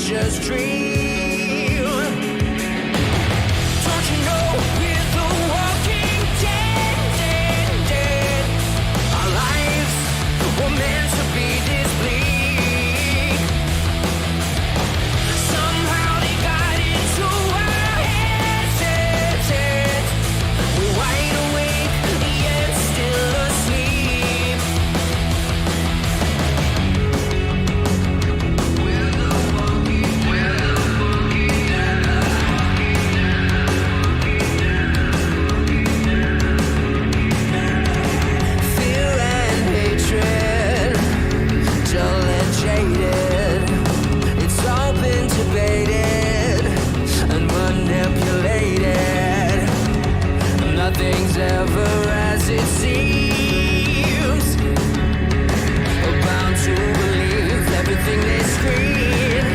vicious dream. Don't you know we're the walking dead? Our lives were meant to be this bleak. Somehow they got into our heads. We're wide awake, yet still asleep. We're the walking fear and hatred, dull and jaded. It's all been debated and manipulated. Nothing's ever as it seems. We're bound to believe everything they scream.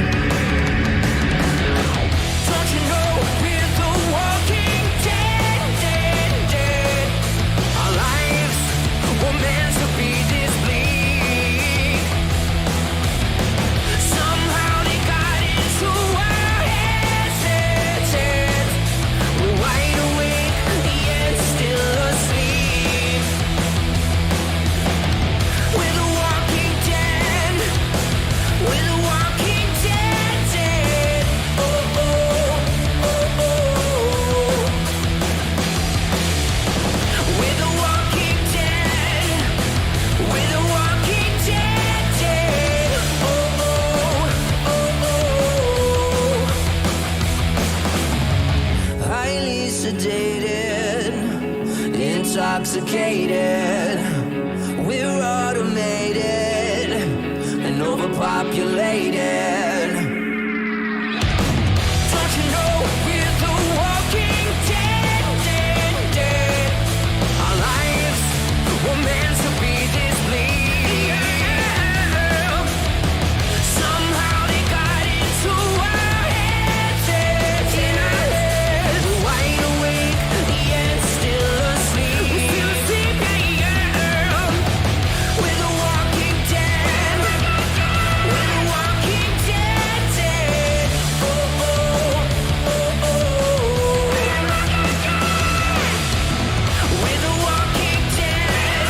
Don't you know we're the walking dead? Our lives were meant to be this bleak. Somehow they got into our heads. We're wide awake, yet still asleep. We're the walking dead. We're the walking dead. Oh, oh, oh, oh. We're the walking dead. We're the walking dead. Oh, oh, oh, oh. Highly sedated, intoxicated. We're automated and overpopulated. Don't you know we're the walking dead? Our lives were meant to be this bleak. Somehow they got into our heads. We're wide awake, yet still asleep. We're the walking dead. We're the walking dead. Oh, oh, oh, oh. We're the walking dead.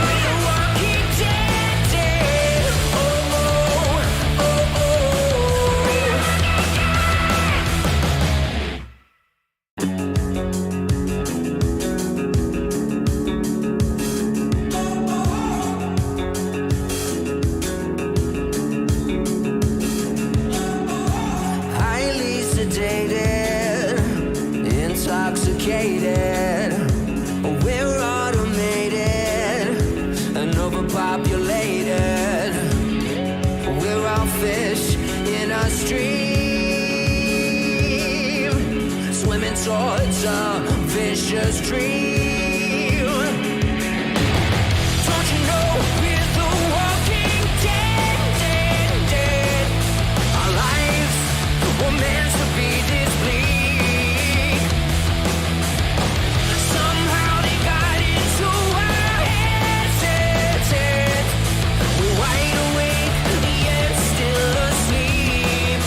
We're the walking dead. Oh, oh, oh, oh. Highly sedated, intoxicated. We're automated and overpopulated. We're all fish in a stream, swimming towards a vicious dream. Don't you know we're the walking dead? Our lives were meant to be this bleak. Somehow they got into our heads. We're wide awake, yet still asleep.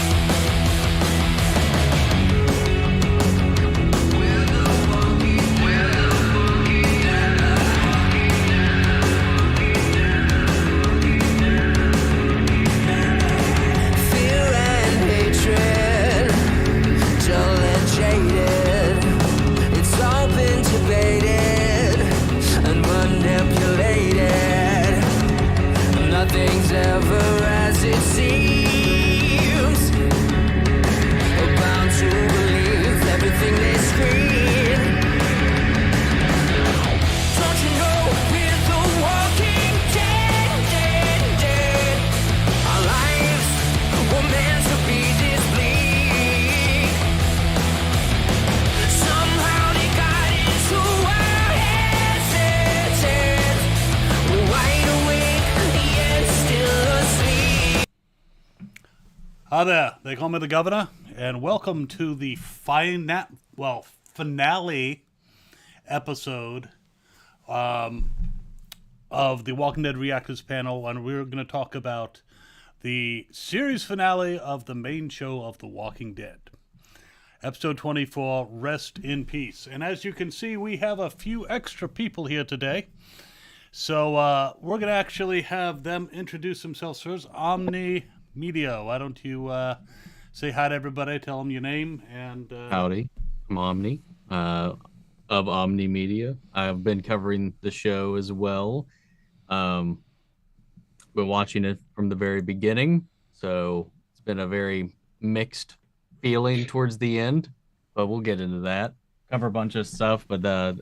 We're the walking fear and hatred, dull and jaded. It's all been debated and manipulated. Nothing's ever as it seems. We're bound to believe everything they scream. Don't you know we're the walking dead? Our lives were meant to be this bleak. Somehow they got into our heads. We're wide awake, yet still asleep. Hi there, they call me the governor, and welcome to the finale episode of the Walking Dead Reactors panel, and we're going to talk about the series finale of the main show of The Walking Dead. Episode 24, Rest in Peace. And as you can see, we have a few extra people here today. So we're going to actually have them introduce themselves first. Omni Media, why don't you say hi to everybody, tell them your name. And Howdy, I'm Omni of Omni Media. I've been covering the show as well. Been watching it from the very beginning, so it's been a very mixed feeling towards the end, but we'll get into that. Cover a bunch of stuff, but I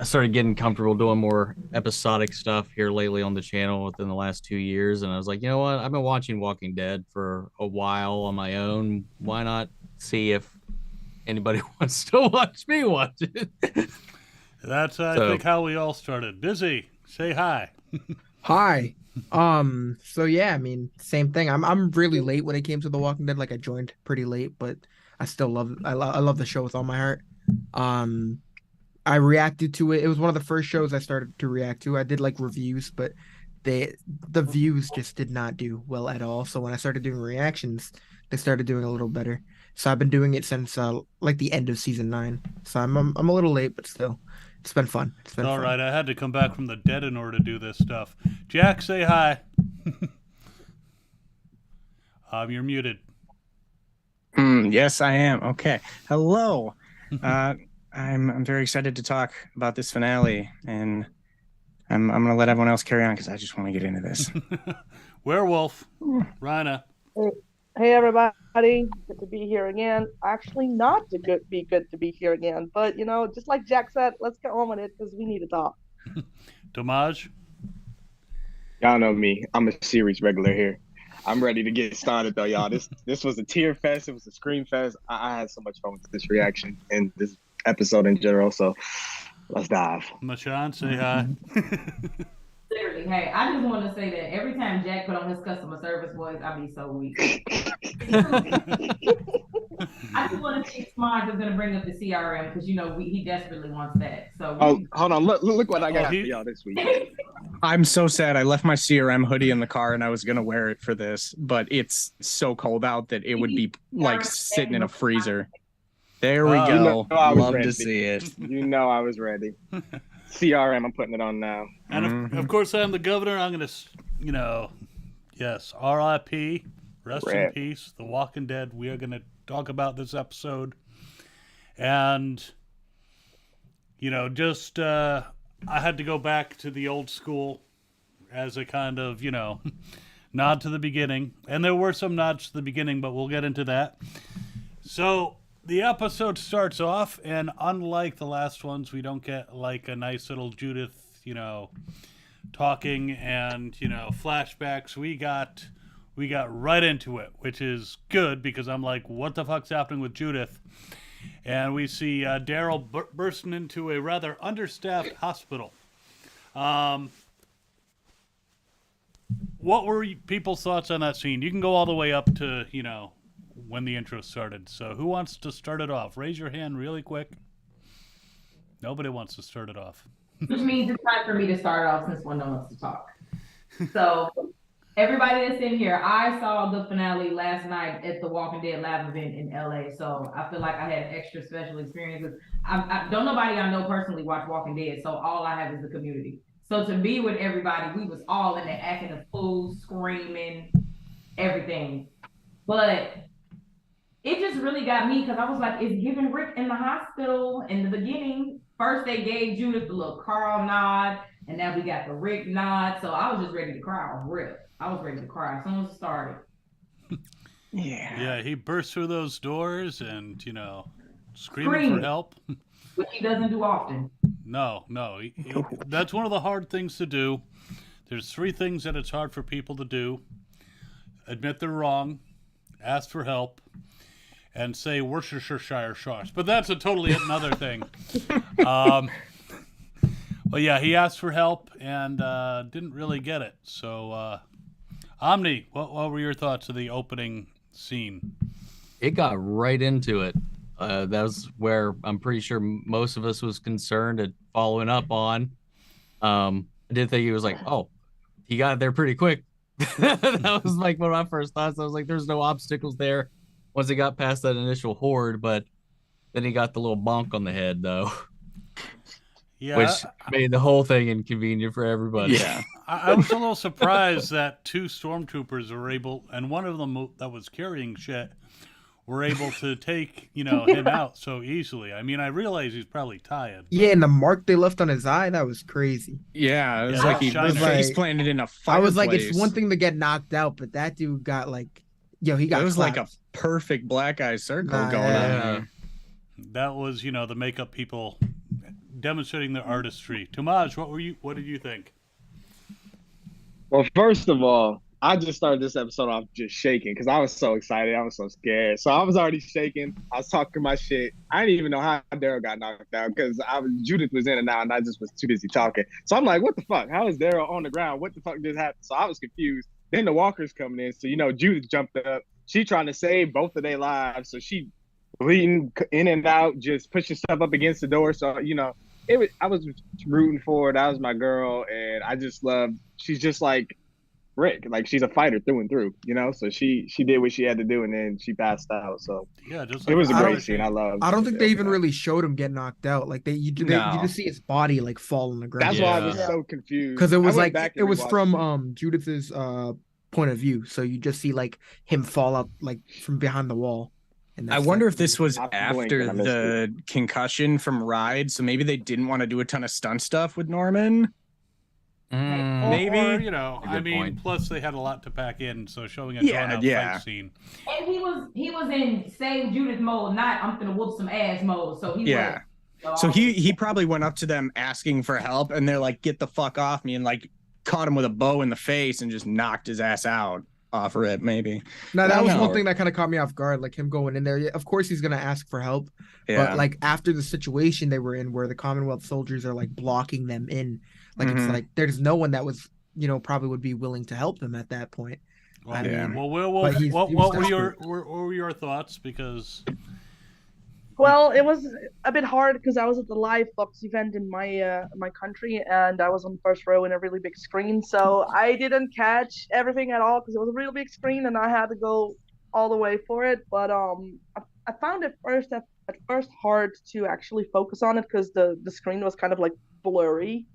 started getting comfortable doing more episodic stuff here lately on the channel within the last 2 years, and I was like, you know what? I've been watching Walking Dead for a while on my own. Why not see if anybody wants to watch me watch it? That's, I think, how we all started. Dizzy, say hi. Hi. So yeah, I mean, same thing. I'm really late when it came to The Walking Dead. Like I joined pretty late, but I still I love the show with all my heart. I reacted to it. It was one of the first shows I started to react to. I did like reviews, but the views just did not do well at all. So when I started doing reactions, they started doing a little better. So I've been doing it since like the end of season 9. So I'm a little late, but still. It's been fun. All right, I had to come back from the dead in order to do this stuff. Jack, say hi. You're muted. Yes, I am. Okay. Hello. I'm very excited to talk about this finale, and I'm gonna let everyone else carry on because I just want to get into this. Werewolf, Reina. Hey everybody, good to be here again. Actually, not to be good to be here again, but just like Jack said, let's get on with it because we need to talk. Tomaj. Y'all know me. I'm a series regular here. I'm ready to get started though, y'all. This was a tear fest. It was a scream fest. I had so much fun with this reaction and this episode in general. So let's dive. Michonne, say hi. Seriously, hey, I just want to say that every time Jack put on his customer service voice, I'd be so weak. I just want to think Tomaj is going to bring up the CRM because he desperately wants that. So hold on, look what I got for y'all this week. I'm so sad. I left my CRM hoodie in the car and I was gonna wear it for this, but it's so cold out that it would be like sitting in a freezer. There we go. Love to see it. You know I was ready. CRM, I'm putting it on now. And of course, I'm the governor. I'm going to, yes, RIP, rest in peace, The Walking Dead. We are going to talk about this episode. And, I had to go back to the old school as a kind of, nod to the beginning. And there were some nods to the beginning, but we'll get into that. So the episode starts off, and unlike the last ones, we don't get like a nice little Judith, talking and, flashbacks. We got right into it, which is good because I'm like, what the fuck's happening with Judith? And we see Daryl bursting into a rather understaffed hospital. What were people's thoughts on that scene? You can go all the way up to, when the intro started. So who wants to start it off? Raise your hand really quick. Nobody wants to start it off. Which means it's time for me to start off since one wants to talk. So everybody that's in here, I saw the finale last night at the Walking Dead Lab event in LA. So I feel like I had extra special experiences. Don't nobody I know personally watch Walking Dead. So all I have is the community. So to be with everybody, we was all in there acting a fool, screaming, everything. But it just really got me because I was like, it's giving Rick in the hospital in the beginning. First, they gave Judith the little Carl nod, and now we got the Rick nod. So I was just ready to cry off rip. I was ready to cry as soon as it started. Yeah, he burst through those doors and, screaming for help. Which he doesn't do often. No. That's one of the hard things to do. There's 3 things that it's hard for people to do. Admit they're wrong, ask for help, and say Worcestershire sauce. But that's a totally another thing. Well, yeah, he asked for help and didn't really get it. So, Omni, what were your thoughts of the opening scene? It got right into it. That was where I'm pretty sure most of us was concerned at following up on. I did think he was like, oh, he got there pretty quick. That was like one of my first thoughts. I was like, there's no obstacles there once he got past that initial horde, but then he got the little bonk on the head, though. Yeah, Which made the whole thing inconvenient for everybody. Yeah. I was a little surprised that 2 stormtroopers were able, and one of them that was carrying shit, were able to take, him out so easily. I mean, I realize he's probably tired. Yeah, and the mark they left on his eye, that was crazy. Yeah, it was Yeah, like he shiny. face planted in a I fireplace. was like, it's one thing to get knocked out, but that dude got like, he got It was like a clapped. perfect black eye circle Nah, going yeah. on. That was, the makeup people demonstrating their artistry. Tomaj, what did you think? Well, first of all, I just started this episode off just shaking because I was so excited. I was so scared. So I was already shaking. I was talking my shit. I didn't even know how Daryl got knocked out because Judith was in and out and I just was too busy talking. So I'm like, what the fuck? How is Daryl on the ground? What the fuck just happened? So I was confused. Then the walkers coming in. So, Judith jumped up. She trying to save both of their lives. So she bleeding in and out, just pushing stuff up against the door. So, I was rooting for her. That was my girl. And I just loved, she's just like Rick. Like, she's a fighter through and through, So she did what she had to do and then she passed out. So Yeah, just it like was a I great don't- scene. I loved I don't think they even it. really showed him get knocked out. Like you No. just see his body like fall on the ground. That's why I Yeah. was so confused. Because it was I went like back and it was rewatched from Judith's point of view, so you just see like him fall out like from behind the wall. And I that's wonder like- if this was I blinked after and I missed the concussion from Ride, so maybe they didn't want to do a ton of stunt stuff with Norman. Or, Maybe. or, A I good mean, point. plus they had a lot to pack in, so showing a Yeah, drawn-out yeah. fight scene. And he was in save Judith mode, not I'm gonna whoop some ass mode. So he Yeah. was. So he probably went up to them asking for help, and they're like, "Get the fuck off me!" and like caught him with a bow in the face and just knocked his ass out off of it. Maybe. No, that I was don't one know. thing that kind of caught me off guard, like him going in there. Yeah, of course he's gonna ask for help, Yeah. but like after the situation they were in, where the Commonwealth soldiers are like blocking them in, like it's Mhm. like there's no one that was probably would be willing to help them at that point. Well, I mean, well, but he what was were your desperate. what were your thoughts? Because Well, it was a bit hard because I was at the live Fox event in my country, and I was on the first row in a really big screen, so I didn't catch everything at all because it was a real big screen, and I had to go all the way for it. But I found it at first hard to actually focus on it because the screen was kind of like blurry,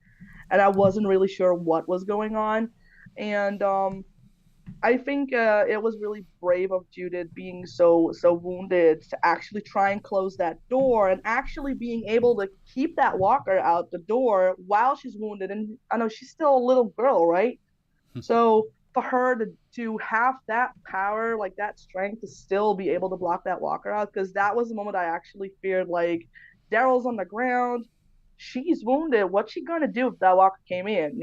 and I wasn't really sure what was going on, and I think it was really brave of Judith being so wounded to actually try and close that door and actually being able to keep that walker out the door while she's wounded. And I know she's still a little girl, right? So for her to have that power, like that strength to still be able to block that walker out, because that was the moment I actually feared, like, Daryl's on the ground, she's wounded, what's she gonna do if that walker came in,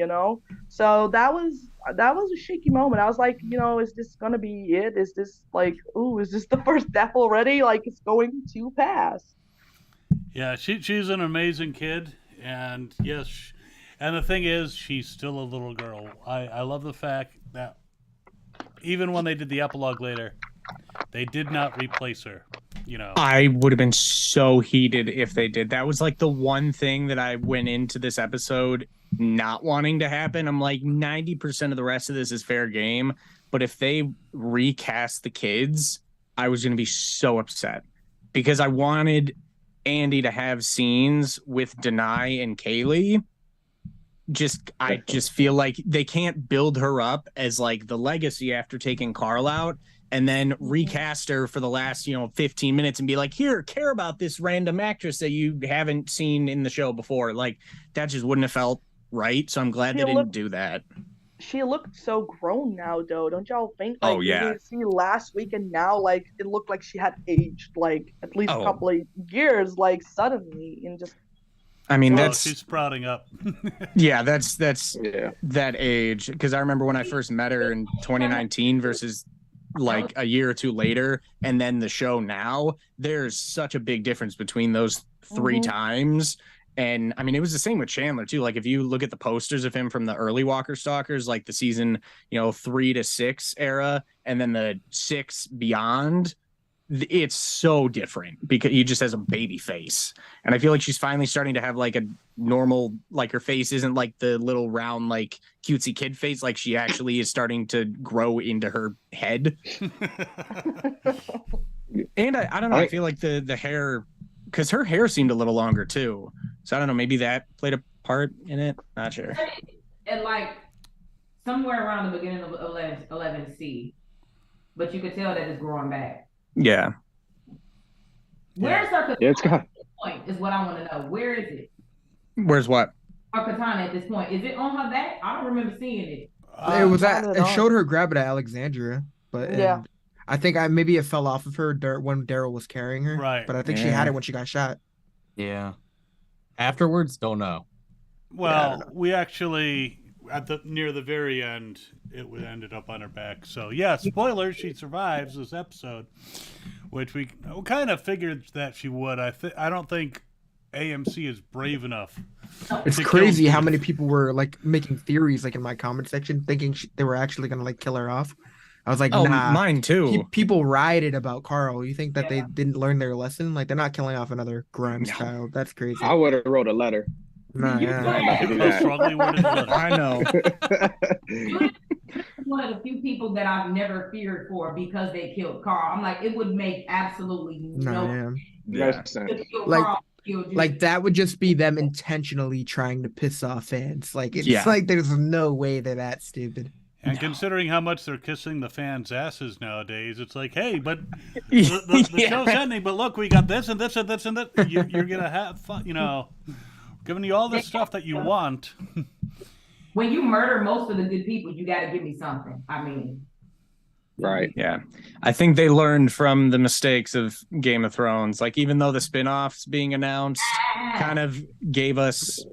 So that was a shaky moment. I was like, is this gonna be it? Is this like, is this the first death already? Like, it's going too fast. yeah, she's an amazing kid, and yes, and the thing is, she's still a little girl. I love the fact that even when they did the epilogue later, they did not replace her. I would have been so heated if they did. That was like the one thing that I went into this episode not wanting to happen. I'm like 90% of the rest of this is fair game, but if they recast the kids, I was going to be so upset because I wanted Andy to have scenes with Denai and Kaylee. I just feel like they can't build her up as like the legacy after taking Carl out and then recast her for the last 15 minutes and be like, here, care about this random actress that you haven't seen in the show before. Like, that just wouldn't have felt right. So I'm glad they didn't do that. She looked so grown now, though. Don't y'all think? Like, Oh, yeah. we didn't see last week, and now, like, it looked like she had aged, like, at least a couple of years, like, suddenly, and just. I mean, Well, that's she's sprouting up. yeah, that's Yeah. that age. Because I remember when I first met her in 2019 versus like a year or two later, and then the show now. There's such a big difference between those 3 times. And I mean, it was the same with Chandler too. Like if you look at the posters of him from the early Walker Stalkers, like the season 3 to 6 era, and then the 6 beyond, it's so different because he just has a baby face, and I feel like she's finally starting to have like a normal, like her face isn't like the little round like cutesy kid face, like she actually is starting to grow into her head. And I don't know, I feel like the hair, because her hair seemed a little longer too, so I don't know, maybe that played a part in it, not sure. And like somewhere around the beginning of 11C, but you could tell that it's growing back. Yeah. Where's her katana it's got at this point is what I want to know. Where is it? Where's what? Her katana at this point. Is it on her back? I don't remember seeing it. It showed her grab it at Alexandria, but Yeah. I think maybe it fell off of her when Daryl was carrying her. Right. But I think she had it when she got shot. Yeah. Afterwards, don't know. Well, we actually near the very end, it ended up on her back. So yeah, spoilers. She survives this episode, which we kind of figured that she would. I don't think AMC is brave enough. It's crazy how many people were like making theories, like in my comment section, thinking they were actually gonna like kill her off. I was like, nah. Mine too. People rioted about Carl. You think that they didn't learn their lesson? Like they're not killing off another Grimes child. That's crazy. I would have wrote a letter. Nah, Strongly worded letter. I know. One of the few people that I've never feared for because they killed Carl. I'm like, it would make absolutely no sense to kill Carl. Like that would just be them intentionally trying to piss off fans. Like it's like there's no way they're that stupid. And considering how much they're kissing the fans' asses nowadays, it's like, hey, but the show's ending. But look, we got this and this and this and that. You're gonna have fun, giving you all this stuff that you want. When you murder most of the good people, you got to give me something. I mean, right? Yeah, I think they learned from the mistakes of Game of Thrones. Like, even though the spin-offs being announced kind of gave us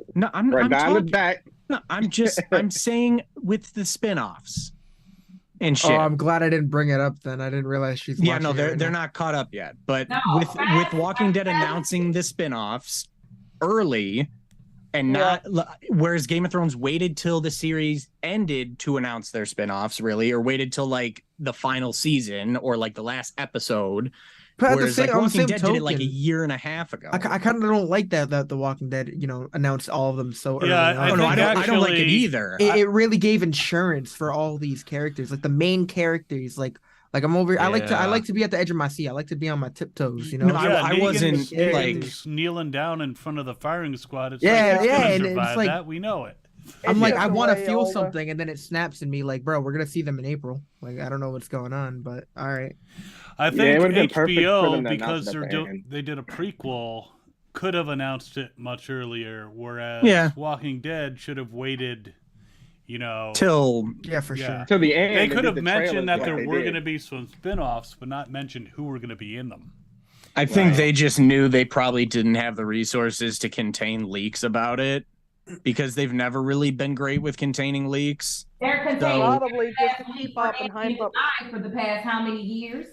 I'm saying with the spin-offs and shit. Oh, I'm glad I didn't bring it up then. I didn't realize she's they're not caught up yet. But with Walking Dead announcing the spin-offs early and whereas Game of Thrones waited till the series ended to announce their spin-offs, really, or waited till like the final season or like the last episode. But whereas like Walking Dead did it like a year and a half ago. I kind of don't like that the Walking Dead, announced all of them so early. I don't like it either. It really gave insurance for all these characters, like the main characters, like I'm over. I like to be at the edge of my seat. I like to be on my tiptoes. No, I wasn't like kneeling down in front of the firing squad. It's and it's like that. We know it. I'm like, I want to feel something, and then it snaps in me like, bro, we're gonna see them in April. Like, I don't know what's going on, but all right. I think HBO, because they did a prequel, could have announced it much earlier, whereas Walking Dead should have waited. Till for sure. Till the end. They could have mentioned that there were going to be some spin-offs, but not mentioned who were going to be in them. I think they just knew they probably didn't have the resources to contain leaks about it because they've never really been great with containing leaks. They're containing probably just to keep up and hype up for the past how many years?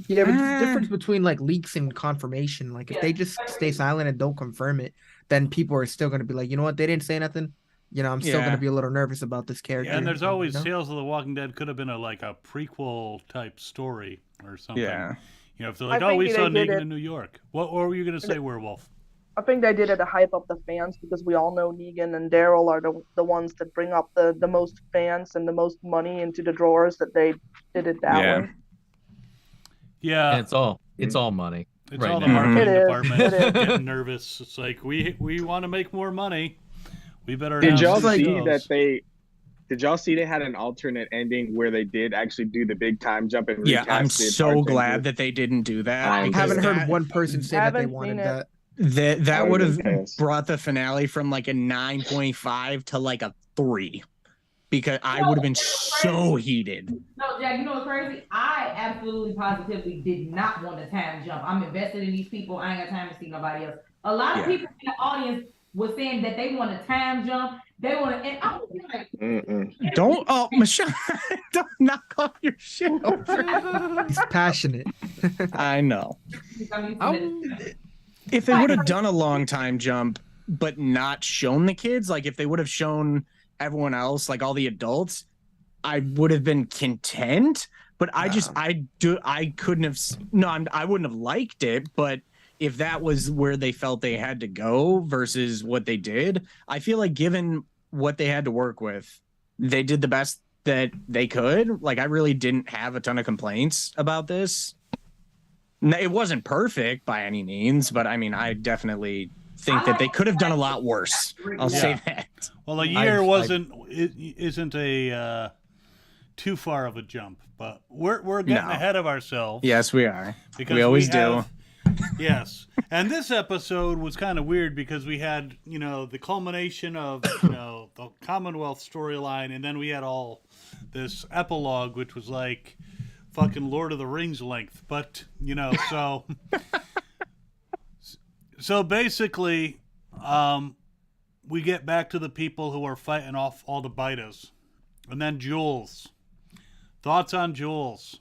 Yeah, but the difference between like leaks and confirmation, like if they just stay silent and don't confirm it, then people are still going to be like, you know what, they didn't say nothing. I'm still going to be a little nervous about this character. Yeah, and there's always Tales of the Walking Dead could have been a prequel type story or something. Yeah. If they're like, we saw Negan in New York. What were you going to say, Werewolf? I think they did it to hype up the fans because we all know Negan and Daryl are the ones that bring up the most fans and the most money into the drawers, that they did it that way. Yeah. And it's all money. It's all the marketing department getting nervous. It's like, we want to make more money. We better. Did y'all see they had an alternate ending where they did actually do the big time jump and I'm so glad that they didn't do that. I haven't heard one person say that they wanted that. That would have brought the finale from like a 9.5 to like a 3, because I would have been so heated. No, Jack, you know what's crazy? I absolutely positively did not want to time jump. I'm invested in these people. I ain't got time to see nobody else. A lot of people in the audience was saying that they want to time jump. They want to, and I was like, don't, Michonne, don't knock off your show. He's passionate. I know. If they would have done a long time jump, but not shown the kids, like if they would have shown everyone else, like all the adults, I would have been content. But I couldn't have. I wouldn't have liked it. But if that was where they felt they had to go versus what they did, I feel like given what they had to work with, they did the best that they could. Like, I really didn't have a ton of complaints about this. It wasn't perfect by any means, but I mean, I definitely think that they could have done a lot worse. I'll say that. Well, a year isn't a too far of a jump, but we're getting ahead of ourselves. Yes, we are. Because we always do. Yes. And this episode was kind of weird because we had, the culmination of, the Commonwealth storyline, and then we had all this epilogue, which was like fucking Lord of the Rings length. But, so basically, we get back to the people who are fighting off all the biters. And then Jules. Thoughts on Jules?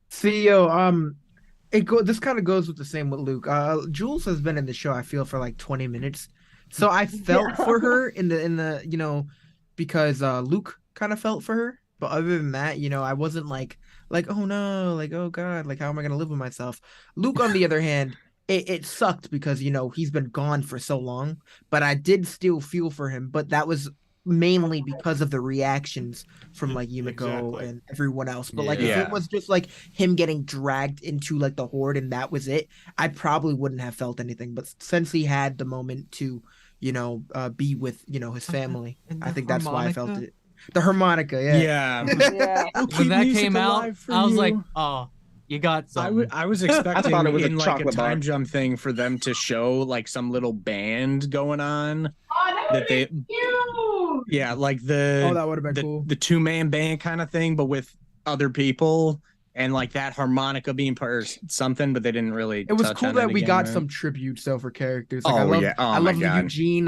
See, this kind of goes with the same with Luke. Jules has been in the show, I feel, for like 20 minutes. So I felt for her in the because Luke kind of felt for her. But other than that, I wasn't like, oh no, like, oh God, like, how am I going to live with myself? Luke, on the other hand, it sucked because, he's been gone for so long, but I did still feel for him. But that was mainly because of the reactions from like Yumiko and everyone else. But like, if it was just like him getting dragged into like the horde and that was it, I probably wouldn't have felt anything. But since he had the moment to, be with, his family, I think that's why I felt it. The harmonica, yeah. When that came out, I was like, oh, you got some. I was expecting it was in like a time bar. jump thing for them to show like some little band going on. Oh, that would be cute. Yeah, like that would have been cool. The 2-man band kind of thing, but with other people and like that harmonica being part or something, but they didn't really. It was touch cool on that it we again, got right? some tributes though for characters. Like, I love Eugene,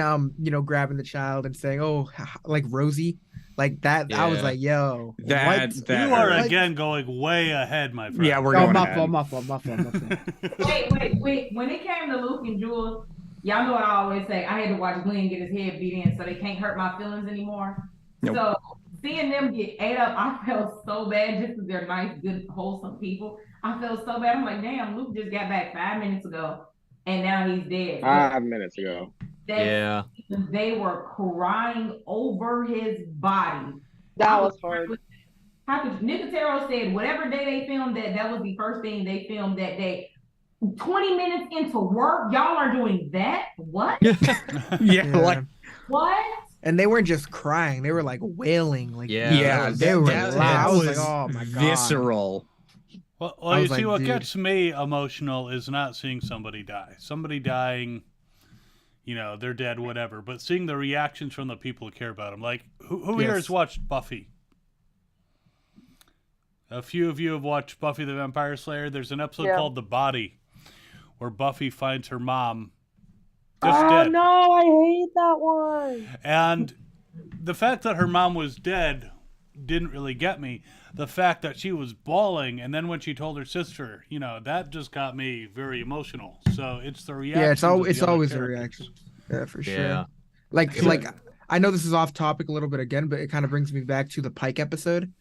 grabbing the child and saying, "Oh, like Rosie." Like that, I was like, "Yo, that you are again going way ahead, my friend." Yeah, we're going ahead. My fault. Wait. When it came to Luke and Jules, y'all know what I always say. I had to watch Glenn get his head beat in, so they can't hurt my feelings anymore. Nope. So seeing them get ate up, I felt so bad just because they're nice, good, wholesome people. I felt so bad. I'm like, damn, Luke just got back 5 minutes ago, and now he's dead. 5 minutes ago. They were crying over his body. That was hard. How could Nicotero said whatever day they filmed that was the first thing they filmed that day. 20 minutes into work, y'all are doing that? What? Like what? And they weren't just crying; they were like wailing. Like they were loud. I was like, oh my God, visceral. Well, you see, what dude. gets me emotional is not seeing somebody die. Somebody dying, they're dead, whatever. But seeing the reactions from the people who care about them. Like, who here has watched Buffy? A few of you have watched Buffy the Vampire Slayer. There's an episode called The Body, where Buffy finds her mom just dead. No, I hate that one. And the fact that her mom was dead didn't really get me. The fact that she was bawling, and then when she told her sister, that just got me very emotional. So it's the reaction. Yeah, it's always a reaction. Yeah, for sure. Yeah. Like I know this is off topic a little bit again, but it kind of brings me back to the Pike episode,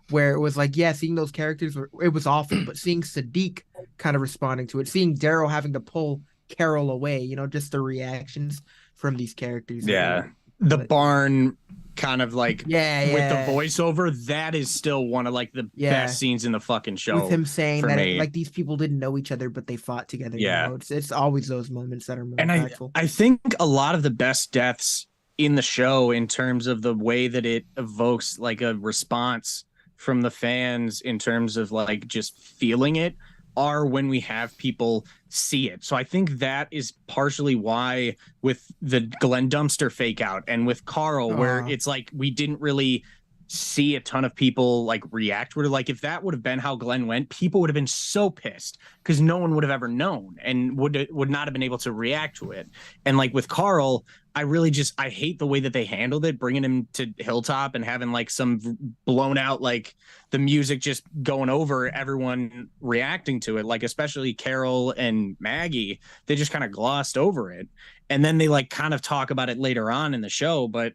where it was like, seeing those characters, it was awful, but seeing Sadiq kind of responding to it, seeing Daryl having to pull Carol away, just the reactions from these characters. Yeah, the barn kind of like with the voiceover, that is still one of like the best scenes in the fucking show. With him saying that like these people didn't know each other, but they fought together. Yeah, it's always those moments that are more impactful. I think a lot of the best deaths in the show, in terms of the way that it evokes like a response from the fans in terms of like just feeling it, are when we have people see it. So I think that is partially why with the Glenn Dumpster fake out and with Carl, where it's like we didn't really see a ton of people like react. We're like, if that would have been how Glenn went, people would have been so pissed because no one would have ever known and would not have been able to react to it. And like with Carl, I hate the way that they handled it, bringing him to Hilltop and having like some blown out, like the music just going over everyone reacting to it, like especially Carol and Maggie, they just kind of glossed over it. And then they like kind of talk about it later on in the show. But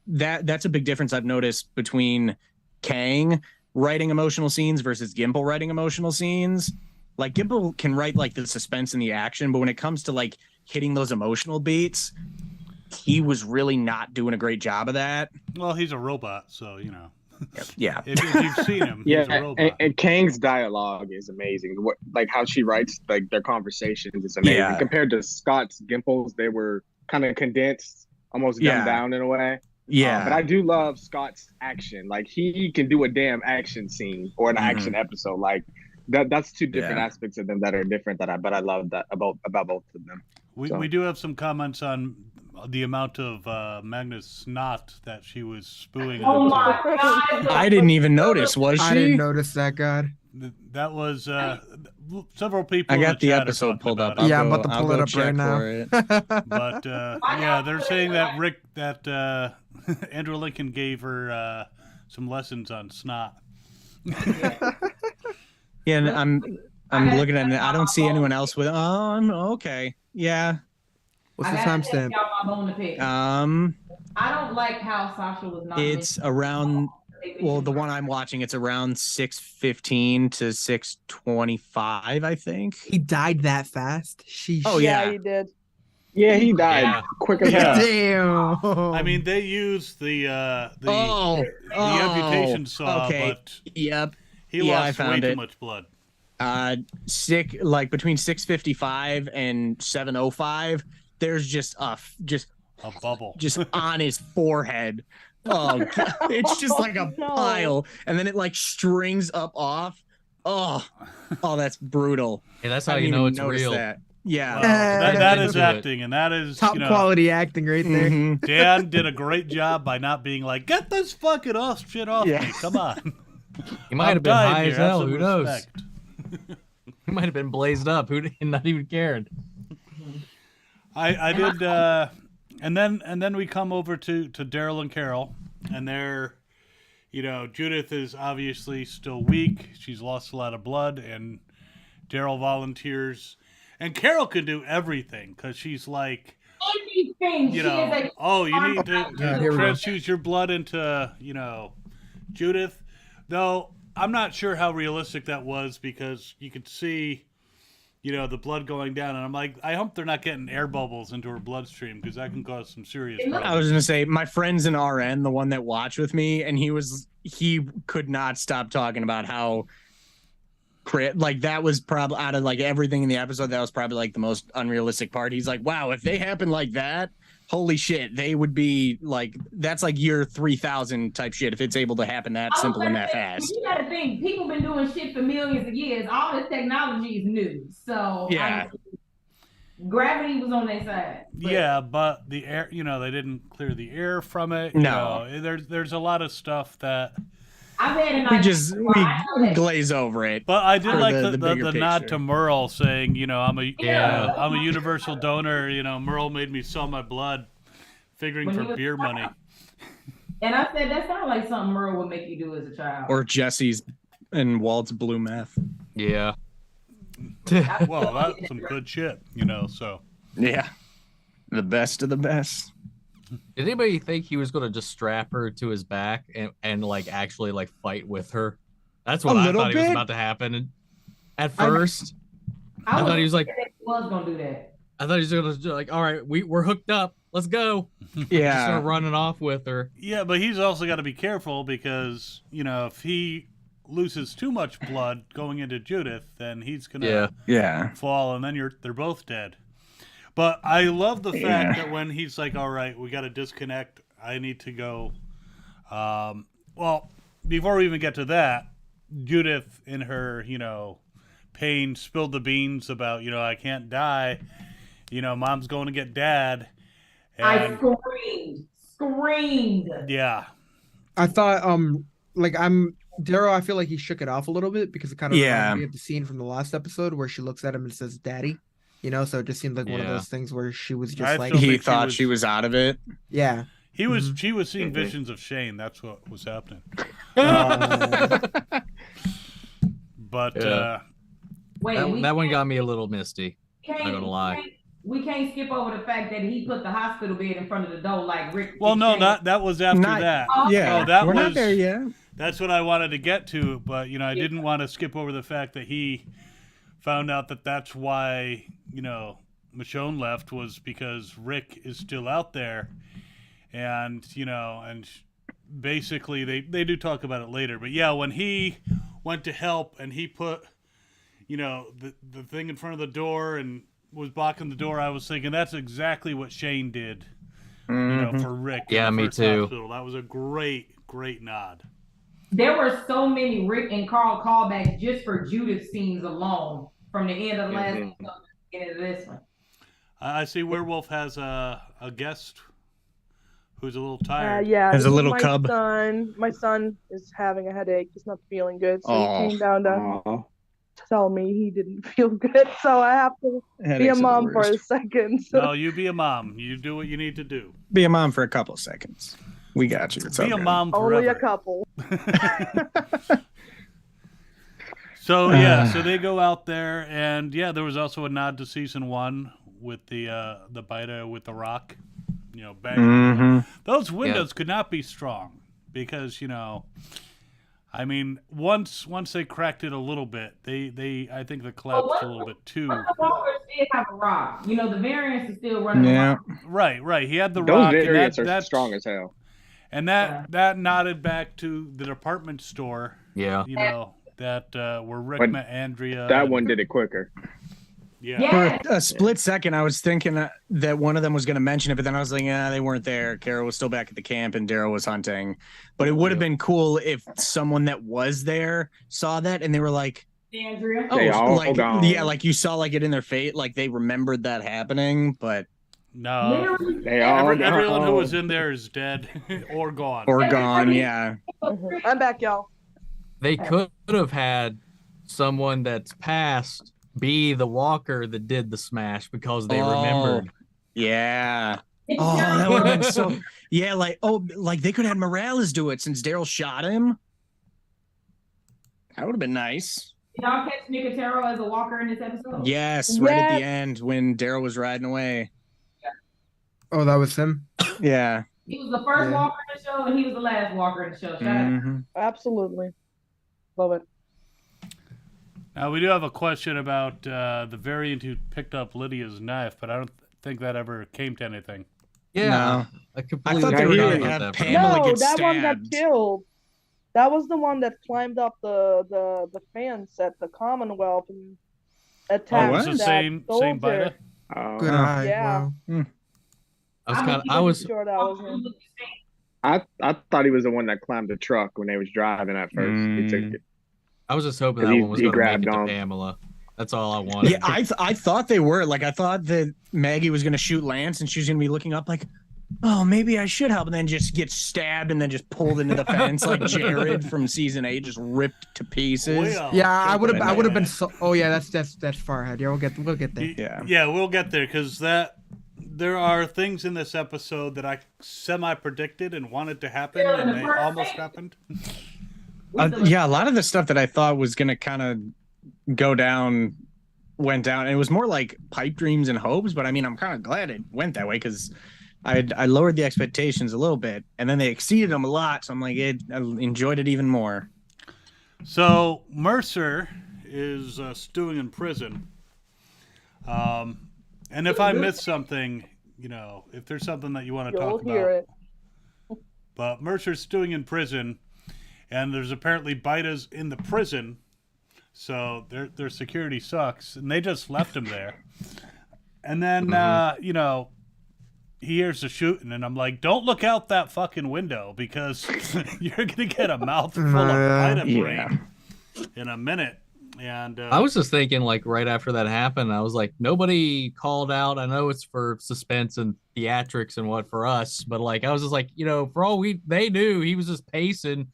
that's a big difference I've noticed between Kang writing emotional scenes versus Gimple writing emotional scenes. Like Gimple can write like the suspense and the action, but when it comes to like hitting those emotional beats, he was really not doing a great job of that. Well, he's a robot, so you know. Yeah. If you've seen him, he's a robot. And Kang's dialogue is amazing. Like how she writes like their conversations is amazing. Yeah. Compared to Scott's Gimples, they were kind of condensed, almost dumbed down in a way. Yeah. But I do love Scott's action. Like he can do a damn action scene or an action episode. Like that's two different aspects of them that are different. But I love that about both of them. We do have some comments on the amount of Magnus snot that she was spewing. Oh onto. my god! I didn't even notice. Was she? I didn't notice that, God. That was several people. I in got the chat are episode talking pulled up. about it. Yeah, I'm about to pull it up right now. But yeah, they're saying that Andrew Lincoln gave her some lessons on snot. Yeah, and I'm looking at it. I don't see anyone else with. Okay. Yeah. What's the I gotta take timestamp? y'all my bone to pick. I don't like how Sasha was not. It's around. Well, the one I'm watching, it's around 6:15 to 6:25, I think. He died that fast. She. Oh, Yeah, yeah. he did. Yeah, he died Yeah. quick as Yeah. hell. Damn. I mean, they used the amputation saw, okay. but Yep. he Yeah, I lost way found too it. much blood. Between 6:55 and 7:05, there's just A bubble. just on his forehead. Oh, God. It's just like a No. pile, and then it like strings up off. Oh, that's brutal. Hey, that's I how you didn't know even it's notice real. that. Yeah. Well, that is Into it. acting, and that is Top quality acting right there. Mhm. Dan did a great job by not being like, "Get this fucking shit off Yeah. me! Come on." He might I'm have been dying high here. as Have hell. some Who knows? respect. He might have been blazed up. Who not even cared? I did, and then we come over to Daryl and Carol, and they're, Judith is obviously still weak. She's lost a lot of blood, and Daryl volunteers, and Carol can do everything because she's like, Anything. She is a you need to here we go. transfuse your blood into, Judith. Though I'm not sure how realistic that was because you could see, the blood going down, and I'm like, I hope they're not getting air bubbles into her bloodstream because that can cause some serious problems. I was gonna say my friend's an RN, the one that watched with me, and he could not stop talking about how that was probably out of like everything in the episode, that was probably like the most unrealistic part. He's like, wow, if they happen like that, holy shit, they would be like, that's like year 3000 type shit if it's able to happen that simple and that fast. You gotta think, people been doing shit for millions of years. All this technology is new. So Yeah. gravity was on their side. Yeah, but the air, they didn't clear the air from it. No. There's a lot of stuff that. I've had an idea. We glaze over it. But I did For like the the bigger nod picture. to Merle saying, I'm a Yeah. I'm a universal donor. Merle made me sell my blood, figuring When he for was beer a money. child. And I said that sounds like something Merle would make you do as a child. Or Jesse's and Walt's blue meth. Yeah. Well, that's some good shit, So Yeah. The best of the best. Did anybody think he was going to just strap her to his back and like actually like fight with her? That's what A I little thought he was bit. about to happen. And at first, I thought he was like, he was gonna do that. I thought he was going to like, all right, we're hooked up. Let's go. Just Yeah. start running off with her. yeah, but he's also got to be careful because if he loses too much blood going into Judith, then he's gonna Yeah. Yeah. fall, and then they're both dead. But I love the fact that when he's like, all right, we got to disconnect. I need to go. Well, before we even get to that, Judith in her, pain spilled the beans about, I can't die. Mom's going to get dad. I And screamed. yeah. I thought, Daryl, I feel like he shook it off a little bit because it kind of reminded me of the scene from the last episode where she looks at him and says, "Daddy." So it just seemed like one of Yeah. those things where she was just I like, still He think thought she was out of it. yeah. She was seeing visions of Shane. That's what was happening. But Yeah. Wait, That one got me a little misty. can't, not gonna lie. We can't skip over the fact that he put the hospital bed in front of the door like Rick. well, no, Shane. that was after Not- that. Oh, Yeah. Oh, that We're was not there yet. that's what I wanted to get to, but I didn't want to skip over the fact that he found out that that's why Michonne left, was because Rick is still out there, and basically they do talk about it later, but yeah, when he went to help and he put the thing in front of the door and was blocking the door, I was thinking that's exactly what Shane did for Rick. Yeah, in the me first too. hospital. That was a great nod. There were so many Rick and Carl callbacks just for Judith scenes alone, from the end of the last episode to the end of this one. I see Werewolf has a guest who's a little tired. Yeah, Has a this is little my cub. Son. My son is having a headache. He's not feeling good, so Aw. he came down to Aw. tell me he didn't feel good. So I have to be a Headaches are the mom for a worst. second. No, you be a mom. You do what you need to do. Be a mom for a couple of seconds. We got you. It's Be all a good. mom Only a forever. couple. So yeah, so they go out there, and yeah, there was also a nod to season 1 with the biter with the rock, banging. Mhm. Those windows could not be strong because I mean, once they cracked it a little bit, they I think they collapsed a little bit too. But the Walkers did have a rock. The variants are still running Yeah. around. Right. He had the Those rock, variants and are that's strong as hell. and that nodded back to the department store. Yeah. That where Rick But met Andrea. That one did it quicker. Yeah. For a split second, I was thinking that one of them was going to mention it, but then I was like, they weren't there. Carol was still back at the camp and Daryl was hunting. But it would have been cool if someone that was there saw that and they were like, Andrea. oh, They all like, gone. yeah, like you saw like it in their face, like they remembered that happening, but No. Literally, They all Everyone who gone. was in there is dead or gone. or gone. Yeah. I'm back, y'all. They could have had someone that's passed be the walker that did the smash because they remembered. Yeah. Oh, that would have been so. Yeah, like they could have had Morales do it since Daryl shot him. That would have been nice. Did y'all catch Nicotero as a walker in this episode? Yes, right at the Yes. end when Daryl was riding away. Oh, that was him. Yeah. He was the first Yeah. walker in the show, and he was the last walker in the show. Shout out. Mhm. Absolutely. Love it. Now, we do have a question about the variant who picked up Lydia's knife, but I don't think that ever came to anything. Yeah. No. I completely thought they were forgot gonna about have that. Pamela No, gets that one got stabbed. killed. That was the one that climbed up the fence at the Commonwealth and attacked what? It's the that same soldier. biter. Good Oh. eye. Yeah. Wow. I was sure that was him. I thought he was the one that climbed the truck when they was driving at first. He took it. I was just hoping 'Cause that he- one was he going to make grabbed it to on. Pamela. That's all I wanted. Yeah, I thought they were. Like, I thought that Maggie was going to shoot Lance and she was going to be looking up like, oh, maybe I should help. And then just get stabbed and then just pulled into the fence like Jared from season 8, just ripped to pieces. Well, Yeah, I would have. I would have been. man. So, oh yeah, that's far ahead. Yeah, we'll get there. Yeah. Yeah, we'll get there because there are things in this episode that I semi-predicted and wanted to happen, Yeah, and the they first almost thing- happened. Yeah, a lot of the stuff that I thought was going to kind of go down went down. And it was more like pipe dreams and hopes, but I mean, I'm kind of glad it went that way because I lowered the expectations a little bit and then they exceeded them a lot. So I'm like, I enjoyed it even more. So Mercer is stewing in prison. And if I miss something, if there's something that you want to You'll talk hear about, it. but Mercer's stewing in prison, and there's apparently bitas in the prison, so their security sucks, and they just left him there. And then he hears the shooting, and I'm like, don't look out that fucking window because you're gonna get a mouthful of bita brain in a minute. And I was just thinking, like, right after that happened, I was like, nobody called out. I know it's for suspense and theatrics and what for us, but like, I was just like, for all they knew, he was just pacing,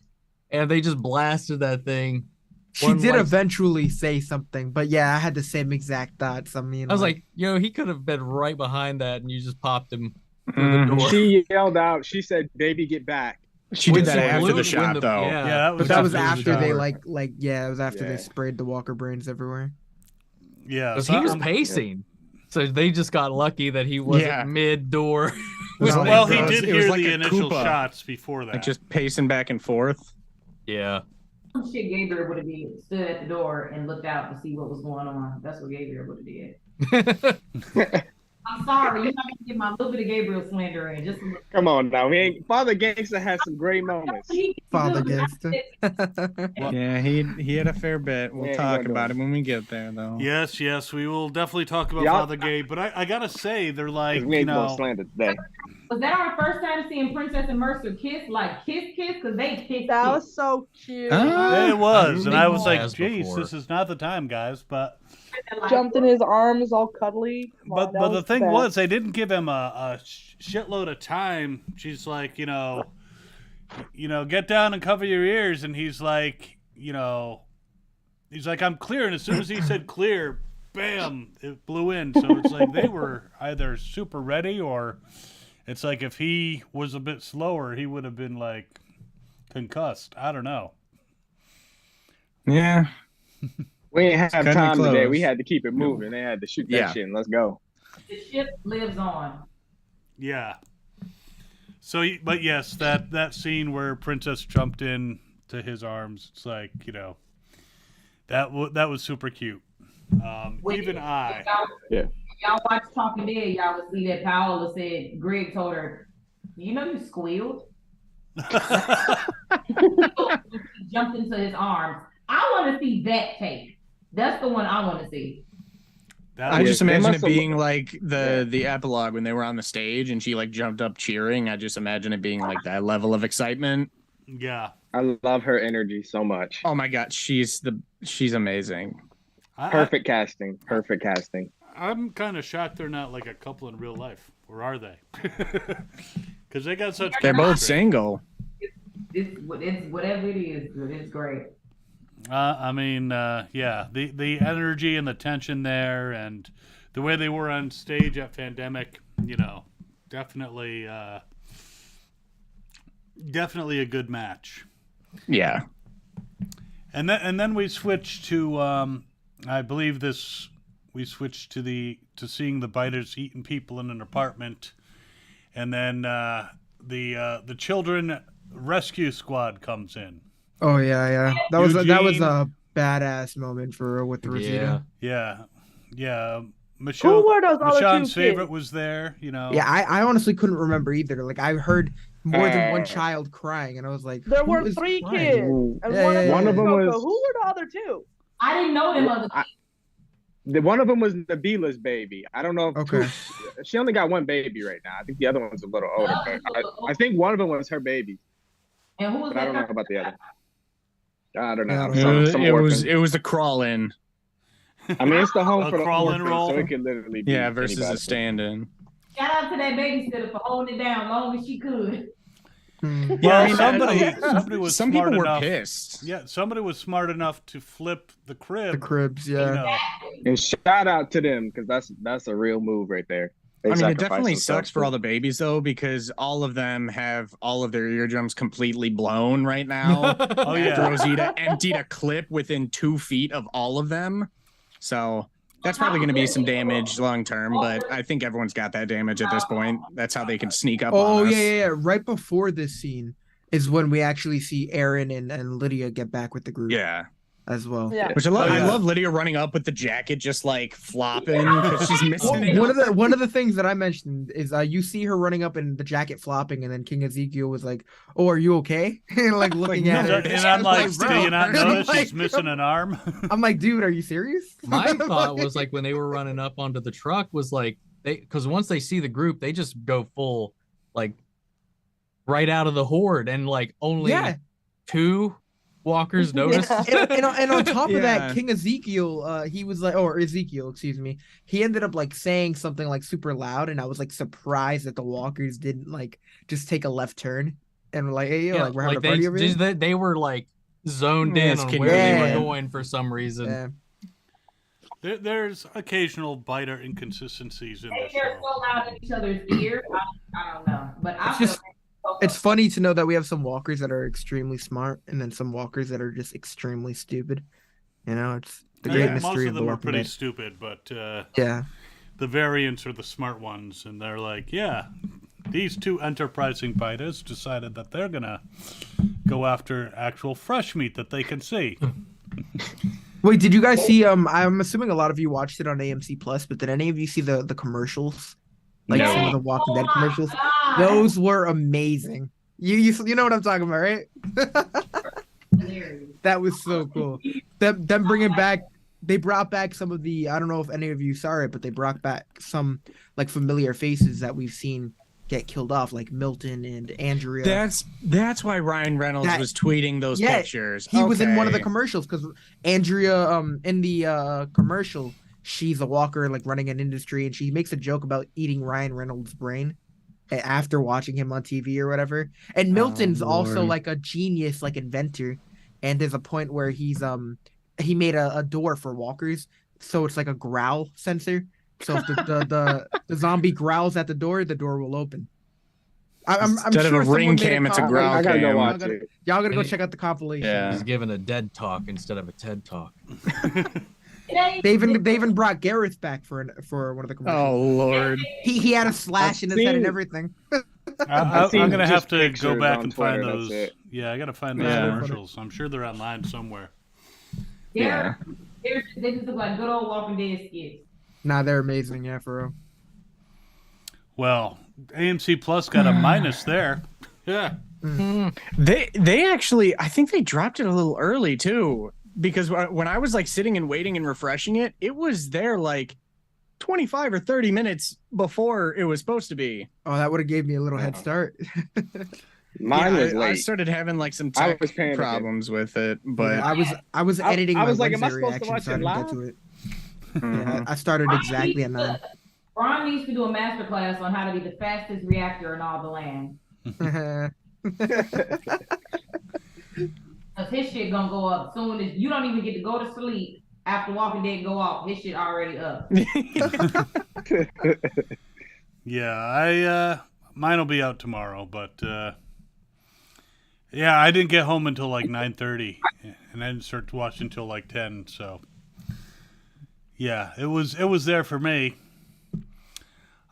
and they just blasted that thing. She did eventually say something, but yeah, I had the same exact thoughts. I mean, I was like, he could have been right behind that, and you just popped him through the door. She yelled out. She said, "Baby, get back." She When did that she after blew- the when shot, though. yeah, but that was after the after they shot. it was after Yeah. they sprayed the Walker brains everywhere. Yeah, Because so he was I'm- pacing. So they just got lucky that he wasn't Yeah. mid-door. Well, he It was- did it was hear like the a initial Koopa. shots before that. Like just pacing back and forth. Yeah. Some shit Gabriel would have did. Stood at the door and looked out to see what was going on. That's what Gabriel would have did. I'm sorry, you're not gonna get my little bit of Gabriel slander in. Just a little. Come on now, Father Gangster has some great moments. Father Gangster. Yeah, he had a fair bit. We'll Yeah, he talk gonna do about it. it when we get there, though. Yes, we will definitely talk about Y'all- Father Gabe. But I gotta say, they're like, 'Cause we you ain't gonna know, slander today. Was that our first time seeing Princess and Mercer kiss? Like kiss? Because they kissed. That was so cute. yeah, it was, and I was like, As "Geez, before. this is not the time, guys." But Jumped in his arms, all cuddly. Come on, that but the was thing best. was, they didn't give him a shitload of time. She's like, you know, get down and cover your ears, and he's like, he's like, I'm clear, and as soon as he said clear, bam, it blew in. So it's like they were either super ready, or it's like if he was a bit slower, he would have been like concussed. I don't know. Yeah. We ain't have Cutting it time today. close. We had to keep it moving. They had to shoot that Yeah. shit and let's go. The ship lives on. Yeah. So, but yes, that scene where Princess jumped in to his arms, it's like, that was super cute. Even I. Yeah. Y'all watch Talking Dead, y'all would see that Paola said, Greg told her, you squealed? He jumped into his arms. I want to see that tape. That's the one I want to see. I just they imagine must it have- being like the epilogue when they were on the stage and she like jumped up cheering. I just imagine it being like that level of excitement. Yeah. I love her energy so much. Oh my god, she's amazing. Perfect casting. Perfect casting. I'm kind of shocked they're not like a couple in real life. Or are they? Because they got such They're both chemistry. single. It's whatever it is. It's great. Yeah, the energy and the tension there, and the way they were on stage at Fandemic, definitely a good match. Yeah. And then we switched to, I believe we switched to seeing the biters eating people in an apartment, and then the children rescue squad comes in. Oh yeah. That was Eugene. a badass moment for with Rosita. Yeah. Yeah. Who were those other two Michonne's kids? favorite was there, Yeah, I honestly couldn't remember either. Like I heard more than one child crying, and I was like, There who were is 3 crying? kids, Ooh. and Yeah, one yeah, of yeah. them One of them Coco. was- Who were the other 2? I didn't know them other One of them was Nabila's baby. I don't know if Okay. she only got one baby right now. I think the other one's a little older, but I think one of them was her baby. And who was But I that? don't know about the other. I don't Yeah, know. I Some, It some was orphan. the crawl in. I mean, it's the home A for the crawl-in orphans, role. so it could literally be Yeah, versus anybody. a stand in. Shout out to that babysitter for holding it down long as she could. Hmm. Well, I mean, somebody was some smart people enough. were pissed. Yeah, somebody was smart enough to flip the crib. The cribs, yeah. And shout out to them because that's a real move right there. They I mean, it sacrificed definitely themselves sucks for all too. the babies though, because all of them have all of their eardrums completely blown right now. Oh After yeah. Rosita emptied a clip within 2 feet of all of them. So that's probably going to be some damage long term, but I think everyone's got that damage at this point. That's how they can sneak up Oh on us. yeah. Right before this scene is when we actually see Aaron and Lydia get back with the group. Yeah. As well. Yeah. Which I love. Oh, yeah. I love Lydia running up with the jacket, just like flopping because she's missing it. One of the things that I mentioned is you see her running up in the jacket flopping, and then King Ezekiel was like, "Oh, are you okay?" and like looking Like, at no, her. And I'm like, bro. do you not I'm notice like, she's missing an arm? I'm like, dude, are you serious? My thought was like when they were running up onto the truck was like because once they see the group, they just go full like right out of the horde, and like only Yeah. 2 walkers noticed. Yeah. And on top of Yeah. that, King Ezekiel, he was like, or Ezekiel, excuse me, he ended up like saying something like super loud, and I was like surprised that the walkers didn't like just take a left turn and were like, hey, yo, like we're having a party over here. they were like zoned Yes, in on can where they you- were going for some reason. Yeah. There's occasional biter inconsistencies in this They're show. so loud in each other's ears. I don't know, but I It's feel just- like It's funny to know that we have some walkers that are extremely smart, and then some walkers that are just extremely stupid. You know, it's the great Yeah, most mystery of of the them are Walking pretty Dead. stupid, but Yeah. the variants are the smart ones, and they're like, yeah, these two enterprising biters decided that they're gonna go after actual fresh meat that they can see. Wait, did you guys see? I'm assuming a lot of you watched it on AMC Plus, but did any of you see the commercials? Like No. some of the Walking Dead commercials. Those were amazing. You know what I'm talking about, right? That was so cool. Them bringing back. They brought back some of the. I don't know if any of you saw it, but they brought back some like familiar faces that we've seen get killed off, like Milton and Andrea. That's why Ryan Reynolds was tweeting those pictures. He was in one of the commercials because Andrea, in the commercial, she's a walker, like running an industry, and she makes a joke about eating Ryan Reynolds' brain after watching him on TV or whatever. And Milton's also like a genius, like inventor, and there's a point where he made a door for walkers, so it's like a growl sensor. So if the zombie growls at the door will open. I'm Instead sure of a ring someone made cam, it's a growl I gotta go cam. watch it. Y'all gotta go check out the compilation. Yeah. He's giving a dead talk instead of a TED talk. They even brought Gareth back for one of the commercials. Oh Lord. He had a slash in his head and everything. I'm seen gonna have just to go pictures back on and find Twitter, those. that's it. Yeah, I gotta find those Yeah. commercials. I'm sure they're online somewhere. Yeah. They just look like good old Walking Dead skits. Nah, they're amazing, yeah, for real. Well, AMC Plus got a minus there. Yeah. They actually, I think they dropped it a little early too, because when I was like sitting and waiting and refreshing it, it was there like 25 or 30 minutes before it was supposed to be. Oh, that would have gave me a little head start. Mine was I late. started having like some I tech was panicking. problems with it, but I was editing I was my like, am I Wednesday supposed to reaction, watch so I it didn't get live? to it. Yeah, I started exactly at 9. Ron needs to do a masterclass on how to be the fastest reactor in all the land. Cause his shit gonna go up soon as you don't even get to go to sleep after Walking Dead go off. His shit already up. Yeah, mine will be out tomorrow, but yeah, I didn't get home until like 9:30, and I didn't start to watch until like 10. So yeah, it was there for me.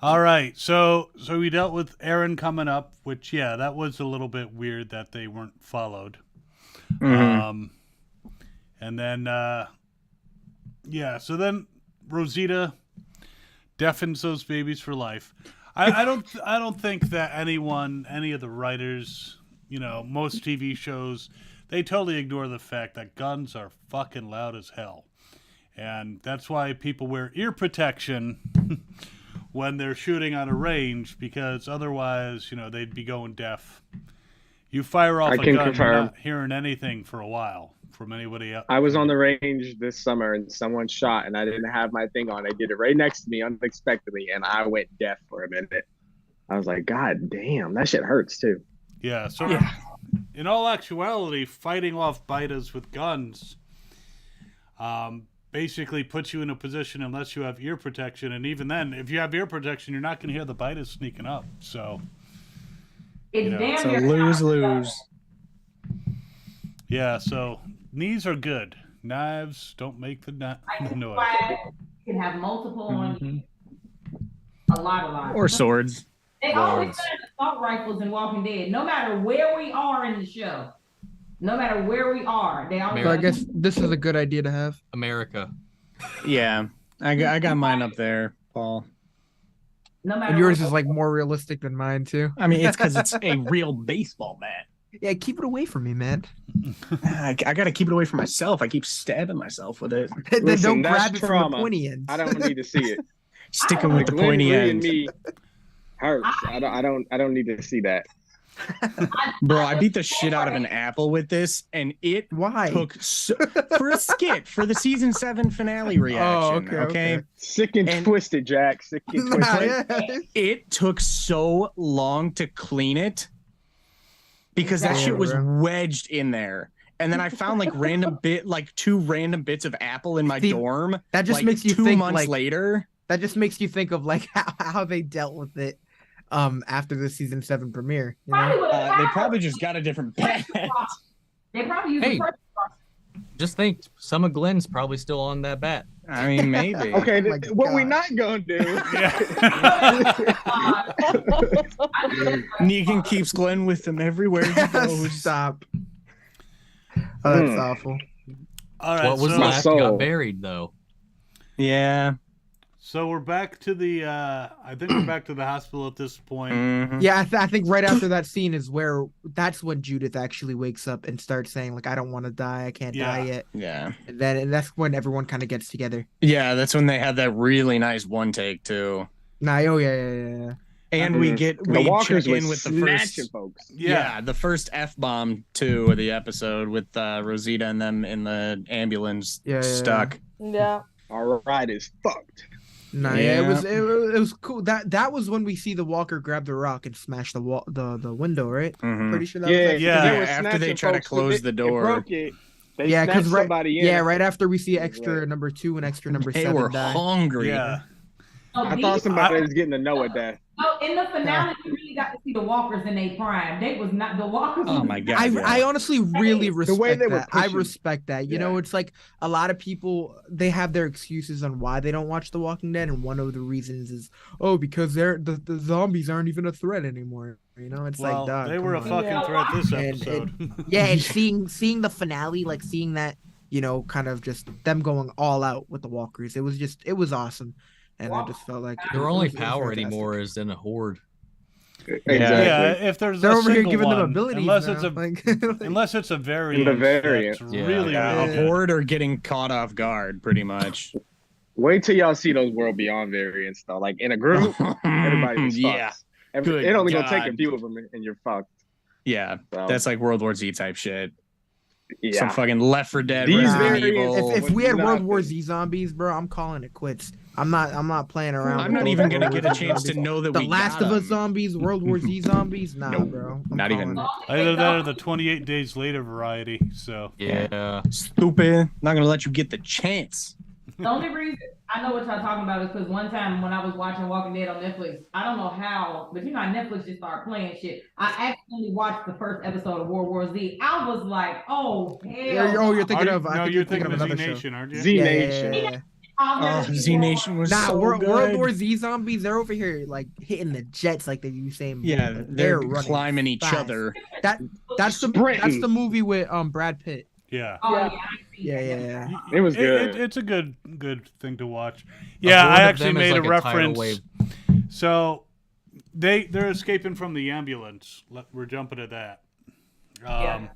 All right, so we dealt with Aaron coming up, which that was a little bit weird that they weren't followed. And then so then Rosita deafens those babies for life. I don't think that any of the writers, most TV shows, they totally ignore the fact that guns are fucking loud as hell. And that's why people wear ear protection when they're shooting on a range, because otherwise, they'd be going deaf. You fire off a gun, you're not hearing anything for a while from anybody else. I was on the range this summer and someone shot and I didn't have my thing on. They did it right next to me unexpectedly and I went deaf for a minute. I was like, God damn, that shit hurts too. Yeah, so in all actuality, fighting off biters with guns basically puts you in a position unless you have ear protection, and even then, if you have ear protection, you're not going to hear the biters sneaking up. So It's so lose. Yeah, so knees are good. Knives don't make the noise. You can have multiple on you. A lot. Or swords. They always say assault rifles in Walking Dead. No matter where we are in the show, no matter where we are, they always. So I guess this is a good idea to have. America. Yeah, I got mine up there, Paul. No matter And yours what. is like more realistic than mine too. I mean, it's because it's a real baseball bat. Yeah, keep it away from me, man. I got to keep it away from myself. I keep stabbing myself with it. Then Listen, don't that's grab it from trauma. the pointy ends. I don't need to see it. Sticking with the Glenn pointy Lee and end. me hurts. I don't need to see that. Bro, I beat the shit out of an apple with this, and it Why? took for a skit for the season 7 finale reaction. Okay. Sick and twisted, Jack. Sick and twisted. It took so long to clean it because that shit was wedged in there. And then I found like two random bits of apple in my dorm. That just like, makes you 2 think months like later. That just makes you think of like how they dealt with it after the season 7 premiere. You know? They probably just got a different bat. They probably use Hey. the Just think, some of Glenn's probably still on that bat. I mean, maybe. Okay, Oh my what we God. not gonna do? Negan keeps Glenn with him everywhere he goes. Stop. Oh, that's Mm. awful. All right, What was so, My left soul. got buried though. Yeah. so we're back to the. I think we're back to the hospital at this point. Mhm. Yeah, I think right after that scene is where that's when Judith actually wakes up and starts saying like, "I don't want to die. I can't die Yeah. yet." Yeah. And that's when everyone kind of gets together. Yeah, that's when they had that really nice one take too. Nah, oh yeah. And Mhm. we check The Walkers in was with the snatching first folks. yeah, the first F-bomb too of the episode with Rosita and them in the ambulance Yeah, yeah, stuck. Yeah. Our ride is fucked. Nah, yeah, it was cool. That was when we see the Walker grab the rock and smash the wall, the window, right? Mhm. Pretty sure that Yeah, was like, Yeah. they were After they snatching try to folks, so close they- the door. It broke it. They yeah, snatched because right, somebody in. yeah, right after we see It was extra lit. number 2 and extra number They 7 were die. hungry. Yeah. So I these- thought somebody was getting a Noah death. No, in the finale, we really got to see the Walkers in their prime. They was not the Walkers. Oh was my not- God. I, yeah. I honestly really way respect they were that. I pushing. respect that. You Yeah. know, it's like a lot of people they have their excuses on why they don't watch The Walking Dead, and one of the reasons is because the zombies aren't even a threat anymore. You know, it's Well, like dog, they were a come on. fucking threat this And- episode. Yeah, and seeing the finale, like seeing that, you know, kind of just them going all out with the walkers. It was awesome, and I just felt like Their it only was power fantastic. anymore is in a horde. Exactly. Yeah, if there's They're a over here single giving one, them abilities unless now. it's a like, unless it's a variant, The variant. that's Yeah. really Yeah, really a good. horde or getting caught off guard, pretty much. Wait till y'all see those World Beyond variants though. Like in a group, everybody's yeah, Good it only gonna take a God. few of them and you're fucked. yeah. So, That's like World War Z type shit. yeah. Some fucking Left 4 Dead, These Resident variants- Evil. if we had World War Nothing. Z zombies, bro, I'm calling it quits. I'm not playing around. I'm with not those even gonna World get War a Z chance to zombies. know that The we Last got of Us 'em. zombies, World War Z zombies. Nah, Nope. bro. Not calling even. it. Either that or the 28 days later variety. So Yeah. Stupid. Not gonna let you get the chance. The only reason I know what y'all talking about is because one time when I was watching Walking Dead on Netflix, I don't know how, but you know how Netflix just started playing shit. I accidentally watched the first episode of World War Z. I was like, oh hell. You're thinking of. I no, think you're thinking of another Z show. Nation, aren't you? Z Yeah, yeah, Nation. yeah, yeah. I'll never Oh, see Z World Nation was Nah, so World good. War Z zombies, they're over here like hitting the jets like they do same. Yeah, they're running climbing each fast. other. That's Sprinting. the movie with Oh, Brad Pitt. Yeah. Oh, Yeah. yeah. I see Yeah, that. yeah, yeah. It was good. It's a good thing to watch. A Yeah, horde I of actually them is made like a a tidal reference. wave. So they're escaping from the ambulance. We're jumping to that. Yeah.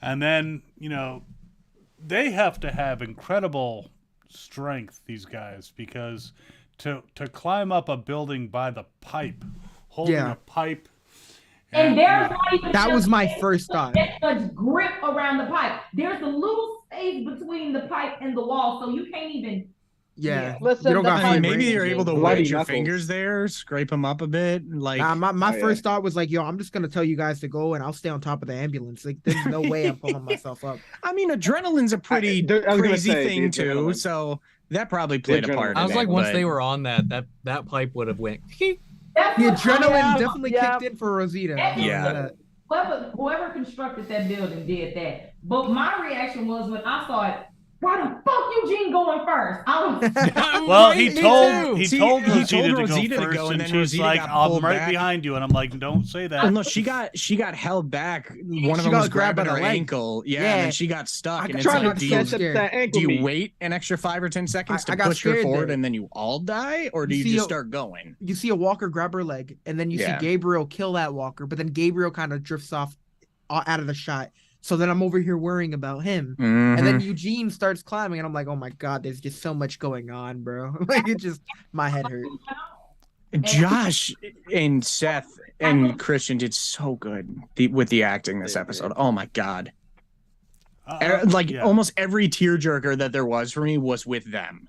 And then, you know, they have to have incredible strength, these guys, because to climb up a building by the pipe, holding Yeah. a pipe. And there's not even That was just my first thought. that much grip around the pipe. There's a little space between the pipe and the wall, so you can't even. Yeah. Listen, You don't the got I mean, pipe- maybe you're able to Bloody wedge your knuckles. fingers there, scrape them up a bit, like. Nah, my Oh, yeah. first thought was like, yo, I'm just gonna tell you guys to go and I'll stay on top of the ambulance. Like, there's no way I'm pulling myself up. I mean, adrenaline's a pretty I was gonna crazy say, the thing too, adrenaline. so that probably played a part. I in was it, like, once but- they were on that pipe would have went. That's The what adrenaline Yeah, definitely yeah. kicked in for Rosita. Yeah. Whoever constructed that building did that. But my reaction was when I saw it, why the fuck Eugene going first? I was Well, Right, he me told too. he See, told he Rosita, told to, Rosita go to first, go, and and then she's Rosita like, got "I'm pulled right back. behind you," and I'm like, "Don't say that." Well, no, she got held back. One of She them was got grabbed by grabbing her the leg. ankle. Yeah, Yeah. and then she got stuck. I and got it's trying like, to do catch you, up Catch up that ankle do you meat. wait an extra 5 or 10 seconds I to got push her scared forward there. and then you all die, or do You you see just a- start going? You see a walker grab her leg, and then you Yeah. see Gabriel kill that walker, but then Gabriel kind of drifts off out of the shot. So then I'm over here worrying about him. And then Eugene starts climbing, and I'm like, oh my god, there's just so much going on, bro. Like, it just, my head hurt. Josh and Seth and Christian did so good with the acting this episode. Oh my god. Yeah. Almost every tearjerker that there was for me was with them.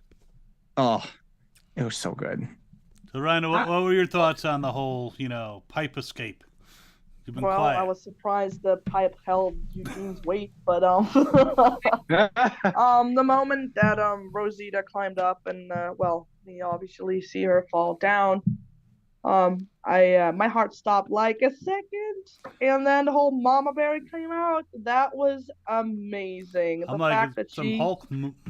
Oh, it was so good. So, Reina, what were your thoughts on the whole, pipe escape? You've been Well, quiet. I was surprised the pipe held Eugene's weight, but the moment that Rosita climbed up and we obviously see her fall down, My heart stopped like a second, and then the whole Mama Bear came out. That was amazing. I'm The like, fact that some she, Hulk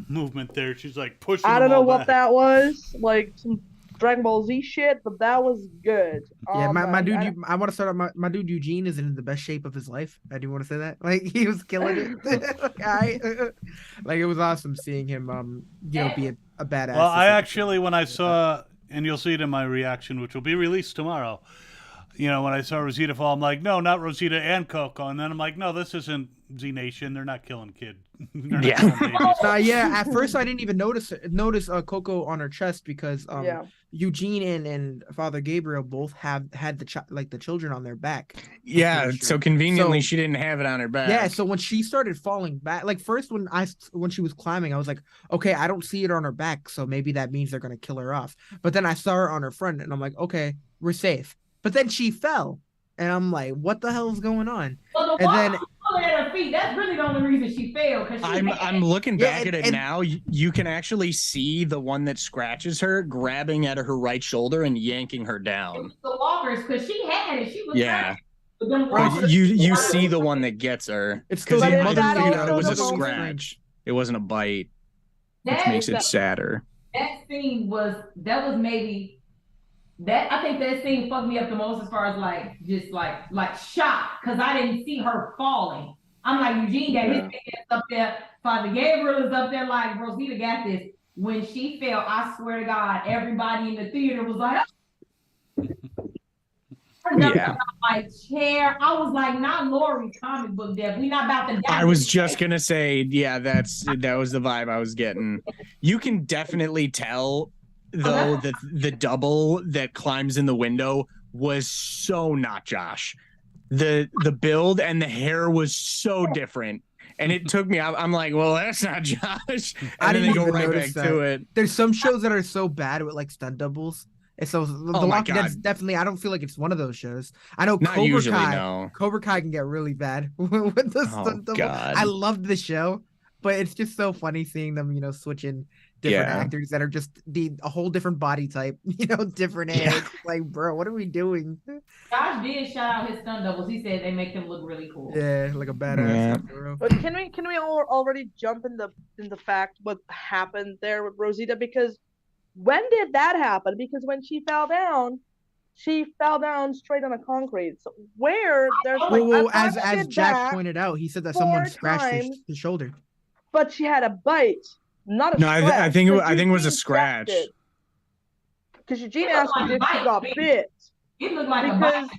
movement there. She's like pushing I them don't know all what back. that was, like some Dragon Ball Z shit, but that was good. Yeah, my dude, I- I want to start out. My dude Eugene is in the best shape of his life. I do want to say that. Like he was killing it. Like it was awesome seeing him. Be a badass. Well, I actually, when I saw, and you'll see it in my reaction, which will be released tomorrow. When I saw Rosita fall, I'm like, no, not Rosita and Coco. And then I'm like, no, this isn't Z Nation. They're not killing kid. They're not killing babies. Yeah. At first, I didn't even notice Coco on her chest because yeah. Eugene and Father Gabriel both had the children on their back. Yeah, pretty sure. so conveniently So- she didn't have it on her back. Yeah, so when she started falling back, like first when she was climbing, I was like, okay, I don't see it on her back, so maybe that means they're gonna kill her off. But then I saw her on her front, and I'm like, okay, we're safe. But then she fell, and I'm like, what the hell is going on? Well, the And water then- was falling at her feet. That's really the only reason she failed. Cause I'm looking Yeah, back at it and- now. You can actually see the one that scratches her grabbing at her right shoulder and yanking her down. the walkers, because she had it. She was Yeah. But them Like, walkers- you see the one that gets her. It's Because But the is mother that figured also it was a the moment- scratch. It wasn't a bite, which That- makes it sadder. That scene was maybe that. I think that scene fucked me up the most as far as just shock, because I didn't see her falling. I'm like, Eugene got his big ass up there. Father Gabriel is up there like, Rosita got this. When she fell, I swear to God, everybody in the theater was like, I jumped Yeah. out my chair. I was like, not Lori comic book death. We not about to die. I was just gonna say, yeah, that was the vibe I was getting. You can definitely tell though that the double that climbs in the window was so not Josh. The build and the hair was so different. And it took me, I'm like, well, that's not Josh. And I then didn't they go even right back notice to that. it. There's some shows that are so bad with like stunt doubles. And so the Oh my Walking Dead's God. definitely, I don't feel like it's one of those shows. I know Not Cobra usually, Kai. no. Cobra Kai can get really bad with the Oh, stunt double. God. I loved the show, but it's just so funny seeing them, switching different Yeah. actors that are just a whole different body type, different hair. Yeah. It's like, bro, what are we doing? Josh did shout out his stunt doubles. He said they make him look really cool. Yeah, like a badass. Yeah. Bro. But can we already jump in the fact what happened there with Rosita? Because when did that happen? Because when she fell down straight on the concrete. So where there's like Well, I as did Jack that, pointed out, he said that 4 someone scratched times. his shoulder. but she had a bite, not a No, scratch. I think it was a scratch. Because Eugene It asked looked me if like a she bite, got maybe. bit. It looked like a Because- bite.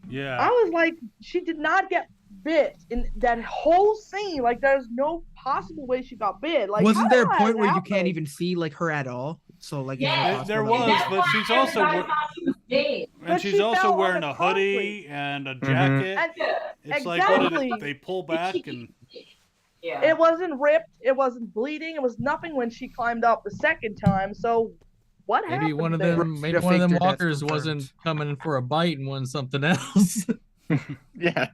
Yeah. I was like, she did not get bit in that whole scene. Like, there's no possible way she got bit. Like, Wasn't how there did a point that where you happen? can't even see like her at all? So like, Yeah, it's there impossible to- was, That's but why she's also everybody wor- thought she was dead. And But she's she also fell on wearing the a hoodie and a jacket. And It's like, what did exactly. they pull back and Yeah. It wasn't ripped. It wasn't bleeding. It was nothing when she climbed up the second time. So, what happened? Maybe one of there? them, maybe Rosita one of them faked her death walkers confirmed. wasn't coming for a bite and won something else. Yeah.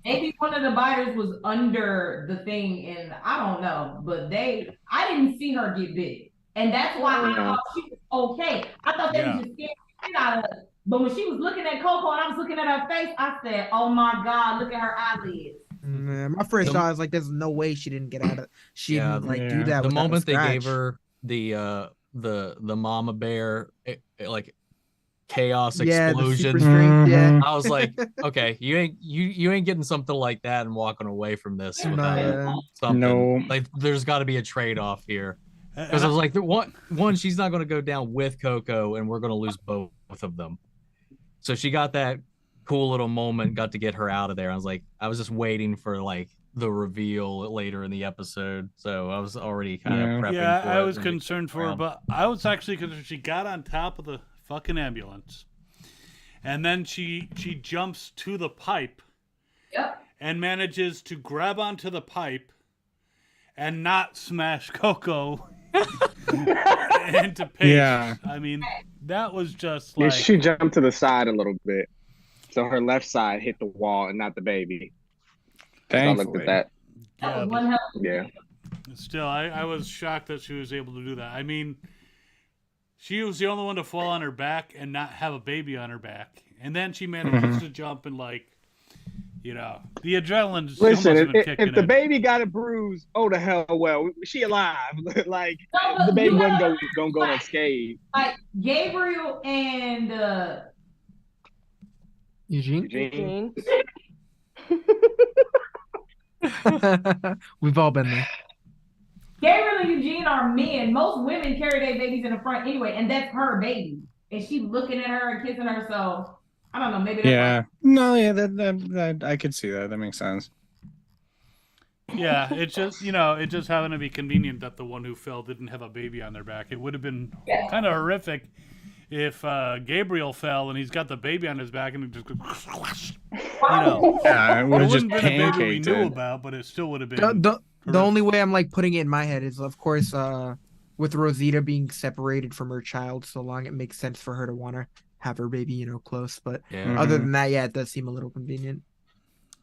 Maybe one of the biters was under the thing, and I don't know. But I didn't see her get bit, and that's why I thought she was okay. I thought they Yeah. was just scared the shit out of her. But when she was looking at Coco and I was looking at her face, I said, "Oh my God, look at her eyelids." Man, my first The- thought was like, "There's no way she didn't get out of. She Yeah, didn't like yeah. do that." The without a moment they gave scratch. her the mama bear like chaos Yeah, the super explosion, strength. Yeah. I was like, okay, you ain't getting something like that and walking away from this No, without yeah. something. No. Like there's got to be a trade off here. and Because I was like, one, she's not going to go down with Coco, and we're going to lose both of them. So she got that cool little moment, got to get her out of there. I was just waiting for like the reveal later in the episode. So I was already kind of Yeah. prepping. yeah, for I it was when it concerned came for her, around. but I was actually concerned. She got on top of the fucking ambulance, and then she jumps to the pipe Yep. and manages to grab onto the pipe and not smash Coco into paste. Yeah. I mean, that was just Yeah, like she jumped to the side a little bit, so her left side hit the wall and not the baby. I looked Thankfully. at that. That yeah, was but one hell. Yeah. still, I was shocked that she was able to do that. I mean, She was the only one to fall on her back and not have a baby on her back. And then she manages to jump and, like, you know, the adrenaline still must have been kicking if the in. baby got a bruise, oh the hell, well, she alive. Like No, but the baby you wasn't gotta gonna go unscathed. like Gabriel and Eugene. Eugene. We've all been there. Gabriel and Eugene are men. Most women carry their babies in the front anyway, and that's her baby. And she looking at her and kissing her, so I don't know, maybe that's Yeah. No, yeah, that I could see that. That makes sense. Yeah, it's just, you know, it just happened to be convenient that the one who fell didn't have a baby on their back. It would have been kind of horrific if Gabriel fell and he's got the baby on his back and it just goes, you know. Yeah, it would It have just wouldn't been a baby we pancaked knew it. about, but it still would have been. The only way I'm like putting it in my head is, of course, with Rosita being separated from her child so long, it makes sense for her to want to have her baby, you know, close. But Yeah. other than that, yeah, it does seem a little convenient.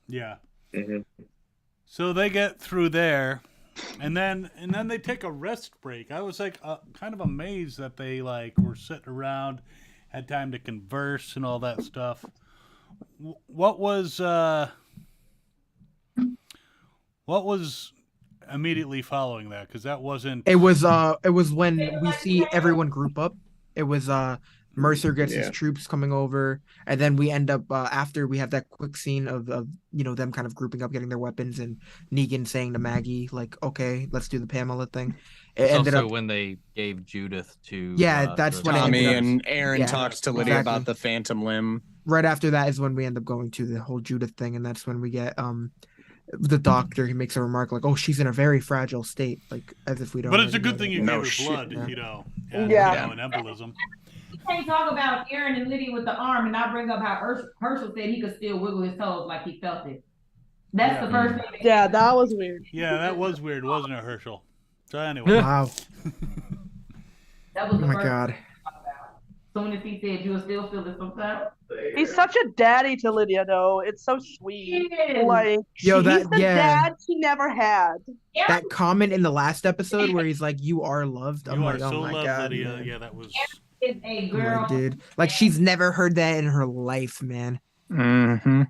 Yeah. Mhm. So they get through there, and then they take a rest break. I was like kind of amazed that they like were sitting around, had time to converse and all that stuff. What was immediately following that? Because that wasn't. It was when we see everyone group up. It was Mercer gets his Yeah. troops coming over, and then we end up after we have that quick scene of you know, them kind of grouping up, getting their weapons, and Negan saying to Maggie like, "Okay, let's do the Pamela thing." It It's ended also up when they gave Judith to that's when it Tommy ended up- and Aaron Yeah, talks to Lydia exactly. about the phantom limb. right after that is when we end up going to the whole Judith thing, and that's when we get the doctor. He makes a remark like, "Oh, she's in a very fragile state," like as if we don't. But it's a already good know thing that. you No gave her shit. blood, Yeah. you know, and, Yeah. you know, an embolism. You can't talk about Aaron and Lydia with the arm and not bring up how Herschel said he could still wiggle his toes like he felt it. That's the first thing. Yeah, that was weird. Yeah, that was weird, wasn't it, Herschel? So anyway, Wow! That was Oh the my first god! thing to talk about. Soon as he said you will still feel it sometimes. He's such a daddy to Lydia, though. It's so sweet. He is. Like, Yo, he's that- the yeah. dad she never had. Aaron That comment in the last episode where he's like, "You are loved." I'm you like, are so "Oh my loved, god, Lydia. man." Yeah, that was. is a I'm girl. like, dude, like she's never heard that in her life, man. Mm-hmm.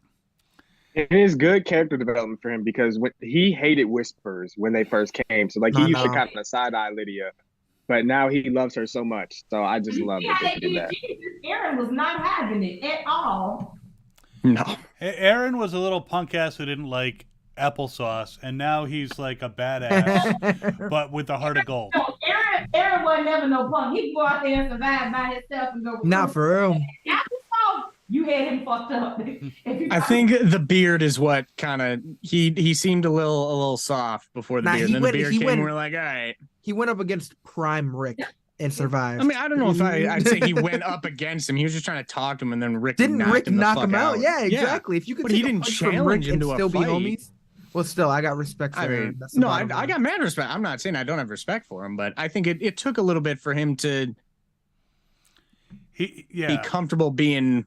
It is good character development for him because when he hated whispers when they first came, so like he I used to know. kind of side eye Lydia, but now he loves her so much. So I just love Yeah, that they did that. Aaron was not having it at all. No. Aaron was a little punk ass who didn't like applesauce, and now he's like a badass, but with a heart of gold. No, Aaron wasn't never no punk. He go out there and survive by himself and go. Not for real. Applesauce, you had him fucked up. If you I think the beard is what kind of he seemed a little soft before the Nah, beard. he And then went- the beard he came went- and we're like, all right. He went up against Prime Rick and survived. I mean, I don't know if I'd say he went up against him. He was just trying to talk to him, and then Rick Didn't knocked Rick him the knock fuck him out? Yeah, exactly. If you could But take he a didn't punch from challenge Rick him and to a still be fight. homies. Well, still, I got respect for I him. mean, That's the no, I bottom line. got mad respect. I'm not saying I don't have respect for him, but I think it took a little bit for him to He, be yeah, comfortable being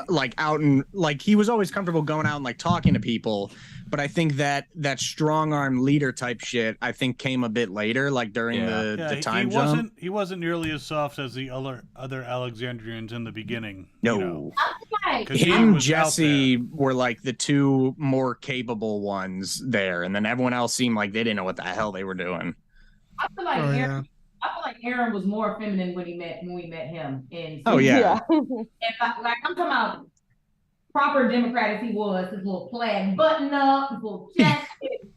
like out and like he was always comfortable going out and like talking to people, but I think that strong arm leader type shit I think came a bit later, like during Yeah. yeah, the time he jump. wasn't nearly as soft as the other Alexandrians in the beginning. No, you know, like, 'cause he him, was out Jesse were like the two more capable ones there, and then everyone else seemed like they didn't know what the hell they were doing. I feel like Oh, Aaron. yeah. I feel like Aaron was more feminine when we met him. And Oh, yeah. and like I'm talking about proper Democrat as he was, his little plaid button up, his little jacket,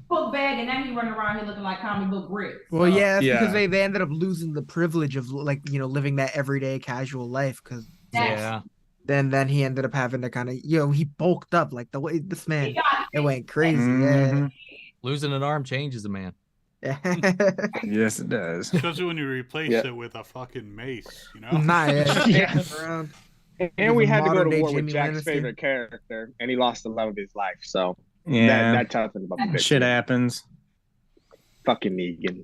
book bag, and now he running around here looking like comic book Rick. Well, So, yeah, that's Yeah. because they ended up losing the privilege of like, you know, living that everyday casual life. Because that's- Yeah. then he ended up having to kind of, you know, he bulked up like the way this man, he got it went crazy. Mhm. Losing an arm changes a man. Yeah. Yes, it does. especially when you replace Yeah. it with a fucking mace. You know, Nah, yeah. Yeah. Around. And we had to go Modern to day war with Jamie Jack's Lannister. favorite character, and he lost the love of his life. So Yeah, that toughened him up a bit. shit too. happens. Fucking Negan.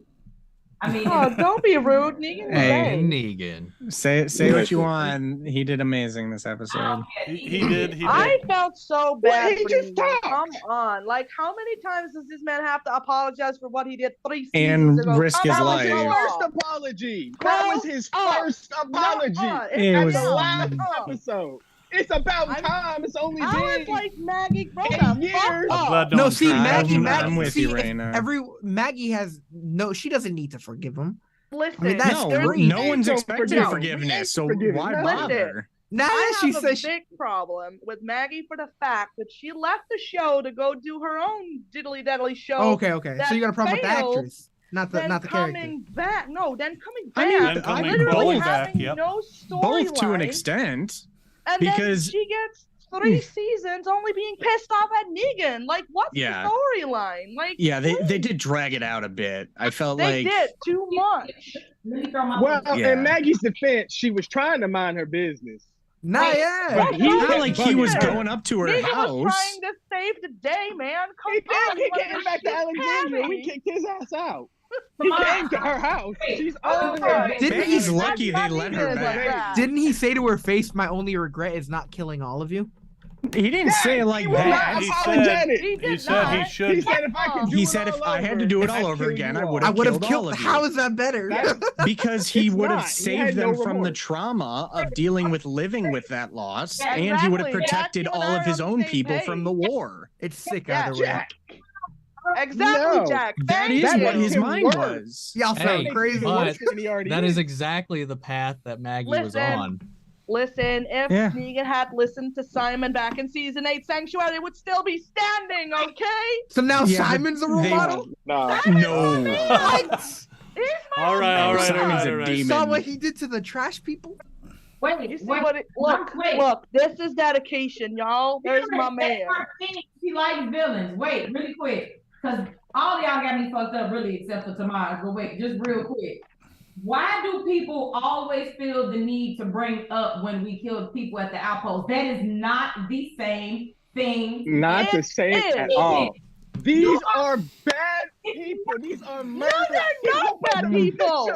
I mean, Oh, don't be rude, Negan. Hey, Negan. Say what you want. He did amazing this episode. He did. I felt so bad. Well, he for just Negan. talked. Come on, like how many times does this man have to apologize for what he did 3 And seasons ago? risk Come his on, life. show First off. apology. That was his first apology. It At was- the last episode. It's about I'm- time. It's only I was been like Maggie, grown 8 up. years. I'm glad no No, one's see, trying. Maggie, I'm with see, you, if Reina. Maggie has no, she doesn't need to forgive him. Listen, I mean, that's No, crazy. no one's Don't expecting forgive him. forgiveness, so Forgive him. why Listen. bother? Now I that she have a says big problem with Maggie for the fact that she left the show to go do her own diddly daddly show. okay. So you got a problem with the failed, actress, not the Then character. coming back, then coming back, I mean, Then coming literally back, having yep. no storyline. Both to an extent. And because- then she gets 3 seasons only being pissed off at Negan. Like, what's Yeah. the storyline? Like, Yeah, they please. did drag it out a bit. I felt They like did too much. let me throw my Well, Yeah. in Maggie's defense, she was trying to mind her business. Nah, yeah. But he not kept like he bugging was her. going up to her Negan was house. trying to save the day, man. Come He on, did. He what came the back to shit, Alexandria. We Tammy? kicked his ass out. He came to her house. She's over there. Didn't He's he- lucky they That's let not her Negan like back. that. Didn't he say to her face, "My only regret is not killing all of you"? He didn't say it like He was that. not He apologetic. He did He said not. he should. He said if I could do He it said if all I had over, to do it all I'd over kill again, you I all. would I have would have killed all killed. of you. How is that better? That's- Because he It's would have not. He saved had no them from the remorse. trauma of dealing with living with that loss, Yeah, and he would have exactly. protected Jack, you and all I of are his on the own same people from the page. war. It's sick Yeah, either way. Jack. Exactly, No. Jack. That Thank is That what you. his makes him mind worse. was. Y'all sound Hey, crazy. but That that is exactly the path that Maggie was Listen. on. Listen, if Yeah. Negan had listened to Simon back in season 8 Sanctuary, it would still be standing, okay? So now Yeah, but Simon's a role they- model. Nah. No. What? He's my All right, all right, all Simon's right, a all right. demon. Saw what he did to the trash people. wait, You see wait, what it look, wait. look, this is dedication, y'all. There's my man. He likes villains. Wait, really quick, because all y'all got me fucked up, really, except for Tomaj. But wait, just real quick. Why do people always feel the need to bring up when we killed people at the outpost? That is not the same thing. Not the same is. at all. These are bad people. These are murderers. they're not bad people.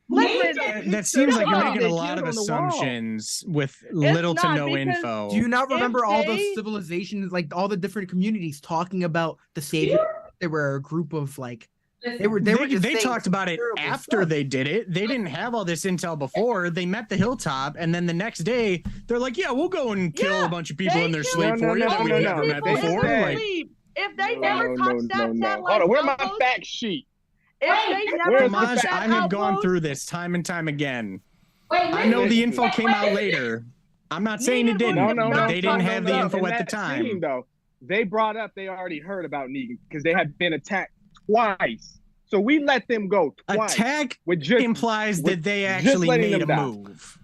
Listen, That seems like you're They making a killed lot of on the wall. assumptions with little to not, no because info. Do you not If remember all the they- civilizations, like all the different communities talking about the savior? They were a group of like they were They, just they saying talked about it terrible after stuff. they did it. They didn't have all this intel before. They met the hilltop, and then the next day they're like, "Yeah, we'll go and kill Yeah, a bunch of people they in their killed sleep No, for you no, that no, we no, never no. met They before." said- Like, if they never touched that satellite Hold on, where's my outpost, fact sheet? if they never Where's the touched Tomaj, that I have gone outpost, through this time and time again. Wait, I know the Listen. info came out later. I'm not saying it Negan didn't, would have but they didn't not have the done info In at the that time. scene, though, they brought up they already heard about Negan because they had been attacked twice. So we let them go twice. Attack with just implies with that they just actually letting made them a die. move.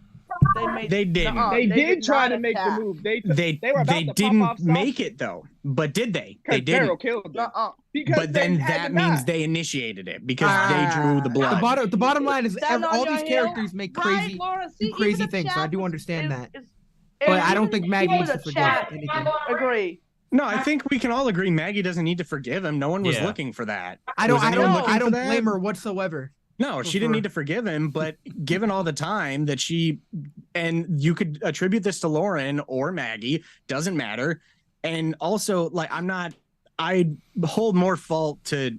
made, They didn't. Nuh-uh, They did try not to make the attack. move. They They were about to pop didn't off make Sasha it though, but did they? They because didn't. Daryl killed them. Uh-uh. Because But they then had that to means die. they initiated it because they drew the blood. The bottom line is Stand on all your these hill. characters make Right, crazy, Laura? See, do crazy even the things. So I chat do is- understand that. is- but I even don't think Maggie even needs to the forgive chat anything. Agree. No, I think we can all agree Maggie doesn't need to forgive him. No one was Yeah. looking for that. I don't. Was I anyone don't. looking I for don't that? blame her whatsoever. No, she didn't need to forgive him, but given all the time that she, and you could attribute this to Lauren or Maggie, doesn't matter. And also, like, I hold more fault to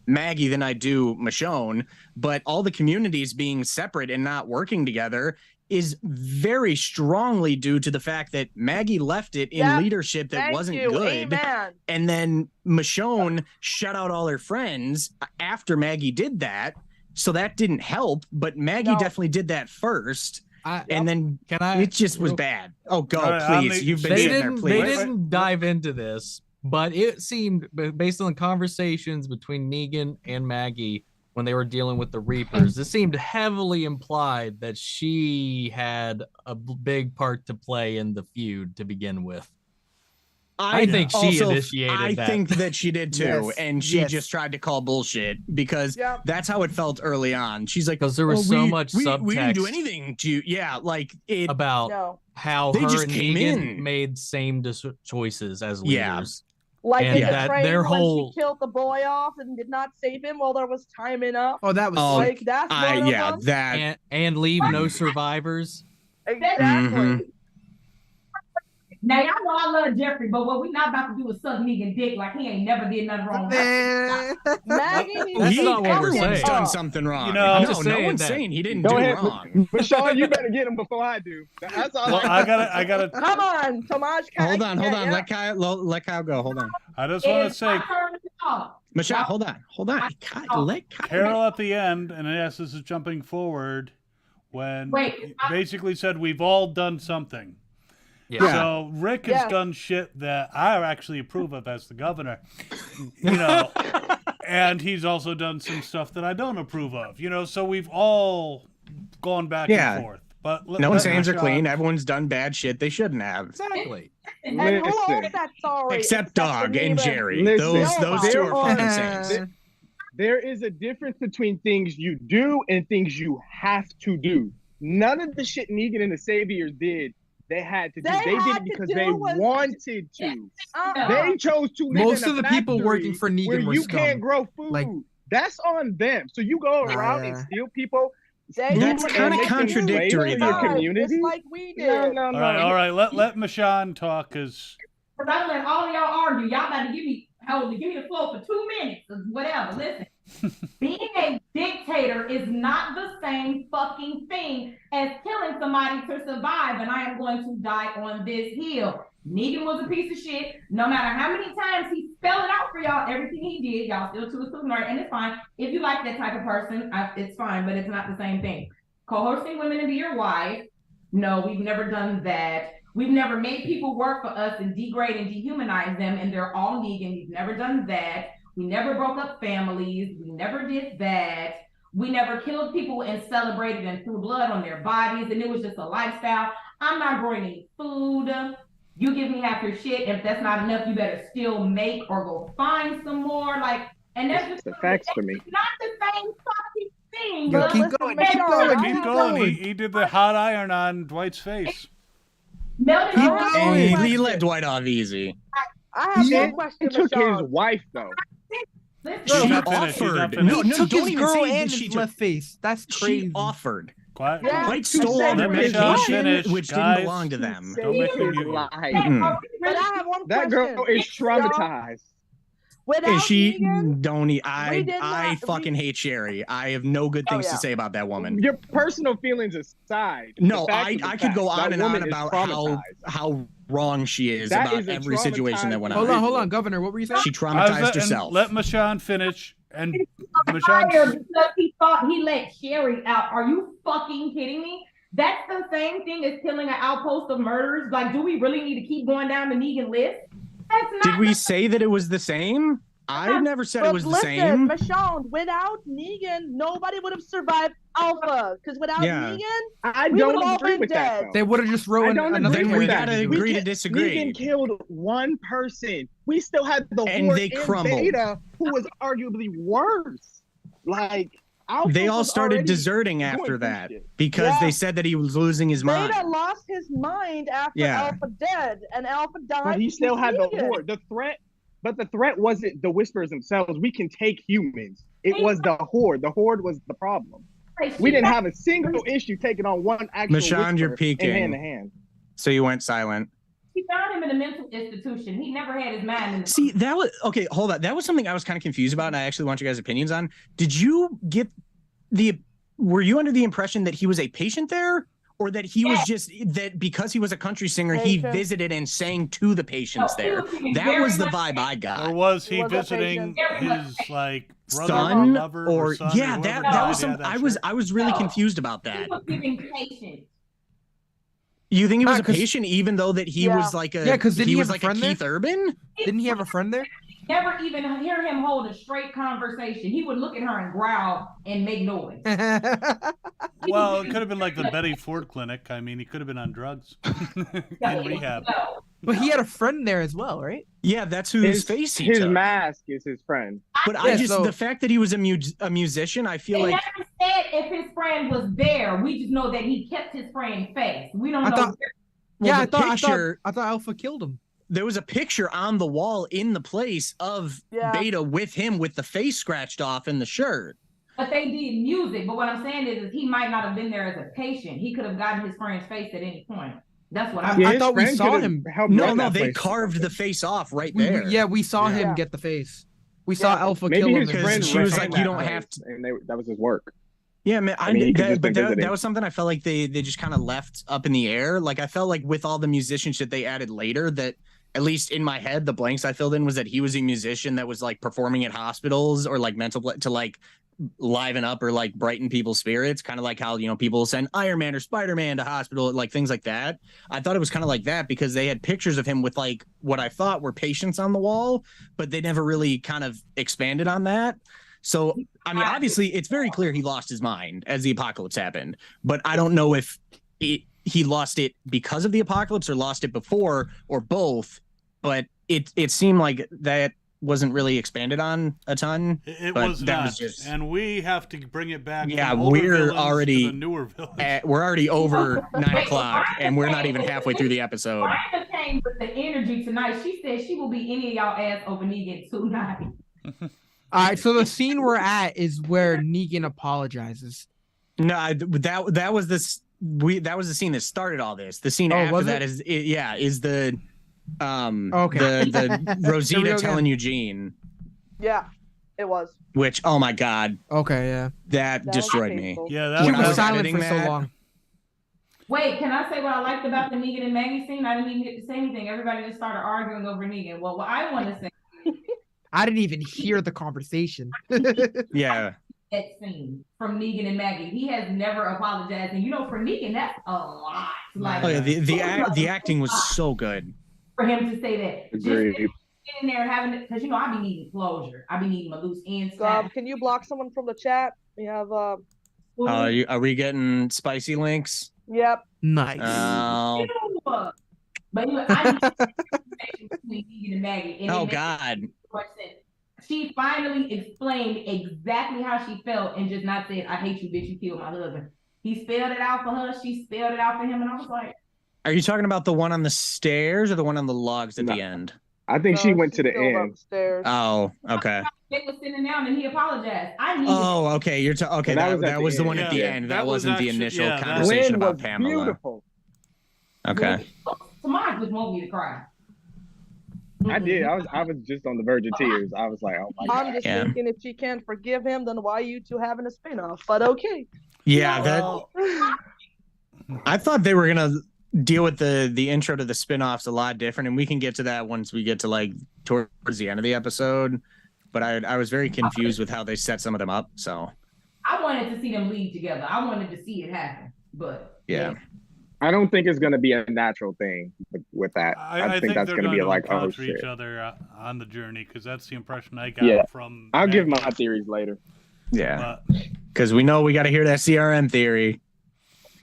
Maggie than I do Michonne, but all the communities being separate and not working together is very strongly due to the fact that Maggie left it in Yep. leadership that Thank wasn't you. good. Amen. And then Michonne shut out all her friends after Maggie did that. So that didn't help, but Maggie No. definitely did that first. I, And then can I? it just was bad. Oh, go, All right, please. You've been They sitting there, didn't. please. They didn't dive into this, but it seemed, based on the conversations between Negan and Maggie when they were dealing with the Reapers, it seemed heavily implied that she had a big part to play in the feud to begin with. I think she initiated I that. think that she did too. Yes, And she yes. just tried to call bullshit because Yep. that's how it felt early on. She's like, Because there was "Oh, so much we didn't do subtext anything to you. Yeah, like it. about No. how They her just and came Negan in. made same choices as Yeah. leaders. Like And in the that train their when whole- she killed the boy off and did not save him while there was time enough. Oh, that was Oh, Like that's one of yeah, them. that. And leave no survivors. Exactly. Mhm. Now y'all know I love Jeffrey, but what we not about to do is suck Negan dick like he ain't never did nothing wrong. Man. Maggie needs That's to not what we're Everyone's saying. done something wrong. You know, no, I'm just no saying one's that- saying he didn't Go do ahead, wrong. Michonne. You better get him before I do. That's all. Well, I gotta. Come on, Tomaj. Hold on. Yeah. Let Kyle go. Hold on. I just want to It's say, my turn to talk. Michelle, hold on. Let Kyle. Carol at the end, and yes, this is jumping forward, when Wait, basically said we've all done something. Yeah. So Rick has Yeah. done shit that I actually approve of as the governor, you know, and he's also done some stuff that I don't approve of, you know. So we've all gone back Yeah. and forth. But No one's hands are clean. Everyone's done bad shit they shouldn't have. Exactly. And who else Listen. said sorry? Except Dog and Neva? Jerry. Listen, Those two there are fucking are- saints. There is a difference between things you do and things you have to do. None of the shit Negan and the Saviors did, they had to do. They They did had it to because do they was- wanted to. Uh-uh. They chose to live Most in a of the people factory working for Negan where were you scum. can't grow food. Like- That's on them. So you go around and Yeah. steal people. They That's did kinda what they contradictory, did, though. just Community? like we did. No. All right. Let Michonne talk, cause Because I'm letting all of y'all argue. Y'all got to give me the floor for 2 minutes or whatever. Listen, being a dictator is not the same fucking thing as killing somebody to survive, and I am going to die on this hill. Negan was a piece of shit. No matter how many times he spelled it out for y'all, everything he did, y'all still choose to ignore it, and it's fine. If you like that type of person, it's fine, but it's not the same thing. Coercing women to be your wife, no, we've never done that. We've never made people work for us and degrade and dehumanize them, and they're all Negan. We've never done that. We never broke up families. We never did that. We never killed people and celebrated and threw blood on their bodies, and it was just a lifestyle. I'm not growing any food. You give me half your shit. If that's not enough, you better still make or go find some more. Like, and that's just The facts for me. it's not the same fucking thing. Yo, but keep listen, going, Michonne, keep going, I keep have going. one. He did the hot iron on Dwight's face. Melvin, Keep I have going. one He question. let Dwight off easy. I have He one question, took his Michonne. wife though. Listen, She's She not finished, she's not offered. finished. No, He no, took don't his even girl say and that she his took. left face. That's crazy. She offered. Quiet. Yeah. Dwight stole said their let Michonne vacation, finish, which guys. didn't belong to them. Don't make me His mute you. life. Mm-mm. But I have one That question. girl is traumatized. Without And she Negan, don't. we I did I not- fucking hate Sherry. I have no good Oh, things yeah. to say about that woman. Your personal feelings aside. No, the fact I is the could fact. go on That and on woman is about traumatized. how wrong she is That about is a every situation that went on. Hold on, Governor. What were you saying? She I was traumatized and herself. let Michonne finish, and Fire Michonne. because he thought he let Sherry out. Are you fucking kidding me? That's the same thing as killing an outpost of murders. Like, do we really need to keep going down the Negan list? That's not. Did we say that it was the same? I never said it but was the listen, same. Michonne, without Negan, nobody would have survived Alpha. Because without Yeah. Negan, I we don't would've all agree been with that. dead. Though. They would have just I ruined don't another agree Then with we that. gotta We agree to get- disagree. Negan killed one person. We still had the And Horde they and crumbled. Beta, who was arguably worse. Like Alpha They all was started already deserting going after through that shit. because Yeah. they said that he was losing his mind. Beta lost his mind after Yeah. Alpha dead, and Alpha died. But he because still of had the Negan. Horde. The threat wasn't the Whispers themselves. We can take humans. It was the Horde. The Horde was the problem. We didn't have a single issue taking on one actual Michonne, you're Whisper peeking. in hand to hand. So you went silent. He found him in a mental institution. He never had his mind in the See, that was okay. Hold on. That was something I was kind of confused about, and I actually want you guys' opinions on. Did you get were you under the impression that he was a patient there, or that he was just that because he was a country singer, he Patient. visited and sang to the patients No, he there? was being That very was the much- vibe I Or got. was he He was a visiting patient. his like brother or Son lover or son yeah, or that whoever that died? was Yeah, some. that's I was really No. confused about He that. was giving patience. You think he was a 'cause- patient, even though that he Yeah. was like a 'cause didn't he he was have a like a friend there? Keith Urban? Didn't he have a friend there? Never even hear him hold a straight conversation. He would look at her and growl and make noise. Well, it could have been like the Betty Ford clinic. I mean, he could have been on drugs in rehab. No. But he had a friend there as well, right? Yeah, that's whose face he His took. mask is his friend. But Yeah, I just so- the fact that he was a musician, I feel He like never said if his friend was there. We just know that he kept his friend face. We don't I know. thought- well, yeah, the picture. I thought Alpha killed him. there was a picture on the wall in the place of Beta with him with the face scratched off in the shirt. But they did music. But what I'm saying is he might not have been there as a patient. He could have gotten his friend's face at any point. That's what I thought we saw him. No, they carved the face off right there. We saw him get the face. We saw Alpha Maybe kill him. his friend she was like, "You don't have to." And that was his work. Yeah, man. But that was something I felt like they just kind of left up in the air. Like I felt like with all the musicianship they added later, that at least in my head, the blanks I filled in was that he was a musician that was like performing at hospitals or like to like liven up or like brighten people's spirits, kind of like how, you know, people send Iron Man or Spider-Man to hospital, like things like that. I thought it was kind of like that because they had pictures of him with like what I thought were patients on the wall, but they never really kind of expanded on that. So, I mean, obviously it's very clear he lost his mind as the apocalypse happened, but I don't know if he lost it because of the apocalypse or lost it before or both, but it seemed like that wasn't really expanded on a ton. It was not, and we have to bring it back. Yeah, from older we're villains to already the newer villains. we're already over 9 o'clock, and we're not even halfway through the episode. Reina came with the energy tonight. She said she will be any of y'all ass over Negan tonight. All right, so the scene we're at is where Negan apologizes. No, that was this. That was the scene that started all this. The scene after that is the the Rosita telling Eugene. Yeah, it was. Which, oh my god. Okay, yeah. That destroyed me. Yeah, he was silent for so long. Wait, can I say what I liked about the Negan and Maggie scene? I didn't even get to say anything. Everybody just started arguing over Negan. Well, what I want to say. I didn't even hear the conversation. Yeah. That scene from Negan and Maggie. He has never apologized, and you know, for Negan, that's a lot. Like, oh yeah, the acting was so good. For him to say that, Agreed. just in there having it, because you know I be needing closure. I be needing my loose ends. Can you block someone from the chat? We have are we getting spicy links? Yep. Nice. But anyway, I need conversation between Negan and Maggie. And oh God. She finally explained exactly how she felt and just not said, "I hate you, bitch. You killed my husband." He spelled it out for her. She spelled it out for him, and I was like. Are you talking about the one on the stairs or the one on the logs at the end? I think she went to the end. Upstairs. Oh, okay. They was sitting down and he apologized. Okay. You're okay. That was the one at the end. That wasn't the initial conversation about Pamela. Beautiful. Okay. Tomaj just want me to cry. I did. I was just on the verge of tears. I was like, oh my God. I'm just thinking if she can't forgive him, then why you two having a spinoff? But okay. Yeah, I thought they were gonna deal with the intro to the spinoffs a lot different, and we can get to that once we get to like towards the end of the episode. But I was very confused with how they set some of them up. So I wanted to see them lead together. I wanted to see it happen. But yeah. I don't think it's going to be a natural thing with that. I think that's going to be like, oh for shit. each other on the journey, because that's the impression I got from. I'll give my theories later. Yeah, because we know we got to hear that CRM theory.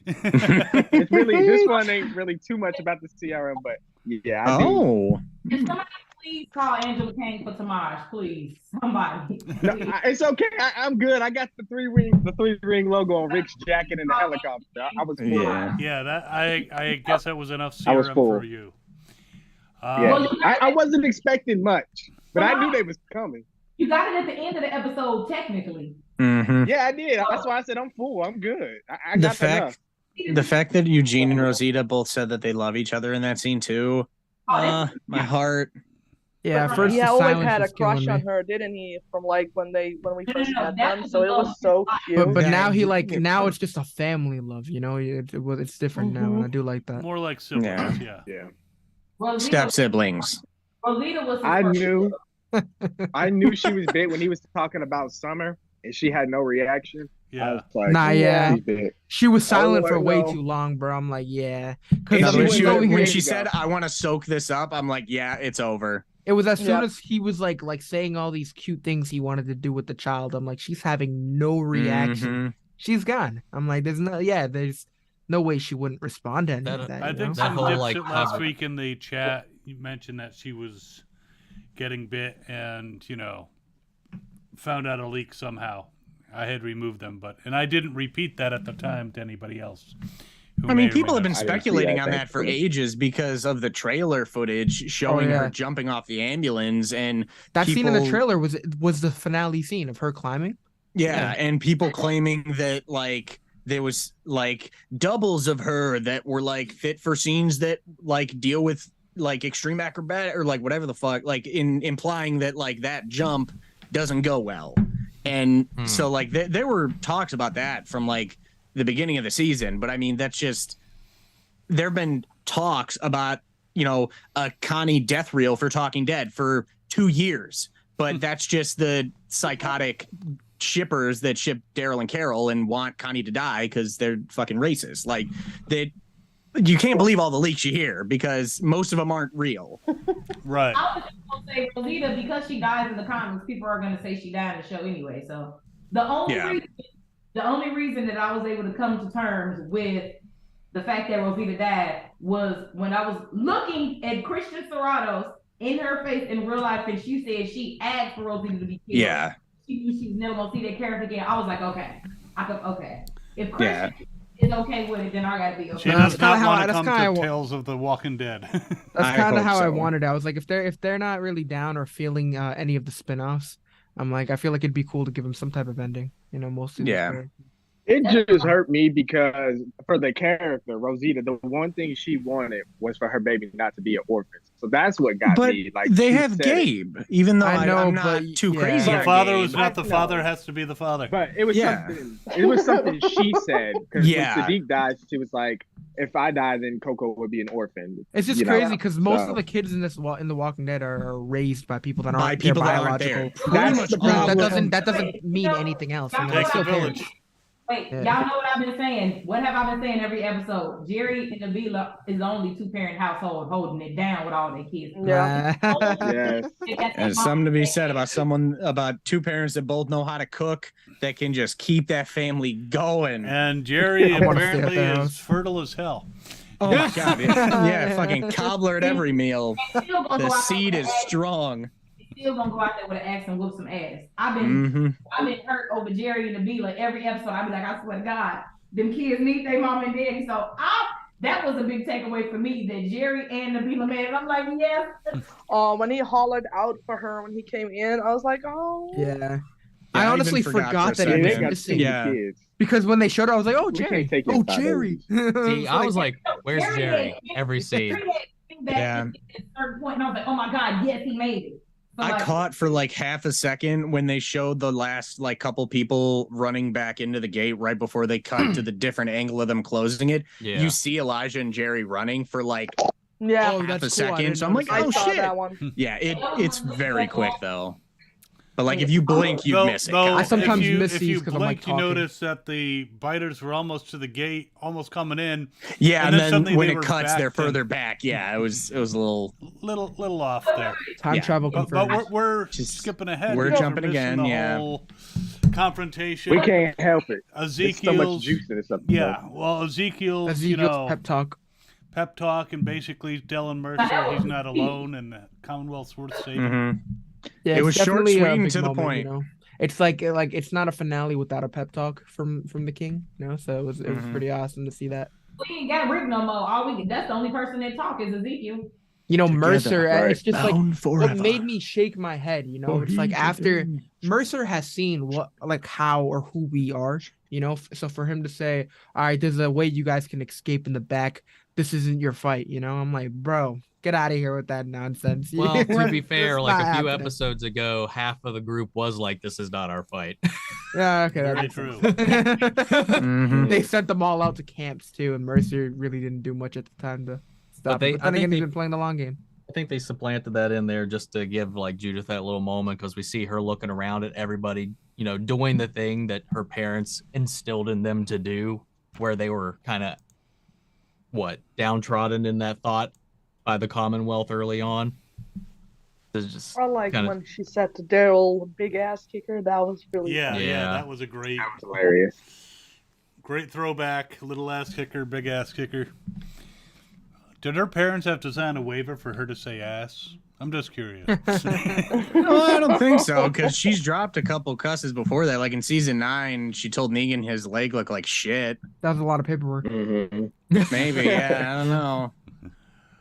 It's really this one ain't really too much about the CRM, but yeah. Can somebody please call Angela Kang for Tomaj, please? Somebody. No, it's okay. I'm good. I got the three ring logo on Rick's jacket and the helicopter. I was full. Yeah. That I guess that was enough CRM for you. I wasn't expecting much, but I knew they was coming. You got it at the end of the episode, technically. Mm-hmm. Yeah, I did. That's why I said I'm full. I'm good. I got enough. The fact that Eugene and Rosita both said that they love each other in that scene too. My heart. Yeah, first he always had a crush on her, didn't he? From like when we first met them, so it was so cute. But now now it's just a family love, you know. It's different now, and I do like that. More like siblings, yeah. Step siblings. Rosita was. I knew she was big when he was talking about Summer, and she had no reaction. Yeah. I was like, she was silent for way too long, bro. I'm like, yeah. When she said, "I want to soak this up," I'm like, yeah, it's over. It was as soon as he was like saying all these cute things he wanted to do with the child. I'm like, she's having no reaction. Mm-hmm. She's gone. I'm like, there's no way she wouldn't respond to any of that. I think some dipshit last week in the chat you mentioned that she was getting bit and found out a leak somehow. I had removed them, and I didn't repeat that at the time to anybody else who I mean, may or people may have been not- I didn't see speculating that, on that for thankfully. ages because of the trailer footage showing yeah. her jumping off the ambulance and That scene in the people- trailer was the finale scene of her climbing. yeah, Yeah. and people claiming that like there was like doubles of her that were like fit for scenes that like deal with like extreme acrobat or like whatever the fuck, like implying that like that jump doesn't go well. And so like there were talks about that from like the beginning of the season, but I mean that's just there have been talks about, you know, a Connie death reel for Talking Dead for 2 years, but that's just the psychotic shippers that ship Daryl and Carol and want Connie to die because they're fucking racist. Like that, you can't believe all the leaks you hear because most of them aren't real. Right. I was just gonna say Rosita, because she dies in the comics, people are gonna say she died in the show anyway. So the only reason that I was able to come to terms with the fact that Rosita died was when I was looking at Christian Serrato's in her face in real life, and she said she asked for Rosita to be killed. Yeah. She knew she was never gonna see that character again. I was like, okay. If Christian is okay with it, then I gotta be okay. She No, does that's kinda not how want I- to that's come kinda to how- Tales of the Walking Dead. That's I kind of hope how I so. wanted it. I was like, if they're not really down or feeling any of the spin-offs, I'm like, I feel like it'd be cool to give them some type of ending. You know, most of these Yeah. characters. It just hurt me because for the character Rosita, the one thing she wanted was for her baby not to be an orphan. So that's what got But me. Like they she have said it. Gabe, even though I know, I'm not but too yeah. crazy. The on father Gabe. was not the I know. father, has to be the father. But it was Yeah. something. It was something she said. Because Yeah. when Sadiq died, she was like, "If I die, then Coco would be an orphan." It's just You know, crazy because most so- of the kids in The Walking Dead are raised by people that By aren't people their that aren't biological. there. Pretty That's much the all of problem. That them. doesn't mean anything else. You know, Takes they're a still village. parents. Wait, Yeah. y'all know what I've been saying? What have I been saying every episode? Jerry and Avila is the only 2-parent household holding it down with all their kids. Yeah. Yes. There's something to be said about two parents that both know how to cook that can just keep that family going. And Jerry I wanna stay at apparently their is house. fertile as hell. Oh my god, yeah, fucking cobbler at every meal. Still gonna The go out seed there is with an axe. strong. Still gonna go out there with an axe and whoop some ass. I've been hurt over Jerry and Avila every episode. I be like, I swear to God, them kids need their mom and daddy. So that was a big takeaway for me that Jerry and Avila made it. I'm like, yes. When he hollered out for her when he came in, I was like, oh. Yeah. Yeah, I I honestly even forgot forgot for a that he Yeah, was they got missing. two Yeah. kids. Because when they showed her, I was like, oh, We Jerry. can't take Oh, inside Jerry. See, I was like, where's Jerry Jerry? had- Every scene. Jerry had that Yeah. at a certain point, and I was like, oh my God, yes, he made it. So, I like, caught for like half a second when they showed the last like couple people running back into the gate right before they cut to the different angle of them closing it. Yeah. You see Elijah and Jerry running for like Yeah, Oh, half that's a cool. I second. didn't So I'm like, notice I oh saw shit. that one. Yeah, it's very quick though. But like if you blink, you miss it. Though, I sometimes if you, miss if these you 'cause I'm, like, blink, you talking. notice that the biters were almost to the gate, almost coming in. Yeah, and and then then suddenly when they it were cuts, they're backed in. further back. Yeah, it was a little. Little off there. Time Yeah. travel But confirmed. we're Just- skipping ahead. we're because jumping missing again, the yeah. whole confrontation. We can't help it. There's so much Ezekiel's juice in this episode. yeah. Well, Ezekiel's Ezekiel's pep talk. and basically telling Mercer he's not alone and that Commonwealth's worth saving. Mhm. Yeah, It it's was short, definitely a sweet, and big to the moment, point. You know? It's like it's not a finale without a pep talk from the king, you know. So it was Mhm. pretty awesome to see that. we ain't got Rick no more. That's the only person that talk is Ezekiel. You know, Together, Mercer. right. It's just like Bound forever. what made me shake my head. You know, it's like after Mercer has seen what, like, how or who we are. You know, so for him to say, "All right, there's a way you guys can escape in the back. This isn't your fight." You know, I'm like, bro, get out of here with that nonsense. Well, to be It's fair, not like a few happening. episodes ago, half of the group was like, "This is not our fight." Yeah, okay, that Very makes true. sense. Mhm. They sent them all out to camps too, and Mercer really didn't do much at the time to stop. they- But I then think again, he's they- been playing the long game. I think they supplanted that in there just to give like Judith that little moment because we see her looking around at everybody, you know, doing the thing that her parents instilled in them to do, where they were kind of downtrodden in that thought by the Commonwealth early on. It's just I like kinda- when she said to Daryl, "Big ass kicker." That was really Yeah, funny. yeah, Yeah. that was a great Hilarious. throwback. Little ass kicker, big ass kicker. Did her parents have to sign a waiver for her to say ass? I'm just curious. No, I don't think so, because she's dropped a couple cusses before that. Like in season 9, she told Negan his leg looked like shit. That was a lot of paperwork. Maybe, yeah, I don't know.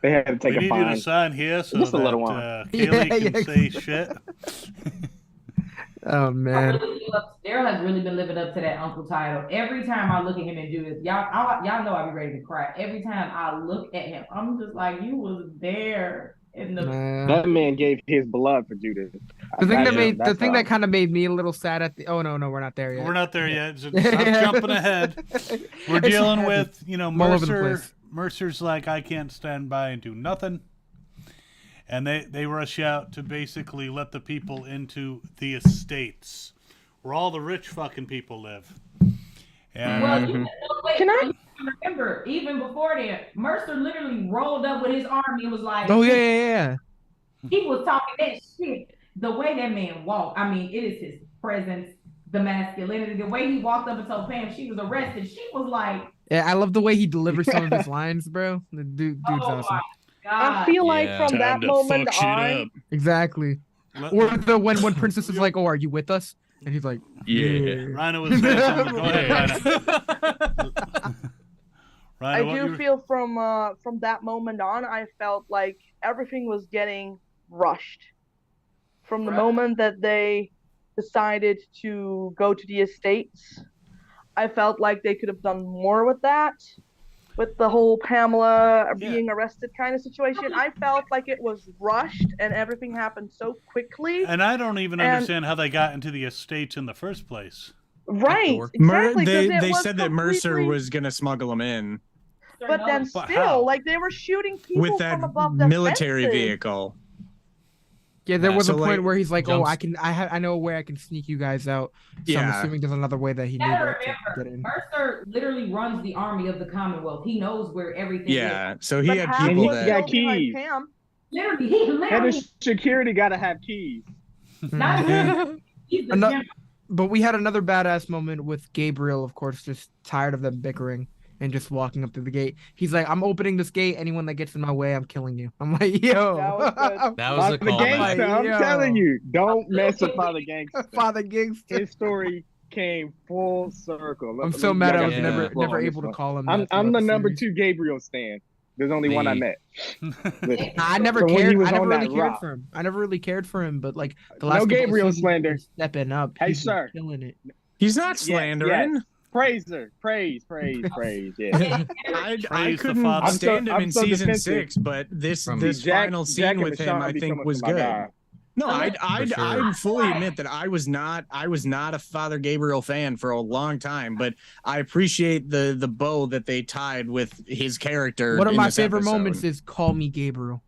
They had to take We a need fine. you to sign here so Just a that little one. Kaylee can say shit. Oh man. Daryl has really been living up to that uncle title. Every time I look at him and Judith, y'all know I be ready to cry. Every time I look at him, I'm just like, you was there in the. That man gave his blood for Judith. The thing That's that how- kind of made me a little sad at the. Oh no, we're not there yet. We're not there yet. So stop jumping ahead. We're It's dealing heavy. with, I'm all over the Mercer. place. Mercer's like, I can't stand by and do nothing. And they rush out to basically let the people into the estates where all the rich fucking people live. And Well, wait, Can I- remember, even before that, Mercer literally rolled up with his army and was like, Oh yeah. he was talking that shit. The way that man walked, I mean, it is his presence, the masculinity, the way he walked up and told Pam she was arrested. She was like, Yeah, I love the way he delivers some of his lines, bro. The dude's oh awesome. my I God. feel like Yeah. from that moment on, Exactly. Or the when Princess is like, "Oh, are you with us?" And he's like, Yeah. Rhino was saying something. Go ahead, Rhino. I Rhino, what do you- feel from that moment on, I felt like everything was getting rushed. From the Right. moment that they decided to go to the estates, I felt like they could have done more with that. With the whole Pamela Yeah. being arrested kind of situation, I felt like it was rushed and everything happened so quickly. And I don't even And- understand how they got into the estates in the first place. Right, door. exactly. 'cause They it was said that Mercer completely- was gonna smuggle him in But then But still, how? like they were shooting people with that from above their military fences. vehicle. Yeah, there Yeah, was a so, point like, where he's like, "Oh, jumps- I know a way I can sneak you guys out." So I'm Yeah. assuming there's another way that he knew Gotta to get remember, in. Mercer literally runs the army of the Commonwealth. He knows where everything Yeah, so he But had half people was he that. got still behind keys. Pam. is. Literally, he Head literally of security gotta have keys. not even, he's the Ano- general. But we had another badass moment with Gabriel, of course, just tired of them bickering and just walking up to the gate. He's like, "I'm opening this gate. Anyone that gets in my way, I'm killing you." I'm like, "Yo, That was good. That was a Father callback. Gangster, I'm Yo. telling you, don't mess with Father Gangster. Father Gangster." His story came full circle. I'm so mad I was Yeah. never able to call him. I'm that the throughout number series. 2 Gabriel stan. There's only one I Me. met. Listen, I never From when he cared. was I never on really that cared rock. for him. I never really cared for him, but like the No last couple of Gabriel seasons, slander. he's stepping up. Hey, He's been sir. killing it. He's not Yes, slandering. praise her. Praise. Yeah. I Praise the couldn't Father. stand him I'm in so season defensive. 6, but this From- Jack- final Jack scene and with him, Michonne I be think coming was for my good. guy. No, I sure. fully admit that I was not a Father Gabriel fan for a long time, but I appreciate the bow that they tied with his character. One of in my this favorite episode. moments is "Call Me Gabriel."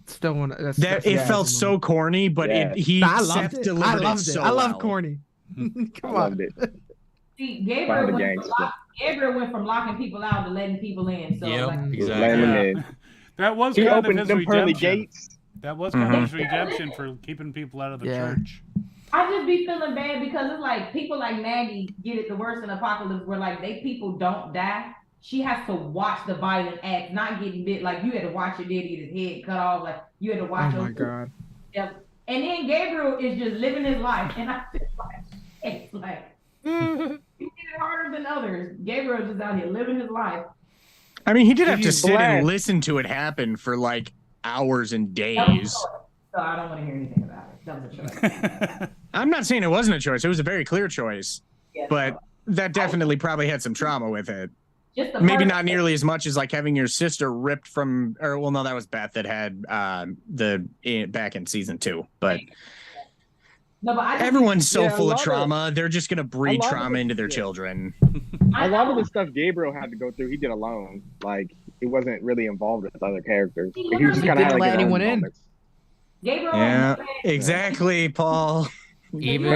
Still one. That's That it yeah, felt that's a so moment. corny, but Yeah. he I Seth loved it. delivered I loved it so I love well. corny. I Come loved on. it. See, Father Gabriel went, Gangster. Gabriel went from locking people out to letting people in. So Yep, like, Letting exactly. him Yeah. in. That was He kind of opened his them pearly redemption. gates. That was kind of Mhm. his redemption for keeping people out of the Yeah. church. I just be feeling bad because it's like people like Maggie get it the worst in Apocalypse where like they people don't die. She has to watch the violent acts, not getting bit. Like you had to watch your daddy get his head cut off. Like you had to Oh watch. my your- god. Yeah. And then Gabriel is just living his life, and I feel like it's like he did it harder than others. Gabriel just out here living his life. I mean, he did have to He's sit black. and listen to it happen for like hours and days. So I don't want to hear anything about it. That was a choice. I'm not saying it wasn't a choice; it was a very clear choice, Yeah, but so that definitely probably had some trauma with it. just the Maybe first- not nearly as much as like having your sister ripped from, or well, no, that was Beth that had back in season 2. But No, but I just, everyone's so Yeah, a full of lot of- trauma; they're just gonna breed a lot of trauma it- into their yeah. children. I A lot of know. the stuff Gabriel had to go through, he did alone. Like he wasn't really involved with other characters. He He was just literally kind of didn't had let like his own anyone in. moments. Gabriel. Yeah, exactly, Paul. Even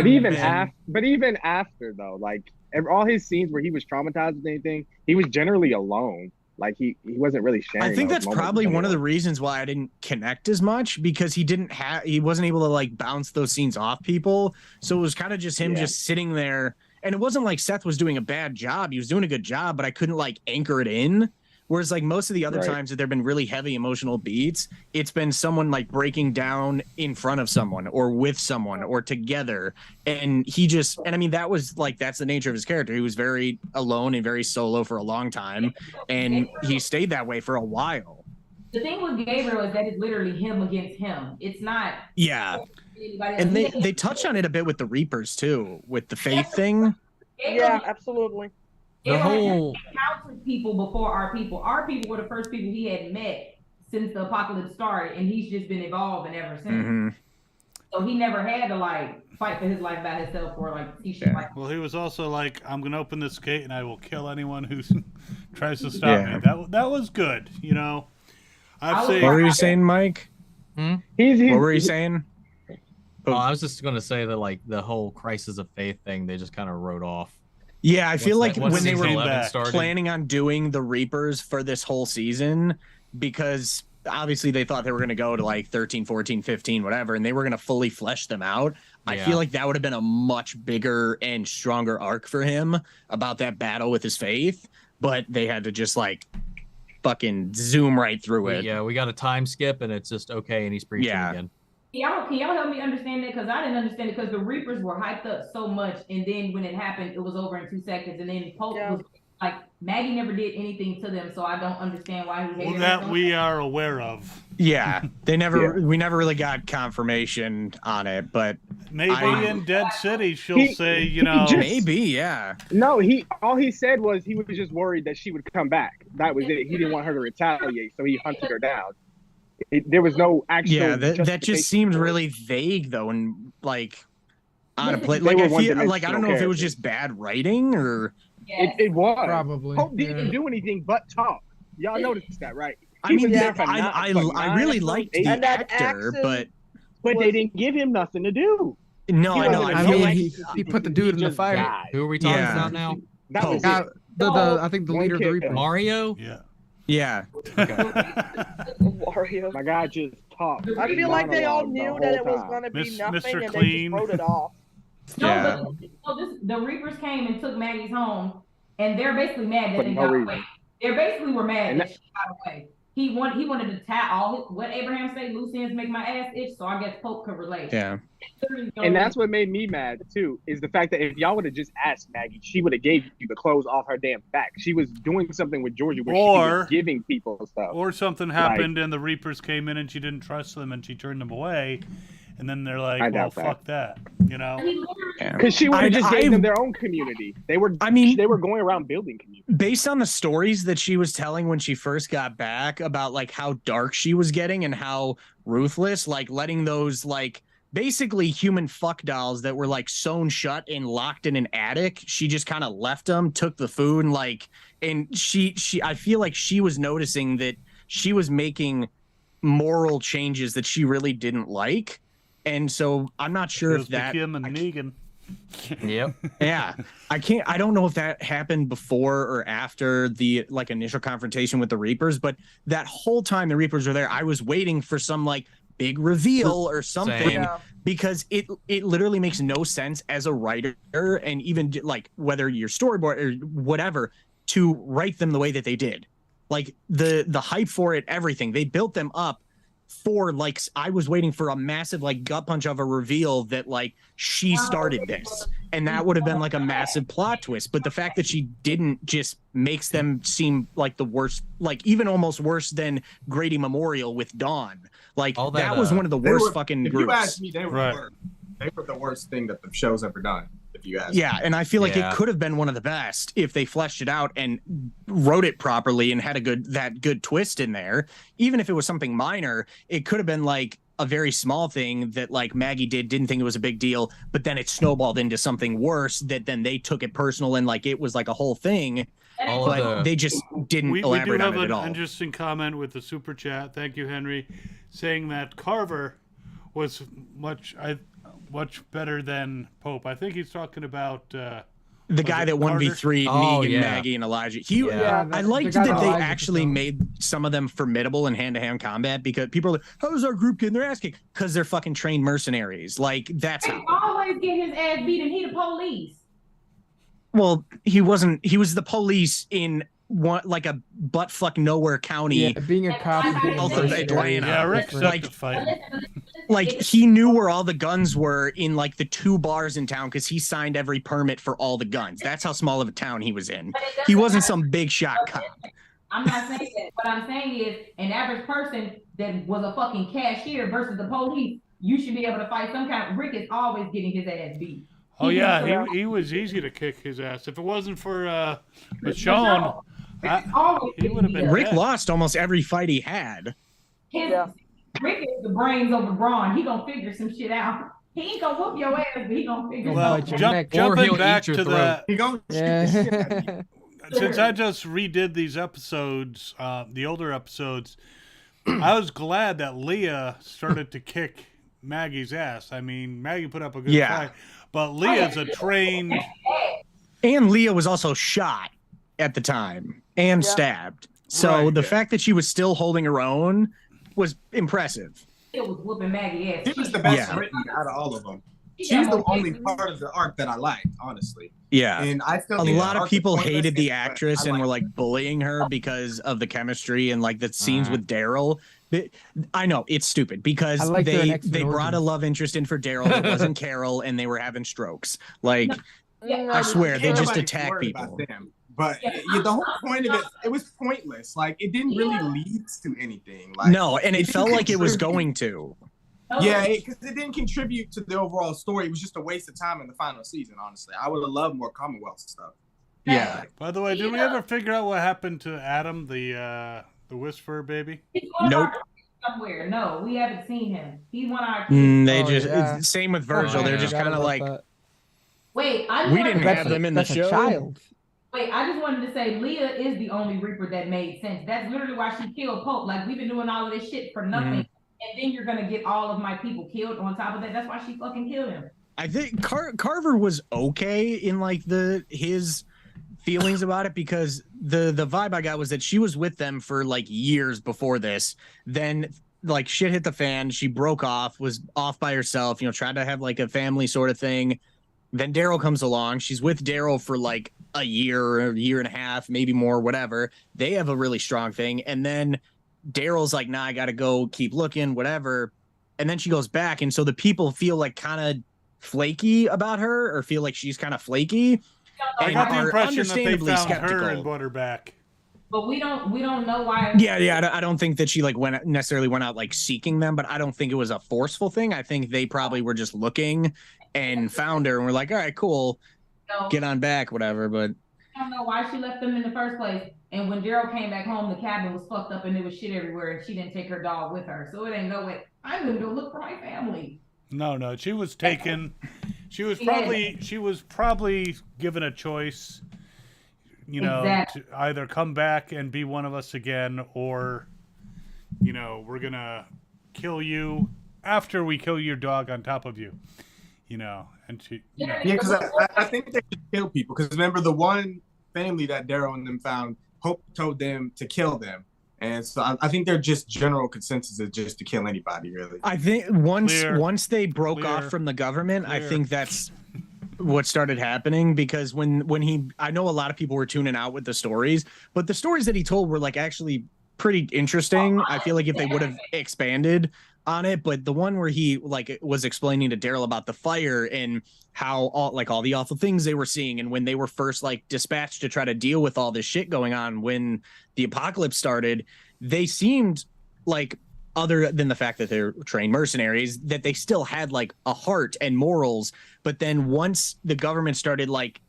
But even after though, like all his scenes where he was traumatized with anything, he was generally alone. Like he wasn't really sharing. I think those that's moments probably with one of the anyone. reasons why I didn't connect as much, because he wasn't able to like bounce those scenes off people. So it was kind of just him Yeah. just sitting there. And it wasn't like Seth was doing a bad job. He was doing a good job, but I couldn't like anchor it in. Whereas like most of the other Right. times that there've been really heavy emotional beats, it's been someone like breaking down in front of someone or with someone or together. And I mean, that's the nature of his character. He was very alone and very solo for a long time. And he stayed that way for a while. The thing with Gabriel is that it's literally him against him. It's not Yeah. anybody And else. they touch on it a bit with the Reapers too, with the faith thing. Yeah, absolutely. The whole Encountered people before our people. Our people were the first people he had met since the apocalypse started, and he's just been evolving ever since. Mm-hmm. So he never had to like fight for his life by himself or like he should like. Well, he was also like, I'm going to open this gate and I will kill anyone who tries to stop me. That was good, you know. I've What seen. were you saying, Mike? He's What were you saying? Oh, I was just going to say that like the whole crisis of faith thing, they just kind of wrote off. Yeah, I feel like Once when they were season 11 started. planning on doing the Reapers for this whole season, because obviously they thought they were going to go to like 13, 14, 15, whatever, and they were going to fully flesh them out. I Yeah. feel like that would have been a much bigger and stronger arc for him about that battle with his faith, but they had to just like fucking zoom right through it. Yeah, we got a time skip and it's just okay, and he's preaching Yeah. again. Can y'all help me understand that? Because I didn't understand it because the Reapers were hyped up so much, and then when it happened, it was over in 2 seconds, and then Pope was like, Maggie never did anything to them, so I don't understand why he hated Well, her that so we much. are aware of. Yeah, we never really got confirmation on it, but Maybe I- in Dead City she'll He- say, he you know, just- maybe, yeah. No, all he said was he was just worried that she would come back. That was it. He didn't want her to retaliate, so he hunted her down. There was no actual. Yeah, that just justification seemed for it. really vague though, and like out of place. They Like were I feel like I one-dimensional don't know if it was characters. just bad writing or. Yes. It was. Probably. Pope didn't yeah. do anything but talk. Y'all noticed that, right? I He mean, was there that, for I nine really episodes, liked 8 the And that actor, accent- but they didn't give him nothing to do. no, He I know. wasn't I I feel mean, like he put the dude in the just fire. died. Who are we talking Yeah. about now? That was Yeah, it. I think the One leader of the kid. Reapers. Mario? yeah. yeah. Wario. My guy just talked. I feel like they all Monologue knew the that it whole was time. gonna be Mr. nothing, and Clean. they just wrote it off. No, Yeah. the Reapers came and took Maggie's home, and they're basically mad that For they no got reason. away. They basically were mad And that she got away. He wanted to tie all his, what Abraham say, loose ends make my ass itch, so I guess Pope could relate. Yeah. And that's what made me mad too, is the fact that if y'all would have just asked Maggie, she would have gave you the clothes off her damn back. She was doing something with Georgia where she Or- was giving people stuff. Or something happened and the Reapers came in and she didn't trust them and she turned them away. And then they're like, I well, doubt that. fuck that. You know? Yeah. Because she would I- have just gave I- them their own community. They were going around building community. Based on the stories that she was telling when she first got back about like how dark she was getting and how ruthless, like letting those like basically human fuck dolls that were like sewn shut and locked in an attic, she just kind of left them, took the food, and like, and she I feel like she was noticing that she was making moral changes that she really didn't like. And so I'm not sure It if was the that Kim and Negan. Yep. yeah, I don't know if that happened before or after the like initial confrontation with the Reapers, but that whole time the Reapers were there, I was waiting for some like big reveal or something. Same. Yeah. Because it literally makes no sense as a writer, and even like whether you're storyboard or whatever, to write them the way that they did. Like the hype for it, everything, they built them up for like, I was waiting for a massive like gut punch of a reveal that like she started this, and that would have been like a massive plot twist. But the fact that she didn't just makes them seem like the worst, like even almost worse than Grady Memorial with Dawn. Like All that that, was one of the They worst were- fucking If groups. you ask me, they were Right. worse. They were the worst thing that the show's ever done. If you ask me. Yeah, and I feel like Yeah. it could have been one of the best if they fleshed it out and wrote it properly and had that good twist in there. Even if it was something minor, it could have been like a very small thing that like Maggie didn't think it was a big deal, but then it snowballed into something worse that then they took it personal and like it was like a whole thing. All of But the they just didn't We do elaborate have on it at an all. interesting comment with the super chat. Thank you, Henry, saying that Carver was much better than Pope. I think he's talking about The was guy it that Carter? 1v3 Oh, Negan, yeah. Maggie, and Elijah. Yeah. I the liked guy that they Elijah actually killed. made some of them formidable in hand-to-hand combat, because people are like, how's our group getting their ass kicked? Because they're fucking trained mercenaries. Like, that's He how. always get his ass beat, and he the police. Well, he wasn't. He was the police in one like a butt fuck nowhere county. Yeah, being a cop and being a South of mercenary. Atlanta. Yeah, Rick Like- sucked at fighting. Like he knew where all the guns were in like the 2 bars in town because he signed every permit for all the guns. That's how small of a town he was in. He wasn't some big shot cop. I'm not saying that. What I'm saying is an average person that was a fucking cashier versus the police, you should be able to fight some kind of. Rick is always getting his ass beat. Oh He yeah, can- he was easy to kick his ass. If it wasn't for Michonne, always he would have been Rick dead. lost almost every fight he had. His, Rick is the brains over brawn. He gonna figure some shit out. He ain't gonna whoop your ass, but he gonna figure Well, Bite your something out. neck. Or jumping he'll back eat your to throat. that, He gonna shoot the shit out of you. since I just redid these episodes, the older episodes, I was glad that Leah started to kick Maggie's ass. I mean, Maggie put up a good Yeah. fight, but Leah's a trained. And Leah was also shot at the time and Yeah. stabbed. So Right. the fact that she was still holding her own was impressive. It was whooping Maggie ass. She was the best Yeah. written out of all of them. She She's got the more only hits. part of the arc that I liked, honestly. Yeah. And I still A think the lot of arc was people pointless, hated the but actress I and were liked like bullying her because of the chemistry and like the scenes with Daryl. But I know it's stupid because I liked her in they X-Men brought a Origins. love interest in for Daryl. It wasn't Carol, and they were having strokes. Like Yeah, I swear they Can't just nobody attack worry people. about them. But Yeah. the whole point of it was pointless. Like it didn't really lead to anything. Like No, and it didn't felt like it was contribute. going to. Yeah, because it didn't contribute to the overall story. It was just a waste of time in the final season. Honestly, I would have loved more Commonwealth stuff. Yeah. By the way, did we ever figure out what happened to Adam, the Whisperer baby? He's going Nope. somewhere. No, we haven't seen him. He's one of our. They Oh, just yeah. same with Virgil. They're yeah. just Forgot kind of about like that. Wait, I We just didn't wanted- have them in the That's a show. child. Wait, I just wanted to say Leah is the only Reaper that made sense. That's literally why she killed Pope. Like we've been doing all of this shit for nothing, and then you're gonna get all of my people killed on top of that. That's why she fucking killed him. I think Carver was okay in like his feelings about it because the vibe I got was that she was with them for like years before this. Then like shit hit the fan. She broke off, was off by herself, tried to have like a family sort of thing. Then Daryl comes along. She's with Daryl for like a year or a year and a half, maybe more, whatever. They have a really strong thing. And then Daryl's like, nah, I got to go keep looking, whatever. And then she goes back. And so the people feel like kind of flaky about her or feel like she's kind of flaky. I and got the are impression that they understandably found her skeptical. and brought her back. But we don't know why. Yeah. I don't think that she like necessarily went out like seeking them, but I don't think it was a forceful thing. I think they probably were just looking and found her and were like, all right, cool, No, get on back, whatever. But I don't know why she left them in the first place. And when Daryl came back home, the cabin was fucked up and there was shit everywhere, and she didn't take her dog with her. So it ain't no way. I'm gonna go look for my family. No, she was taken. She was probably given a choice, Exactly. to either come back and be one of us again, or, we're gonna kill you after we kill your dog on top of you. And she. Yeah, because I think they should kill people. Because remember the one family that Daryl and them found, Hope told them to kill them. And so I think their just general consensus is just to kill anybody, really. I think once Clear. they broke Clear. off from the government, I Clear. think that's what started happening because I know a lot of people were tuning out with the stories, but the stories that he told were like actually pretty interesting. I feel like if they would have expanded on it, but the one where he like was explaining to Daryl about the fire and how all the awful things they were seeing, and when they were first like dispatched to try to deal with all this shit going on when the apocalypse started, they seemed like, other than the fact that they're trained mercenaries, that they still had like a heart and morals. But then once the government started like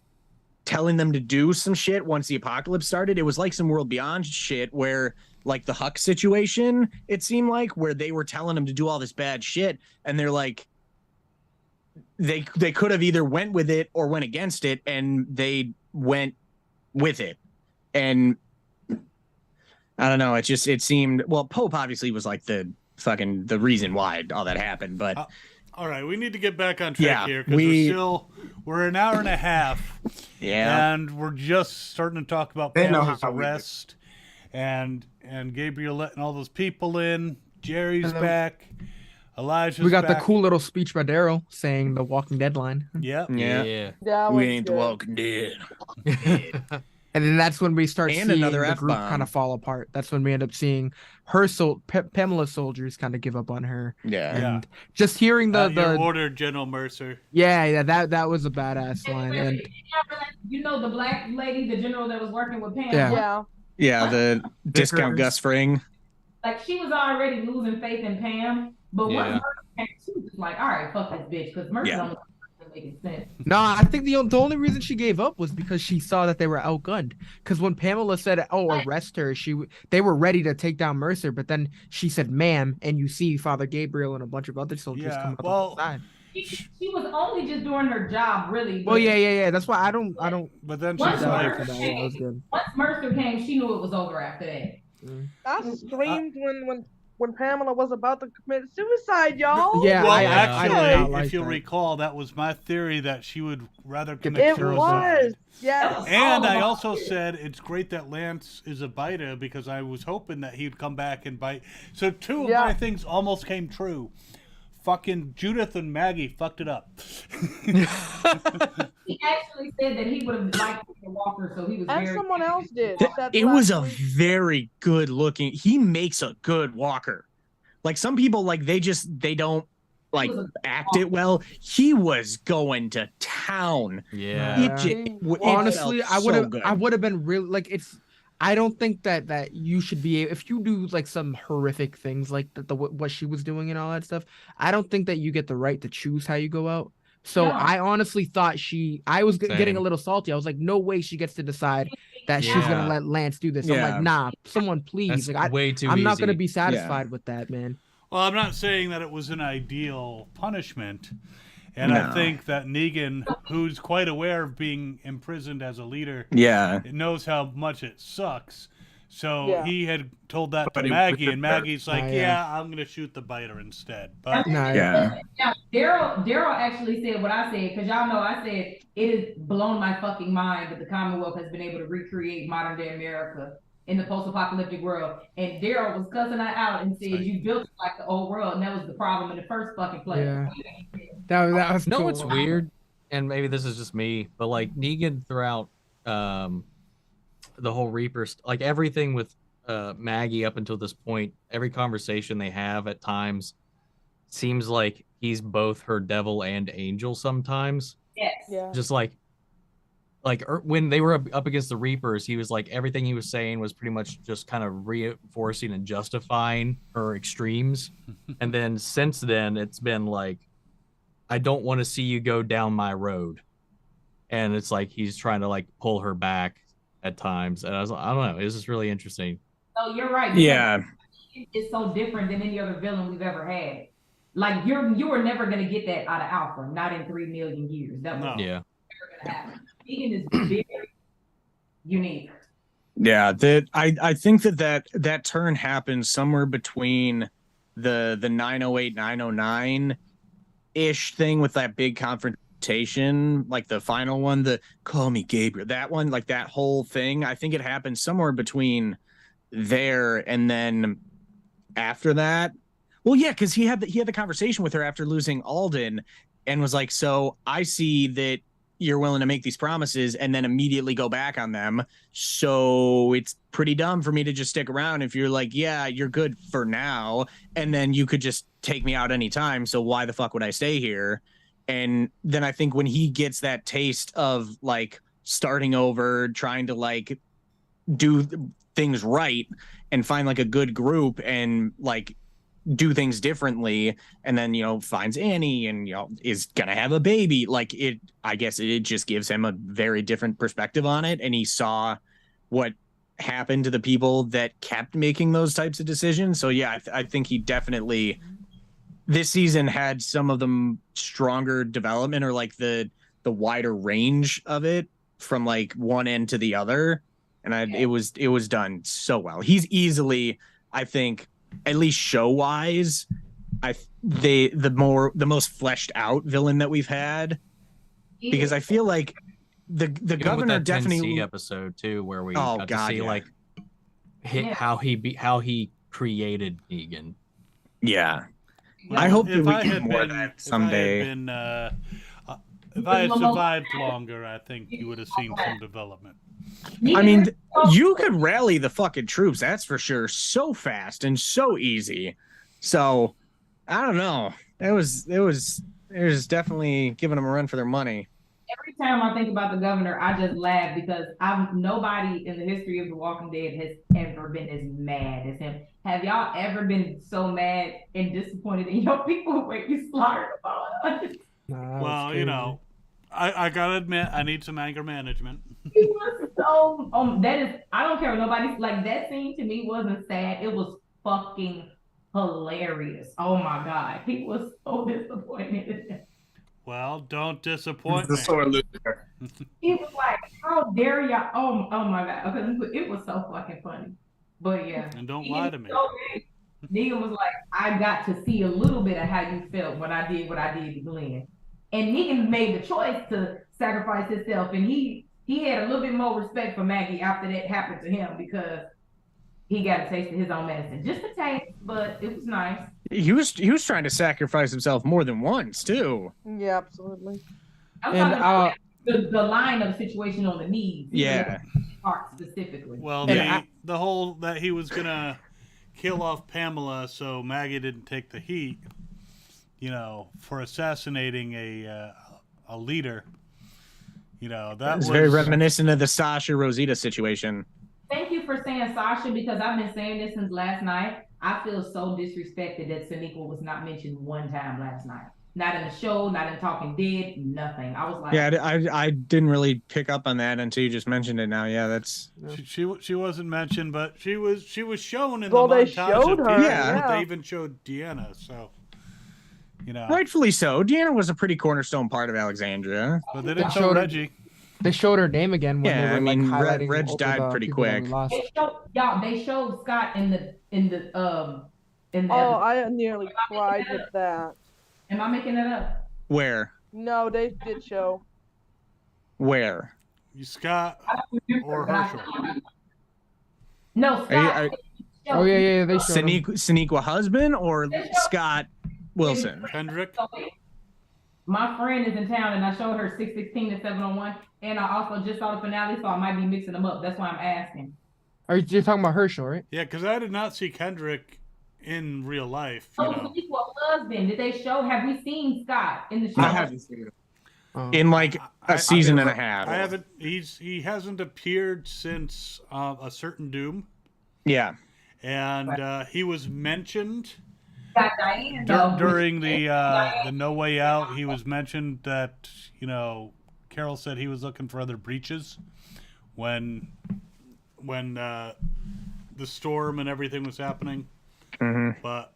telling them to do some shit, once the apocalypse started, it was like some World Beyond shit where like the Huck situation, it seemed like, where they were telling them to do all this bad shit, and they're like, they could have either went with it or went against it, and they went with it. And I don't know, it seemed, well, Pope obviously was like the reason why all that happened, but All right, we need to get back on track Yeah, here because we're an hour and a half. yeah. And we're just starting to talk about They know Pamela's how we do. arrest and Gabriel letting all those people in. Jerry's And then back. Elijah's We got back. the cool little speech by Daryl saying the Walking Dead line. Yep. Yeah. Yeah, We ain't the Walking Dead. And then that's when we start And seeing another the group F-bomb. kind of fall apart. That's when we end up seeing her Pamela's soldiers kind of give up on her. Yeah. And just hearing the Your order, General Mercer. yeah, that was a badass line. And You know the black lady, the general that was working with Pam. Yeah. Yeah. Yeah, the discount Vickers. Gus Fring. Like she was already losing faith in Pam, but Yeah. once Mercer came, she was just like, all right, fuck this bitch, because Mercer Yeah. don't making sense. no, I think the only reason she gave up was because she saw that they were outgunned. Because when Pamela said, "Oh, arrest her," they were ready to take down Mercer, but then she said, "Ma'am," and you see Father Gabriel and a bunch of other soldiers Yeah, come up well, the side. She was only just doing her job, really. Well, yeah. That's why I don't. But then Once she's like, Mercer That came, was good. once Mercer came, she knew it was over after that. I screamed when Pamela was about to commit suicide, y'all. Yeah, well, I actually, did not like if you'll that. recall, that was my theory that she would rather Get commit It suicide. was. Yes. And I also said it's great that Lance is a biter because I was hoping that he'd come back and bite. So two of Yeah. my things almost came true. Fucking Judith and Maggie fucked it up. He actually said that he would have liked the Walker, so he was And very. someone else did. Said It was a last week. very good looking. He makes a good walker. Like some people, like they don't like act it well. He was going to town. Yeah. It Honestly, felt I would have been really like it's. I don't think that you should be if you do like some horrific things like what she was doing and all that stuff. I don't think that you get the right to choose how you go out. So No. I honestly thought I was getting Same. a little salty. I was like, no way she gets to decide that she's Yeah. gonna let Lance do this. I'm Yeah. like, nah, someone please. That's Like way too I'm not easy. gonna be satisfied with that, man. Well, I'm not saying that it was an ideal punishment. And I No. think that Negan, who's quite aware of being imprisoned as a leader, Yeah. knows how much it sucks. So Yeah. he had told that But to it Maggie, was and Maggie's like, Oh, yeah. yeah. I'm going to shoot the biter instead. But Nah, Yeah. Yeah, Daryl actually said what I said, because y'all know I said it has blown my fucking mind that the Commonwealth has been able to recreate modern day America in the post-apocalyptic world. And Daryl was cussing that out and said, you built it like the old world, and that was the problem in the first fucking place. Yeah. that was No, cool. it's weird, and maybe this is just me, but like Negan throughout the whole Reaper, like everything with Maggie up until this point, every conversation they have at times seems like he's both her devil and angel sometimes. Yes. Yeah. Just like when they were up against the Reapers, he was like everything he was saying was pretty much just kind of reinforcing and justifying her extremes. And then since then, it's been like, I don't want to see you go down my road. And it's like he's trying to like pull her back at times. And I don't know. It's just really interesting. So you're right. because Yeah. It's so different than any other villain we've ever had. Like you were never gonna get that out of Alpha, not in 3 million years. That was No. Yeah. never gonna happen. Negan is very unique. Yeah, that I think that turn happened somewhere between the 908 909 ish thing with that big confrontation, like the final one, the call me Gabriel, that one, like that whole thing. I think it happened somewhere between there and then after that. Well, yeah, because he had the conversation with her after losing Alden and was like, so I see that you're willing to make these promises and then immediately go back on them. So it's pretty dumb for me to just stick around if you're like, yeah, you're good for now. And then you could just take me out anytime. So why the fuck would I stay here? And then I think when he gets that taste of like starting over, trying to like do things right and find like a good group and like do things differently, and then finds Annie and is gonna have a baby, like it, I guess it just gives him a very different perspective on it, and he saw what happened to the people that kept making those types of decisions. So yeah, I think he definitely this season had some of the stronger development, or like the wider range of it from like one end to the other, and it was done so well. He's easily, I think, at least show wise, the most fleshed out villain that we've had, because I feel like the Even governor with that definitely 10C episode too, where we Oh, got God, to see yeah. like how he created Negan. yeah. I hope that if we I get had more of been, that someday. if I had survived longer, I think you would have seen some development. I mean, you could rally the fucking troops, that's for sure, so fast and so easy. So, I don't know. It was definitely giving them a run for their money. Every time I think about the governor, I just laugh because nobody in the history of The Walking Dead has ever been as mad as him. Have y'all ever been so mad and disappointed in your people when you slaughtered them all? Well, you know, I gotta admit, I need some anger management. He was so I don't care what nobody's like. That scene to me wasn't sad. It was fucking hilarious. Oh my god, he was so disappointed. Well, don't disappoint The me. sore loser. He was like, "How dare y'all?" Oh my god. Okay, it was so fucking funny. But yeah, And don't lie to me. Negan was like, "I got to see a little bit of how you felt when I did what I did to Glenn." And Negan made the choice to sacrifice himself, and he had a little bit more respect for Maggie after that happened to him because he got a taste of his own medicine, just a taste, but it was nice. He was trying to sacrifice himself more than once too. Yeah, absolutely. I'm And, talking about the line of situation on the knees. Yeah. Part specifically. Well, And the whole that he was gonna kill off Pamela so Maggie didn't take the heat, you know, for assassinating a leader. You know, that It's was very reminiscent of the Sasha Rosita situation. Thank you for saying Sasha, because I've been saying this since last night. I feel so disrespected that Sonequa was not mentioned one time last night. Not in the show, not in Talking Dead, nothing. I was like, Yeah, I didn't really pick up on that until you just mentioned it now. Yeah, that's she wasn't mentioned, but she was shown in Well, the they montage showed of her, people. yeah. They even showed Deanna, so you know. rightfully so. Deanna was a pretty cornerstone part of Alexandria. But they didn't They show showed her- Reggie. They showed her name again when Yeah, they were I mean, like highlighting Reg over died the pretty people that we quick. lost. they showed Scott in the Oh, episode. I nearly cried with that. Am I making that up? Where? No, they did show. Where? You Scott or But I- Herschel. No, Scott. Oh yeah, they showed him. Sonequa husband or Scott Wilson? Kendrick. My friend is in town, and I showed her 616 and 701, and I also just saw the finale, so I might be mixing them up. That's why I'm asking. Are you talking about Herschel, right? Yeah, because I did not see Kendrick in real life. You Oh, know. so equal husband. Did they show? Have we seen Scott in the show? I haven't seen it. In like a season and a half. I haven't. He hasn't appeared since a certain Doom, Yeah. and he was mentioned Got Diane, though. during the No Way Out. He was mentioned that Carol said he was looking for other breaches when the storm and everything was happening. Mm-hmm. But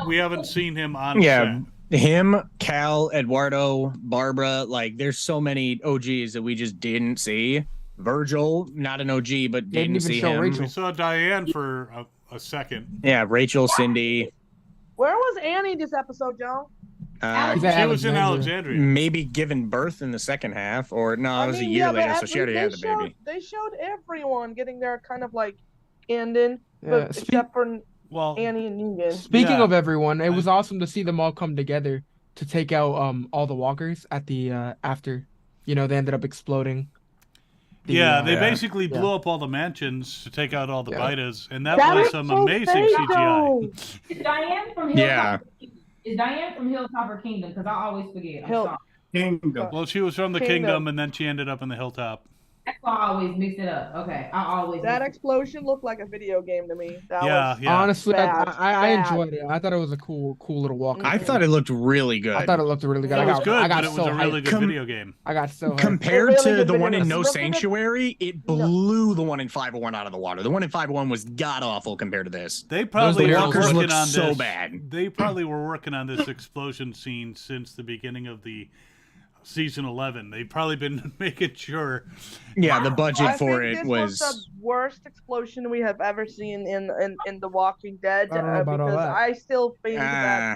we haven't seen him on Yeah. set. Him, Cal, Eduardo, Barbara, like there's so many OGs that we just didn't see. Virgil, not an OG, but They didn't didn't even see show him. Rachel. We saw Diane for a second. Yeah, Rachel, Cindy, Where was Annie this episode, Joe? He's at She was in Alexandria. Alexandria. maybe given birth in the second half, or no, it was a year yeah, later, but so she already had the baby. They showed everyone getting their kind of like ending, Yeah, but except for Well, Annie and Negan. Speaking Yeah. of everyone, it was awesome to see them all come together to take out all the walkers at the after, they ended up exploding. The, yeah, they Yeah. basically blew up all the mansions to take out all the Yeah. Vitas, and that That was is some so amazing fake, CGI. though. Is Diane from Hilltop? Yeah. Is Diane from Hilltop or Kingdom? Because I always forget. I'm Hill- sorry. Kingdom. Well, she was from the Kingdom. Kingdom, and then she ended up in the Hilltop. That's why I always mix it up. Okay, I always That mix it explosion looked like a video game to me. That Yeah, was, yeah. Honestly, Bad, I bad. enjoyed it. I thought it was a cool little walk. I thought it looked really good. I thought it looked really good. It was I good, got but it was so a really hyped. good video game. I got so hyped. Compared It really to did the video one in games. No Remember the- Sanctuary, it blew the one in 501 out of the water. The one in 501 was god awful compared to this. They probably The were walkers working looked on so this. bad. They probably were working on this explosion scene since the beginning of the season 11. They've probably been making sure. Yeah, the budget I for think it this was. the worst explosion we have ever seen in The Walking Dead. I don't know about all because that. I still think Ah. that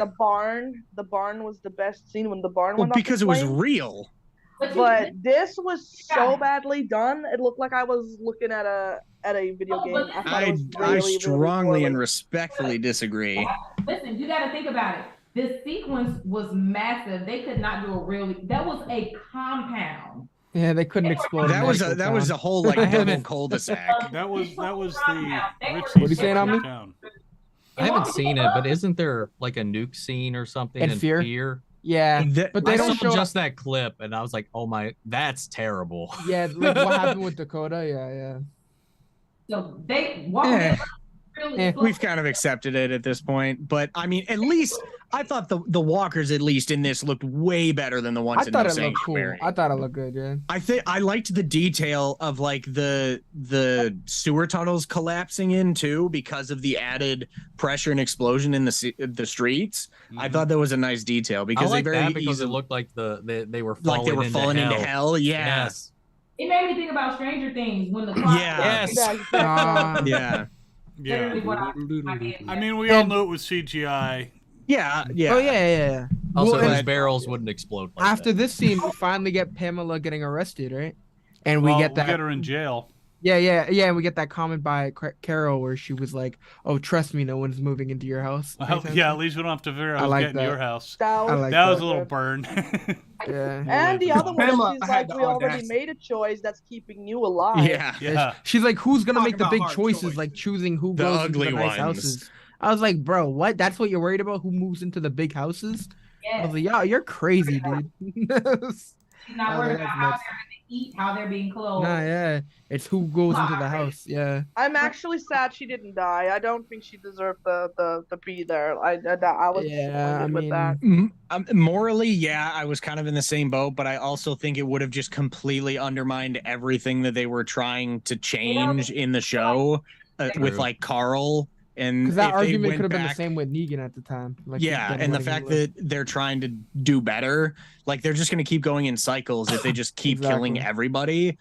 the barn was the best scene when the barn Well, went off because the it was flame. real. But this was so Yeah. badly done. It looked like I was looking at a video Oh, game. but I thought it I, was I really, strongly really and poorly. respectfully disagree. Listen, you got to think about it. This sequence was massive. They could not do a that was a compound. Yeah, they couldn't explode. That was a whole like double cul-de-sac. That was the rich What are you saying, section Omni? of town. I haven't seen it, but isn't there like a nuke scene or something In in Fear? Yeah, but they I don't saw show. just that clip, and I was like, "Oh my, that's terrible." Yeah, like what happened with Dakota. Yeah. So they walk really We've kind of accepted it at this point, but I mean, at least I thought the walkers at least in this looked way better than the ones I in thought the it looked cool. Sanctuary. I thought it looked good. Yeah. I think I liked the detail of like the sewer tunnels collapsing in too because of the added pressure and explosion in the streets. I thought that was a nice detail because I like they very that because easily it looked like they were like they were falling into hell. Yeah. Yes. It made me think about Stranger Things when the clock. Yeah. Yes. Um, Yeah. Literally Yeah. what I did. I mean, we all knew it was CGI. Yeah. Yeah. Oh yeah. Also, Well, those and barrels wouldn't explode. Like after that. this scene, we finally get Pamela getting arrested, right? And we Well, get that. we get her in jail. Yeah. We get that comment by Carol where she was like, "Oh, trust me, no one's moving into your house." Yeah, at least we don't have to figure out I who's like getting that. your house. That was, I like That was a that. little burn. Yeah. and the other one, Pamela she's had like, the we already audacity. made a choice that's keeping you alive. Yeah. Yeah. She's like, "Who's gonna Talk make the about big hard choices, choices. like choosing who The goes ugly into the nice ones. houses?" I was like, "Bro, what? That's what you're worried about? Who moves into the big houses?" I Yes. was like, "Yo, you're crazy, dude." She's not Oh, worried that's about how nuts. they're going to eat, how they're being clothed. Nah, yeah, it's who goes into the house. Yeah. I'm actually sad she didn't die. I don't think she deserved the be there. I was Yeah, disappointed I with that. Morally, yeah, I was kind of in the same boat, but I also think it would have just completely undermined everything that they were trying to change in the show with True. like Carl. And Because that if they argument went could have been the back- same with Negan at the time. Like, yeah, them and the letting him fact live. that they're trying to do better, like they're just going to keep going in cycles if they just keep killing Exactly. everybody.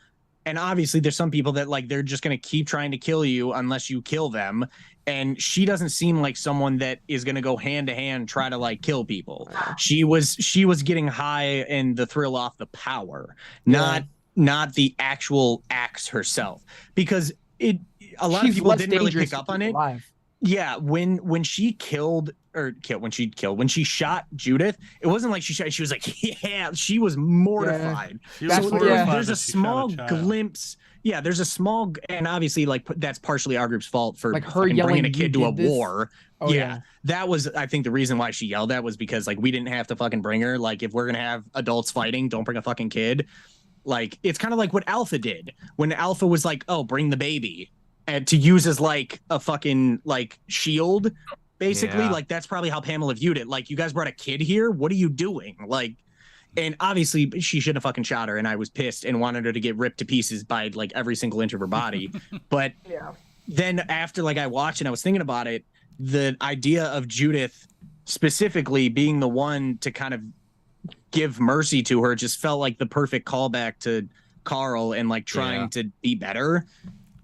And obviously, there's some people that like they're just going to keep trying to kill you unless you kill them. And she doesn't seem like someone that is going to go hand to hand try to like kill people. She was getting high and the thrill off the power, not the actual acts herself, because a lot She's of people less didn't really dangerous pick up to on keep it. alive. Yeah, when she shot Judith, it wasn't like she was like, yeah, she was mortified. She That's was what- horrified yeah. There's that a she shot small child. glimpse. Yeah, there's a small, and obviously, like that's partially our group's fault for Like her fucking bringing yelling, a kid "You to a did this?" war. Oh, yeah, that was, I think, the reason why she yelled at was because like we didn't have to fucking bring her. Like, if we're gonna have adults fighting, don't bring a fucking kid. Like, it's kind of like what Alpha did when Alpha was like, "Oh, bring the baby," and to use as like a fucking like shield. Basically, Yeah. like that's probably how Pamela viewed it. Like, you guys brought a kid here. What are you doing? Like, and obviously she should have fucking shot her, and I was pissed and wanted her to get ripped to pieces by like every single inch of her body. But Yeah. then after like I watched and I was thinking about it, the idea of Judith specifically being the one to kind of give mercy to her just felt like the perfect callback to Carl and like trying to be better.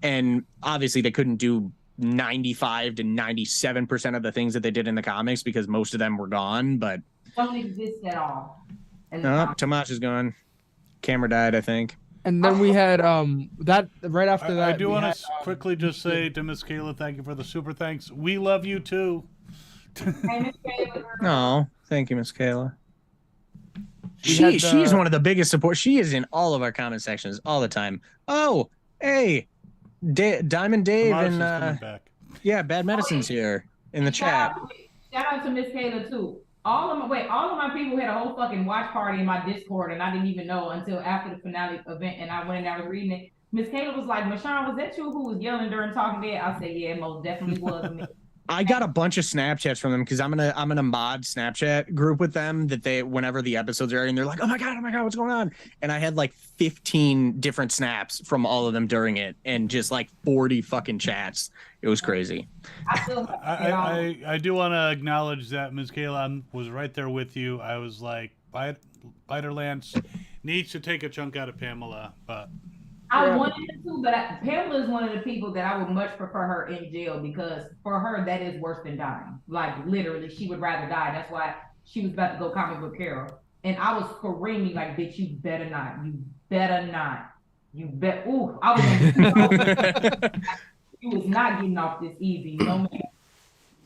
And obviously they couldn't do 95 to 97% of the things that they did in the comics because most of them were gone. But Don't exist at all. And no, Tomaj is gone. Camera died, I think. And then we had that right after that. I do we want had, to quickly just say to Miss Kayla, thank you for the super thanks. We love you too. Hey, Miss Kayla, No, thank you, Miss Kayla. We had the- She's one of the biggest support. She is in all of our comment sections all the time. Oh, hey, Diamond Dave Tomás is and coming back. yeah, Bad Medicine's here in the chat. Shout out to Miss Kayla too. All of my people had a whole fucking watch party in my Discord, and I didn't even know until after the finale event. And I went and I was reading it. Miss Kayla was like, "Michonne, was that you who was yelling during Talking Dead?" I said, "Yeah, it most definitely was me." I got a bunch of Snapchats from them because I'm gonna mod Snapchat group with them that they whenever the episodes are airing, they're like, oh my god, what's going on? And I had like 15 different snaps from all of them during it, and just like 40 fucking chats. It was crazy. I still, I do want to acknowledge that Ms. Kayla was right there with you. I was like, Biter Lance needs to take a chunk out of Pamela, but I wanted to, but Pamela is one of the people that I would much prefer her in jail because for her that is worse than dying. Like literally, she would rather die. That's why she was about to go comic book Carol, and I was screaming like, "Bitch, you better not! You better not! You bet!" Ooh, I was. He was not getting off this easy, no man.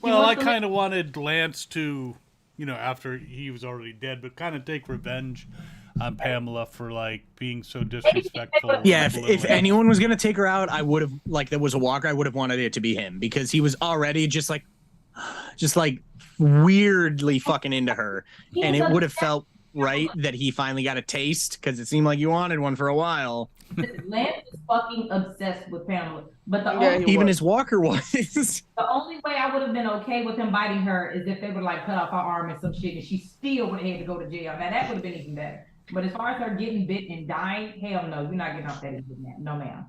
well, I kind of wanted Lance to, after he was already dead, but kind of take revenge on Pamela for like being so disrespectful. Yeah, and if belittling. anyone was gonna take her out, I would have that was a walker. I would have wanted it to be him because he was already just like weirdly fucking into her, and it would have felt right that he finally got a taste because it seemed like you wanted one for a while. Lance is fucking obsessed with Pamela, but Even his walker was. The only way I would have been okay with him biting her is if they would like cut off her arm and some shit, and she still would have had to go to jail. Now that would have been even better. But as far as her getting bit and dying, hell no, you're not getting off that easy, man. No, ma'am.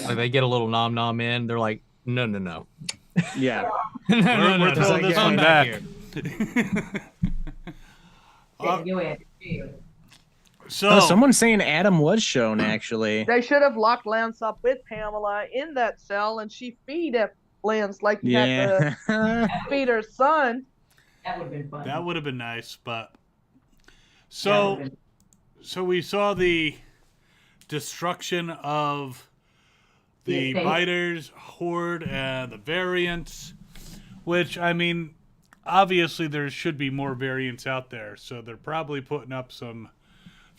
Like they get a little nom in, they're like, no. Yeah. We're throwing this one back. Go ahead. So someone's saying Adam was shown actually. They should have locked Lance up with Pamela in that cell, and she feed Lance like he had to feed her son. That would have been fun. that would have been nice, but so we saw the destruction of the biters, horde, and the variants, which I mean, obviously there should be more variants out there, so they're probably putting up some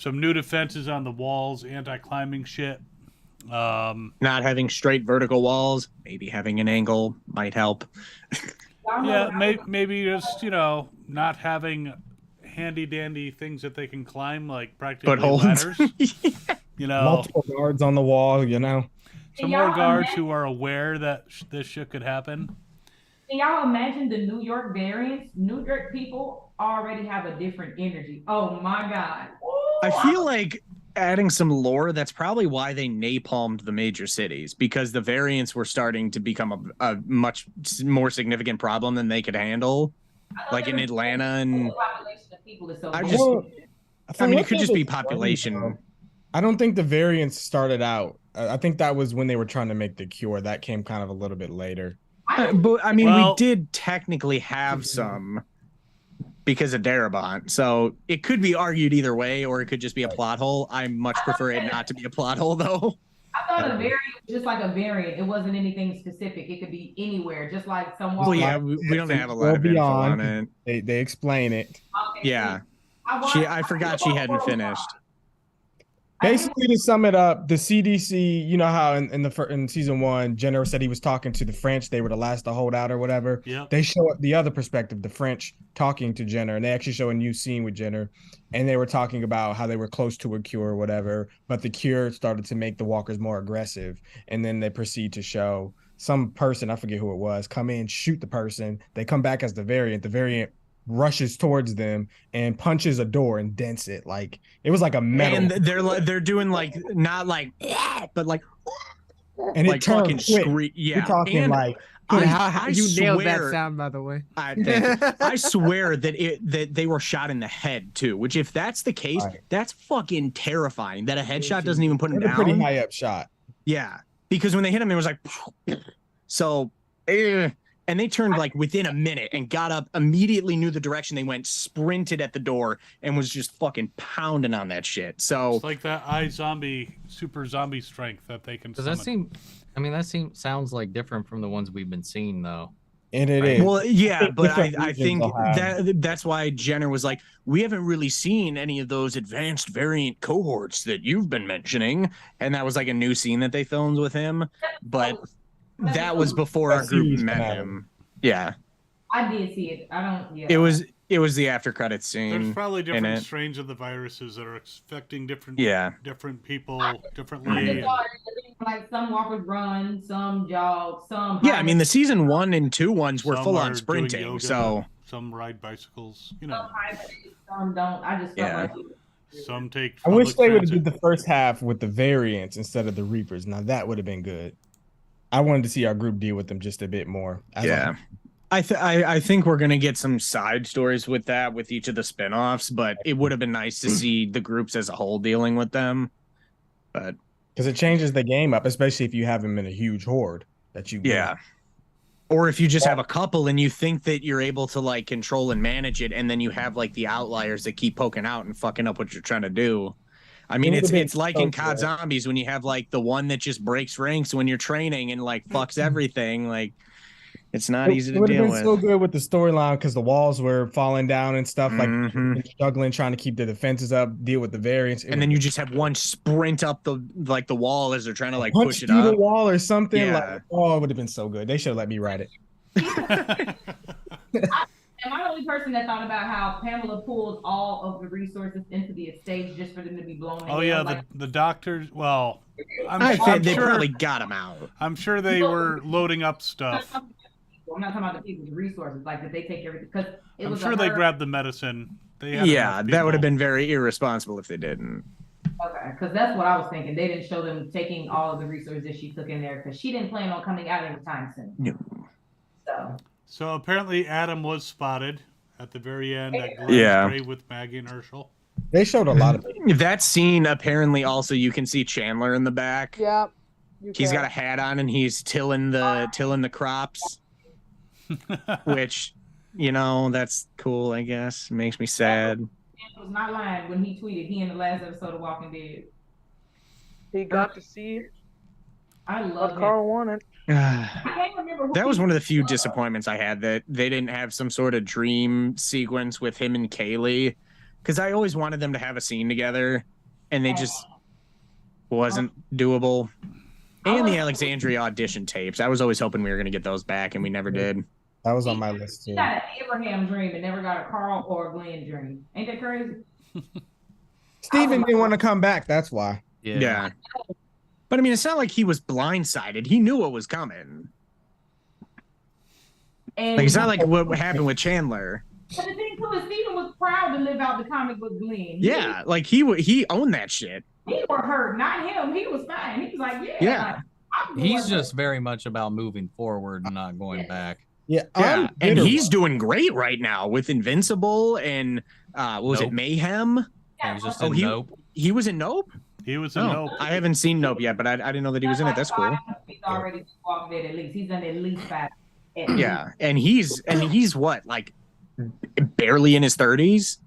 new defenses on the walls, anti-climbing shit. Not having straight vertical walls, maybe having an angle might help. Yeah, maybe just, not having handy-dandy things that they can climb, like practically Footholds. ladders. Multiple guards on the wall, Some more guards who are aware that this shit could happen. Can y'all imagine the New York variants? New York people already have a different energy. Oh my God. Ooh, I feel like adding some lore, that's probably why they napalmed the major cities, because the variants were starting to become a much more significant problem than they could handle. Like in Atlanta and the population of people is so I big. just I mean it could just be population. I don't think the variants started out. I think that was when they were trying to make the cure. That came kind of a little bit later. But I mean, Well- we did technically have some because of Darabont, so it could be argued either way, or it could just be a plot hole. I much prefer it not to be a plot hole, though. I thought a variant was just like a variant. It wasn't anything specific. It could be anywhere, just like some. Well, yeah, we don't have a lot of info on it. They explain it. Okay, Yeah, see, I forgot she hadn't finished. Basically, to sum it up, the CDC, you know how in season 1, Jenner said he was talking to the French. They were the last to hold out or whatever. Yep. They show the other perspective, the French talking to Jenner, and they actually show a new scene with Jenner, and they were talking about how they were close to a cure or whatever, but the cure started to make the walkers more aggressive, and then they proceed to show some person, I forget who it was, come in, shoot the person. They come back as the variant. The variant rushes towards them and punches a door and dents it. Like it was like a metal. And they're doing like not like but like and like it turned fucking quick. scream. Yeah, We're talking and like How you nailed that swear- sound, by the way. I swear that they were shot in the head too. Which, if that's the case, Right. that's fucking terrifying. That a headshot doesn't even put him a down. pretty high up shot. Yeah, because when they hit him, it was like so. And they turned like within a minute and got up, immediately knew the direction they went, sprinted at the door, and was just fucking pounding on that shit. So It's like that super zombie strength that they can Does summon. that seem? I mean, sounds like different from the ones we've been seeing, though. And it is. well, yeah, but Different I regions think will have- that's why Jenner was like, we haven't really seen any of those advanced variant cohorts that you've been mentioning, and that was like a new scene that they filmed with him, but that was before our group series met finale. him. Yeah, I did see it. I don't. Yeah. it was the after credits scene. There's probably in different it. strains of the viruses that are affecting different people I differently. just thought like some walkers run, some jog, some. Yeah, I mean the season 1 and 2 ones were Some full are on doing sprinting, yoga, so some ride bicycles, some hibernate, some don't. I just felt Yeah. like some take I wish public they would have transit. did the first half with the variants instead of the Reapers. Now that would have been good. I wanted to see our group deal with them just a bit more. yeah. I think we're gonna get some side stories with that with each of the spinoffs, but it would have been nice to see the groups as a whole dealing with them. But Because it changes the game up, especially if you have them in a huge horde that you yeah. Or if you just have a couple and you think that you're able to like control and manage it, and then you have like the outliers that keep poking out and fucking up what you're trying to do. I mean, It would've been it's like so in COD good. Zombies when you have like the one that just breaks ranks when you're training and like fucks everything. Like It's not easy It to would have deal been with. so good with the storyline because the walls were falling down and stuff. Like Mhm. struggling, trying to keep the defenses up, deal with the variants. And then you just have one sprint up the wall as they're trying to like punch push it through the up. wall or something. Yeah. Like, oh, it would have been so good. They should have let me write it. Am I the only person that thought about how Pamela pulls all of the resources into the estates just for them to be blown Oh away? yeah, Like, the doctors. Well, I think they sure, probably got him out. I'm sure they were loading up stuff. I'm not talking about the people's resources. Like, did they take everything? Because it I'm was sure they grabbed the medicine. They had Yeah, enough that would have people. been very irresponsible if they didn't. Okay, because that's what I was thinking. They didn't show them taking all of the resources she took in there because she didn't plan on coming out anytime soon. No. So So apparently Adam was spotted at the very end at Glenn's Yeah. grave with Maggie and Herschel. They showed a lot of it. That scene apparently also you can see Chandler in the back. Yeah. He's got a hat on and he's tilling the crops, which, you know, that's cool. I guess makes me sad. he was not lying when he tweeted he in the last episode of Walking Dead. He got to see I what love him. Carl wanted. I can't remember who That was he one of the few disappointments I had, that they didn't have some sort of dream sequence with him and Kaylee, because I always wanted them to have a scene together, and they just wasn't doable. And the Alexandria audition tapes, I was always hoping we were going to get those back, and we never did. That was on my list He too. got an Abraham dream and never got a Carl or a Glenn dream. Ain't that crazy? Steven didn't want to come back. That's why. Yeah. But I mean, it's not like he was blindsided. He knew what was coming. And Like, it's not like what happened with Chandler. But the thing too is Steven was proud to live out the comic book Glenn. Yeah, like he owned that shit. He were hurt, not him. He was fine. He was like, yeah. Yeah. I'm He's going just very much about moving forward and not going back. Yeah, Yeah, and he's doing great right now with Invincible and what was it, Nope. Mayhem? He was just Oh, in Nope. He was in Nope. He was in Oh, Nope. I haven't seen Nope yet, but I didn't know that he was in it. That's cool. He's already walked it at least. He's done at least 5. Yeah, and he's what, like barely in his 30s?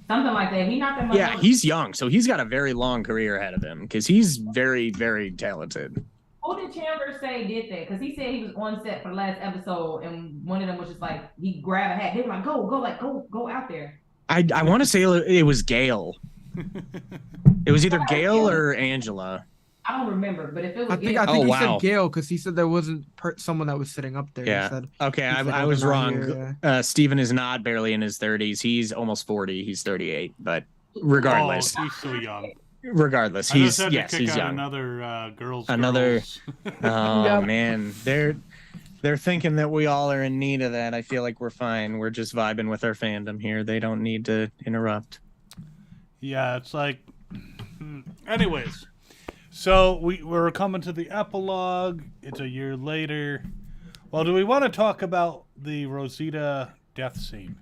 Something like that. He not that much. Yeah, he's young, so he's got a very long career ahead of him because he's very, very talented. Who did Chandler say did that? Because he said he was on set for the last episode, and one of them was just like he grabbed a hat. They were like, go out there. I want to say it was Gail. It was either Gail or Angela. I don't remember, but if it was, I think Oh, he wow. said Gail because he said there wasn't someone that was sitting up there. Yeah. He said, Okay, he said, I "Oh, was they're not wrong. here," Steven is not barely in his 30s. He's almost 40. He's 38. But regardless, Oh, he's so young. regardless, I just he's had to yes, kick he's out young. another girls. Another- Oh Yep. man, they're thinking that we all are in need of that. I feel like we're fine. We're just vibing with our fandom here. They don't need to interrupt. Yeah, it's like. Anyways, so we're coming to the epilogue. It's a year later. Well, do we want to talk about the Rosita death scene?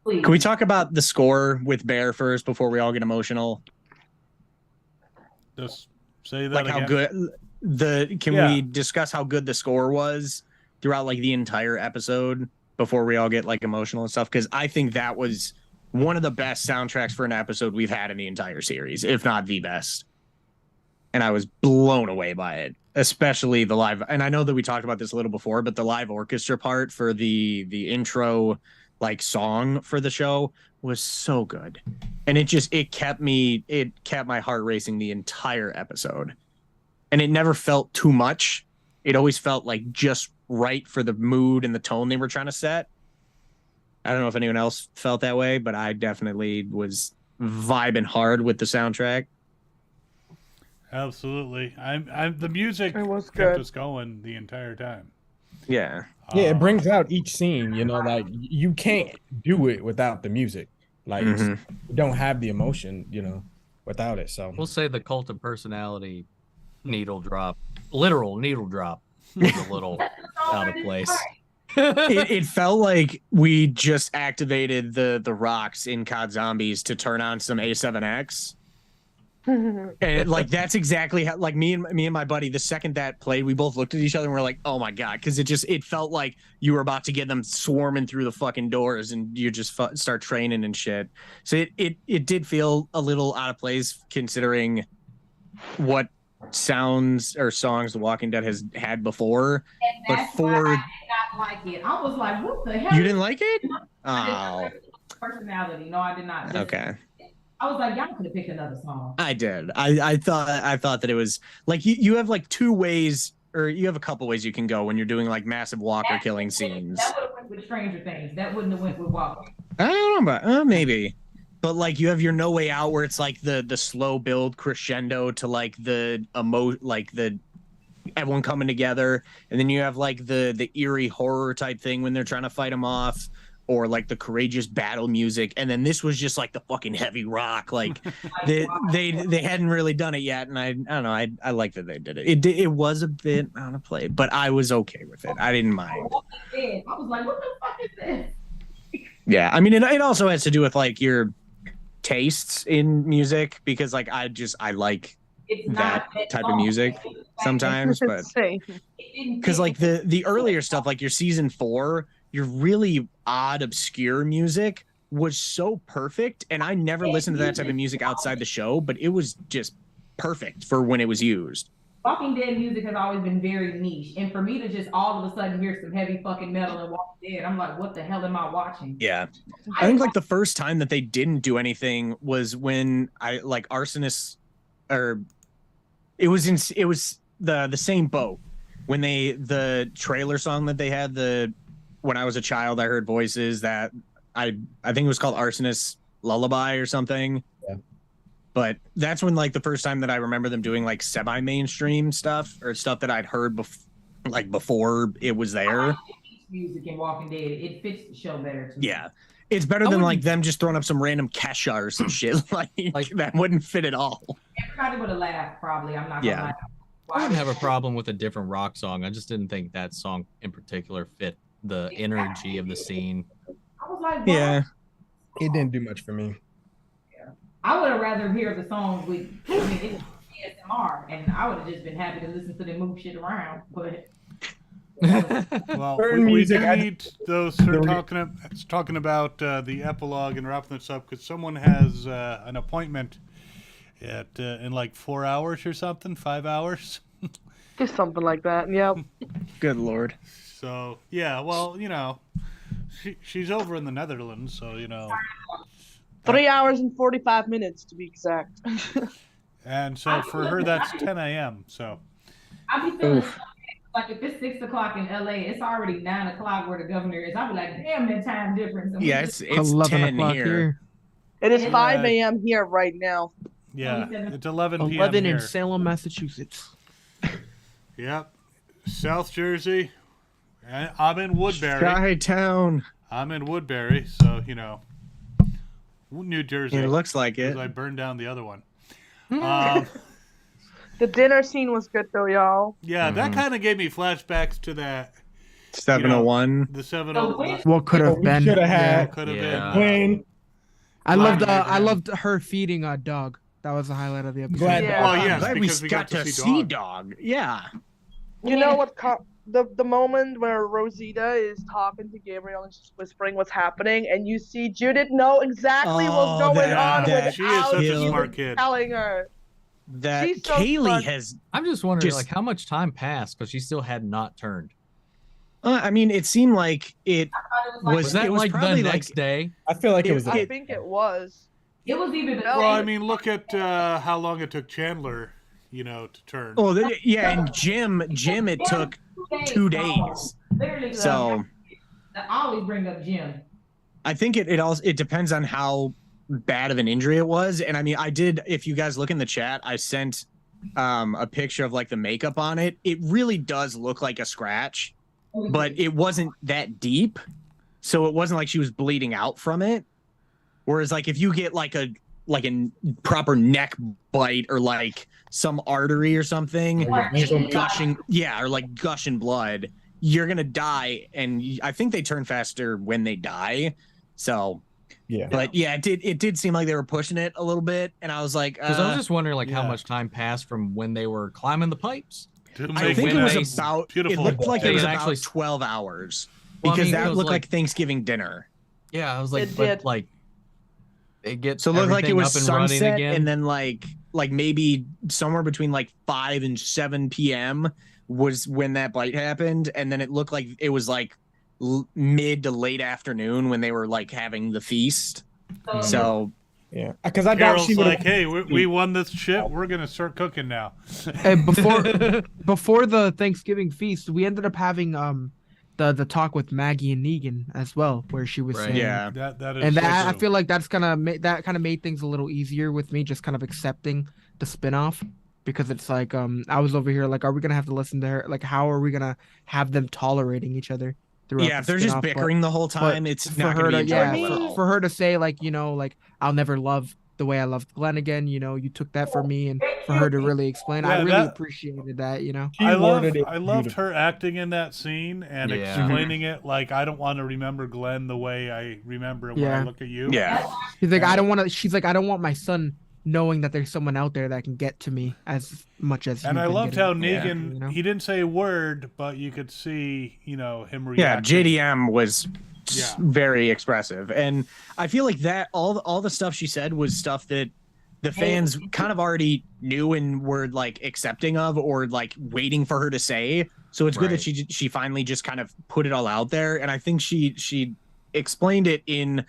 please. Can we talk about the score with Bear first before we all get emotional? Just say that Like again. how good can Yeah. we discuss how good the score was throughout like the entire episode before we all get like emotional and stuff? Because I think that was one of the best soundtracks for an episode we've had in the entire series, if not the best. And I was blown away by it, especially the live. And I know that we talked about this a little before, but the live orchestra part for the intro like song for the show was so good. And it kept my heart racing the entire episode. And it never felt too much. It always felt like just right for the mood and the tone they were trying to set. I don't know if anyone else felt that way, but I definitely was vibing hard with the soundtrack. Absolutely. The music It was kept good. us going the entire time. Yeah. Yeah, it Um, brings out each scene. You know, like you can't do it without the music. Like Mhm. you don't have the emotion, you know, without it. So We'll say the cult of personality needle drop, literal needle drop, was a little out of place. it felt like we just activated the rocks in COD Zombies to turn on some A7X. And like that's exactly how, like me and my buddy, the second that played, we both looked at each other and we're like, oh my god, because it felt like you were about to get them swarming through the fucking doors and you just start training and shit. So it did feel a little out of place considering what sounds or songs The Walking Dead has had before. And But that's for why I did not like it. I was like, what the hell? you didn't like it? I did Oh, not. Personality. No, I did not. okay. I was like, y'all could have picked another song. I did. I thought that it was like you have like two ways, or you have a couple ways you can go when you're doing like massive walker killing scenes. That would have went with Stranger Things. That wouldn't have went with Walker. I don't know, but maybe. But like you have your No Way Out where it's like the slow build crescendo to like the everyone coming together, and then you have like the eerie horror type thing when they're trying to fight them off, or like the courageous battle music, and then this was just like the fucking heavy rock. Like they hadn't really done it yet, and I don't know. I like that they did it. It was a bit out of play, but I was okay with it. I didn't mind. I was like, what the fuck is this? Yeah, I mean, it also has to do with like your tastes in music, because like I like that type of music sometimes, but because like the earlier stuff, like your season 4, your really odd obscure music was so perfect, and I never listened to that type of music outside the show, but it was just perfect for when it was used. Walking Dead music has always been very niche, and for me to just all of a sudden hear some heavy fucking metal and Walking Dead, I'm like, what the hell am I watching? Yeah, I think like the first time that they didn't do anything was when I like Arsonist, or it was the same boat when the trailer song that they had, when I was a child I heard voices, that I think it was called Arsonist Lullaby or something. Yeah. But that's when like the first time that I remember them doing like semi-mainstream stuff, or stuff that I'd heard before it was there. I like music in Walking Dead. It fits the show better to me. Yeah. It's better than like them just throwing up some random Kesha or some shit. like that wouldn't fit at all. Everybody would have laughed probably. I'm not gonna lie. I wouldn't have a problem with a different rock song. I just didn't think that song in particular fit the energy of the scene. I was like, yeah, it didn't do much for me. Yeah. I would have rather hear the songs with, I mean, it's ASMR, and I would have just been happy to listen to them move shit around. But well, we do need those talking about the epilogue and wrapping this up, because someone has an appointment at in like 4 hours or something, 5 hours. Just something like that. Yep. Good Lord. So yeah, well, she's over in the Netherlands, so 3 hours and 45 minutes to be exact. And so for her, that's 10 a.m. So I'll be feeling like if it's 6 o'clock in LA, it's already 9 o'clock where the governor is. I'll be like, damn, that time difference. Yeah, it's 11 o'clock here. It is 5 a.m. here right now. Yeah, it's 11 p.m. 11 here. in Salem, Massachusetts. Yep, South Jersey. I'm in Woodbury. Chi-town. I'm in Woodbury, so New Jersey. It looks like it. I burned down the other one. The dinner scene was good though, y'all. Yeah, that kind of gave me flashbacks to that 701. The 701. What could have been? Should have had. Could have been. Queen. I loved her feeding a dog. That was the highlight of the episode. Glad Well, yes, Glad because we got to see dog. Yeah. You know what? The moment where Rosita is talking to Gabriel and she's whispering what's happening, and you see Judith know exactly what's going on without she is such a smart even kid. telling her. That She's so Kaylee smart. has. I'm just wondering, like, how much time passed because she still had not turned. I mean, it seemed like it Was that it was like the probably next day? I feel like it was. I think it was. It was even. Well, I mean, look at how long it took Chandler, to turn. Oh, yeah, and Jim, it took 2 days. Literally, So I always bring up Jim. I think it depends on how bad of an injury it was. And I mean, I did, if you guys look in the chat, I sent a picture of like the makeup on it. It really does look like a scratch, but it wasn't that deep. So it wasn't like she was bleeding out from it. Whereas like if you get like a proper neck bite or like some artery or something gushing, or like gushing blood, you're gonna die. And I think they turn faster when they die. So yeah, but yeah, it did seem like they were pushing it a little bit, and I was like, because I was just wondering like how much time passed from when they were climbing the pipes. I think it was about. It looked like it was actually about 12 hours Well, because I mean, that it was looked like- like Thanksgiving dinner. Yeah, I was like, It but did. like it gets So it looked like it everything was up and running sunset, again. and then like like maybe somewhere between like 5 and 7 p.m. was when that bite happened, and then it looked like it was like mid to late afternoon when they were like having the feast. So yeah, because I doubt Carol's she would like, hey, we won this shit. We're gonna start cooking now. Hey, before the Thanksgiving feast, we ended up having the talk with Maggie and Negan as well, where she was saying, yeah, That is and so that I true. feel like that kind of made things a little easier with me, just kind of accepting the spinoff, because it's like I was over here like, are we gonna have to listen to her? Like, how are we gonna have them tolerating each other throughout? yeah. The If they're just spinoff? bickering the whole time, it's for not her going to to be enjoyable at mean, all. for her to say like, like I'll never love the way I loved Glenn again. You took that from me, and for her to really explain, I Yeah, really that- appreciated that. She I worded it loved beautifully. her acting in that scene and Yeah. explaining it like, I don't want to remember Glenn the way I remember him when I Yeah. look at you. Yeah, She's like, I don't want to. She's like, I don't want my son knowing that there's someone out there that can get to me as much as. And you've I been loved getting how to me, Negan, he didn't say a word, but you could see, him yeah. reacting. JDM was Yeah. very expressive, and I feel like that all the stuff she said was stuff that the fans kind of already knew and were like accepting of, or like waiting for her to say. So it's good that she finally just kind of put it all out there, and I think she explained it in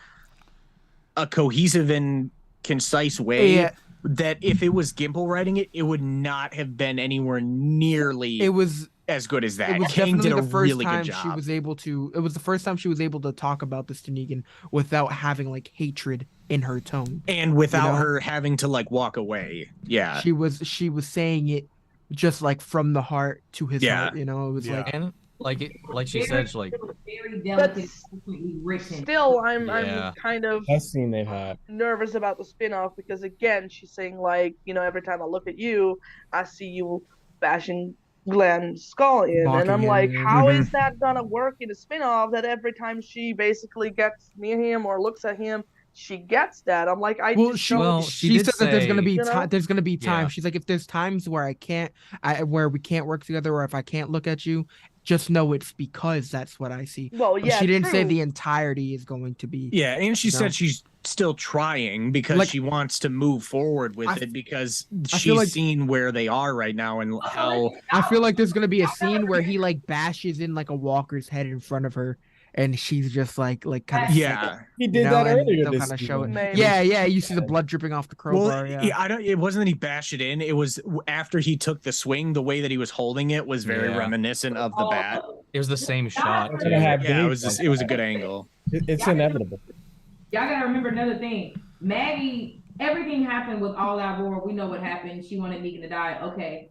a cohesive and concise way. Yeah. That if it was Gimple writing it, it would not have been anywhere nearly It was. as good as that. It was King definitely did a the first really time good she job. was able to. It was the first time she was able to talk about this to Negan without having like hatred in her tone, And without know? her having to like walk away. Yeah. she was saying it just like from the heart to his Yeah. heart. It was Yeah. like, And like she said, like it was very delicate, completely written. Still, I'm Yeah. kind of Best scene they've had. nervous about the spinoff because again, she's saying like, every time I look at you, I see you bashing Glenn's skull in, and Mocking I'm him, like, yeah. how is that gonna work in a spinoff that every time she basically gets near him or looks at him, she gets that? I'm like, I well, just she don't. Well, she she did said that there's gonna say- be You know? time. There's gonna be time. Yeah. She's like, if there's times where where we can't work together, or if I can't look at you, just know it's because that's what I see. Well, But yeah, she didn't say true. the entirety is going to be. Yeah, and she No. said she's still trying because Like- she wants to move forward with I- it because I feel she's like- seen where they are right now and how I feel like there's gonna be a scene where he like bashes in like a walker's head in front of her, and she's just like kind of yeah. He did that earlier They'll this kind of show it. season. Maybe. Yeah, you see the blood dripping off the crowbar. Well, yeah. I don't. It wasn't that he bashed it in. It was after he took the swing. The way that he was holding it was very Yeah. reminiscent of the bat. it was the same shot. It's Too. gonna have Yeah, it days was. like It was a that. good angle. It's inevitable. Y'all gotta remember another thing. Maggie, everything happened with All Out War. We know what happened. She wanted Negan to die. Okay.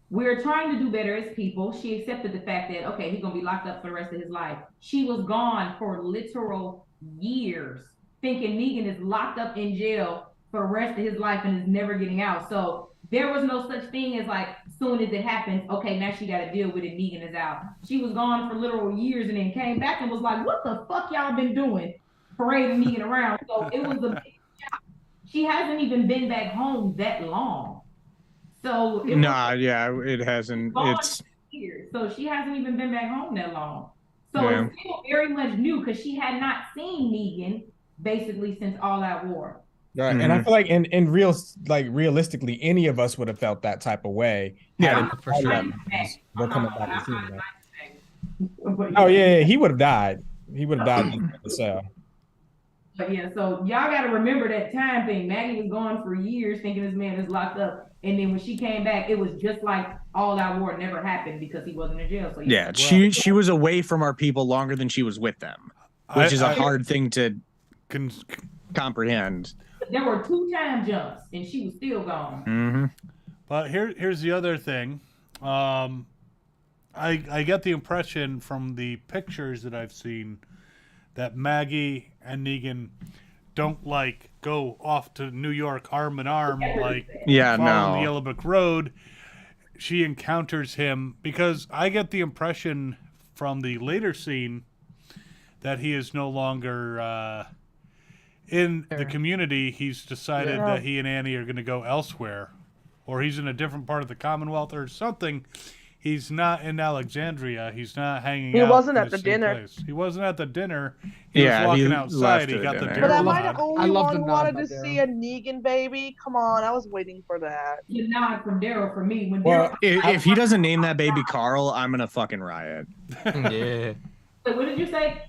We're trying to do better as people. She accepted the fact that, okay, he's gonna be locked up for the rest of his life. She was gone for literal years, thinking Negan is locked up in jail for the rest of his life and is never getting out. So there was no such thing as like, soon as it happens, okay, now she gotta deal with it, Negan is out. She was gone for literal years and then came back and was like, what the fuck y'all been doing? Parading Negan around. So it was she hasn't even been back home that long. So it Nah, yeah, it hasn't. gone It's years. So she hasn't even been back home that long. So Yeah. it's still very much new because she had not seen Negan basically since All Out War. Right. And I feel like in realistically, any of us would have felt that type of way. Yeah, had it- for sure. We're coming back to see that. But Oh yeah, he would have died. He would have died in the cell. But yeah, so y'all got to remember that time thing. Maggie was gone for years thinking this man is locked up. And then when she came back, it was just like All Out War never happened because he wasn't in jail. So yeah. She was away from our people longer than she was with them, which is a hard thing to comprehend. There were 2 time jumps and she was still gone. Mm-hmm. But here's the other thing. I get the impression from the pictures that I've seen that Maggie and Negan don't like go off to New York arm in arm like Yeah, following the no. Yellow Brick Road. She encounters him because I get the impression from the later scene that he is no longer in the community. He's decided Yeah. that he and Annie are going to go elsewhere, or he's in a different part of the Commonwealth or something. he's not in Alexandria. He's not hanging He out. wasn't in at the the same dinner. place. He wasn't at the dinner. He Yeah, was he walking outside. left He the got the dinner. But Daryl am I the nod. only love one the who nod wanted by to Daryl. see a Negan baby? Come on, I was waiting for that. You nod from Daryl for me. When Well, Daryl, If he doesn't name that baby Carl, I'm gonna fucking riot. Yeah. Wait, what did you say?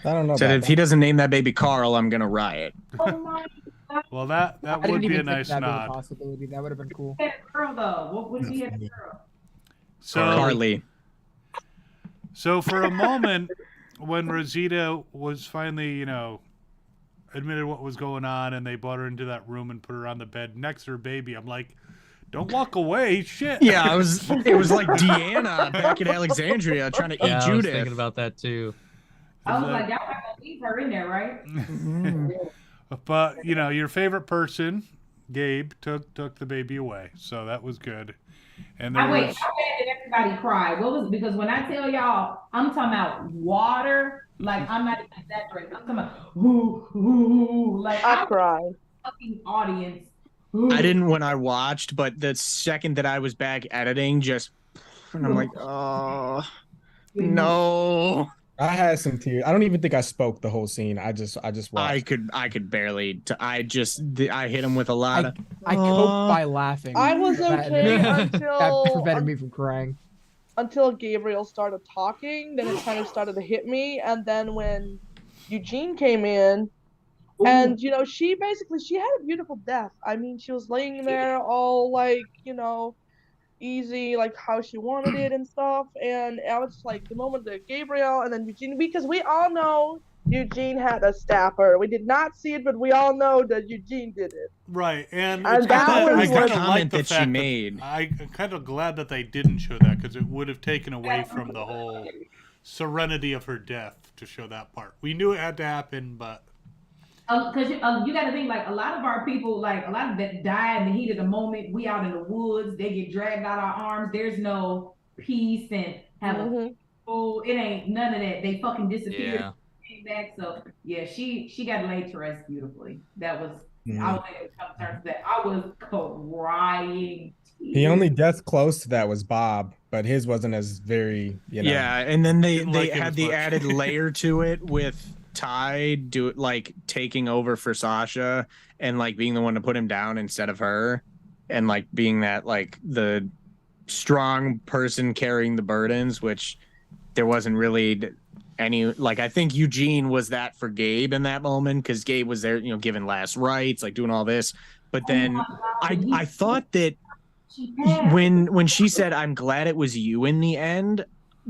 I don't know. Said about if he doesn't name that baby Carl, I'm gonna riot. Oh my God. Well, that I would didn't be a even think nice that'd be a nod. possibility. That would have been cool. That girl though. What would be a girl? So, Carly. so for a moment, when Rosita was finally, admitted what was going on, and they brought her into that room and put her on the bed next to her baby, I'm like, don't walk away, shit. Yeah, it was like Deanna back in Alexandria trying to eat Yeah, I was Judith. thinking about that too. I was like, y'all not gonna leave her in there, right? But your favorite person, Gabe, took the baby away, so that was good. And there How bad was did everybody cry? What was because when I tell y'all, I'm talking about water. Like I'm not even exaggerating. I'm talking about like I I was cried. fucking audience. I didn't when I watched, but the second that I was back editing, and I'm like, oh no. I had some tears. I don't even think I spoke the whole scene. I just watched. I could barely. I hit him with a lot of. I coped by laughing. I was okay That until prevented me from crying. until Gabriel started talking. Then it kind of started to hit me, and then when Eugene came in, and she had a beautiful death. I mean, she was laying there all like easy, like how she wanted it and stuff. And I was just like, the moment that Gabriel and then Eugene, because we all know Eugene had to stab her. We did not see it, but we all know that Eugene did it. right, and And it's that kinda, was I what kind of comment like the that she fact made. I'm kind of glad that they didn't show that, because it would have taken away from the whole serenity of her death to show that part. We knew it had to happen, but Because you got to think, like, a lot of our people, like, a lot of that die in the heat of the moment. We out in the woods, they get dragged out our arms. There's no peace and have a it ain't none of that. They fucking disappeared, Yeah. came back. So yeah, she got laid to rest beautifully. That was I was able to come to terms with that. I was crying. The only death close to that was Bob, but his wasn't as very, Yeah, and then they Didn't like him had as the much. added layer to it with Ty taking over for Sasha and like being the one to put him down instead of her, and like being that like the strong person carrying the burdens, which there wasn't really any like. I think Eugene was that for Gabe in that moment because Gabe was there, giving last rites, like doing all this. But then I thought that when she said, "I'm glad it was you in the end,"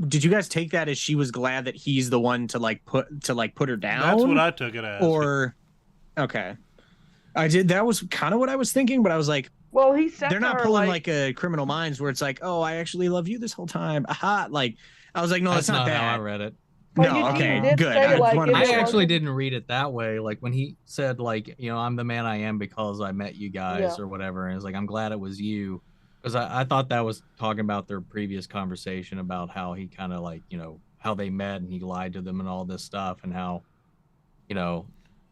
did you guys take that as she was glad that he's the one to put her down? that's what I took it as. Or okay, I did. That was kind of what I was thinking, but I was like, Well, he said they're to not her, pulling like a Criminal Minds where it's like, oh, I actually love you this whole time. Aha! Like I was like, no, That's that's not not how I that. read it. But No, Eugene okay, did good. say, I like, wanted if to I it check. actually wasn't- didn't read it that way. Like when he said, like, I'm the man I am because I met you guys or whatever. And it's like, I'm glad it was you. Because I thought that was talking about their previous conversation about how he kind of like, how they met and he lied to them and all this stuff and how,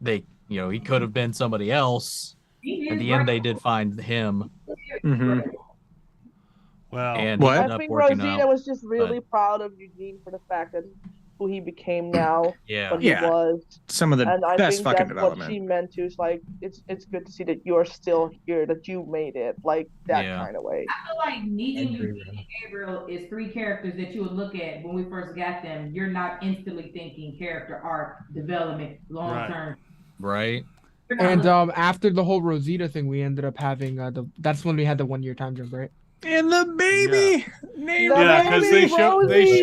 they, he could have been somebody else. In the end, they did find him Mhm. Well, and What? he I ended up think working Rosita out. was just really proud of Eugene for the fact that who he became now, Yeah. what Yeah. he was. Some of the And I best think fucking that's what development. she meant to. It's like it's good to see that you're still here, that you made it, like that Yeah. kind of way. I feel like Negan, agree, Eugene, and Gabriel is three characters that you would look at when we first got them. You're not instantly thinking character arc, development, long term. Right. And after the whole Rosita thing, we ended up having that's when we had the 1 year time jump, right? And the baby named yeah, because they Rosie.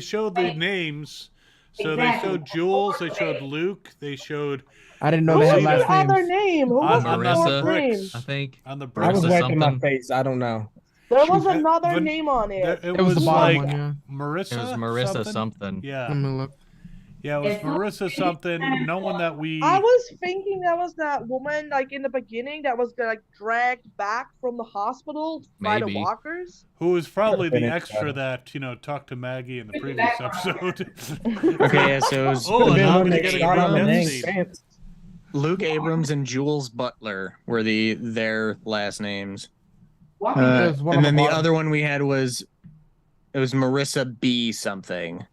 showed the names. So Exactly. they showed Jules, they showed Luke, they showed I didn't know Who they was had the last other names. name? Who was the on fourth the name? bricks. I think. On the I bricks. was Marissa wiping my something. face. I don't know. There was Shoot, another Van- name on it. It It was was the bottom like one, yeah. Marissa. It was Marissa something. Yeah, I'm gonna look. yeah, it was Marissa something. No one that we. I was thinking that was that woman, like in the beginning, that was like dragged back from the hospital by the Maybe. walkers. Who was probably the Could've been extra it. that talked to Maggie in the previous episode. Okay, yeah, so it was Oh, Could've been now one we that get a shot on the death dang scene. fence. Luke Abrams and Jules Butler were their last names. Walking There's one on And then the bottom. other one we had was It was Marissa B something.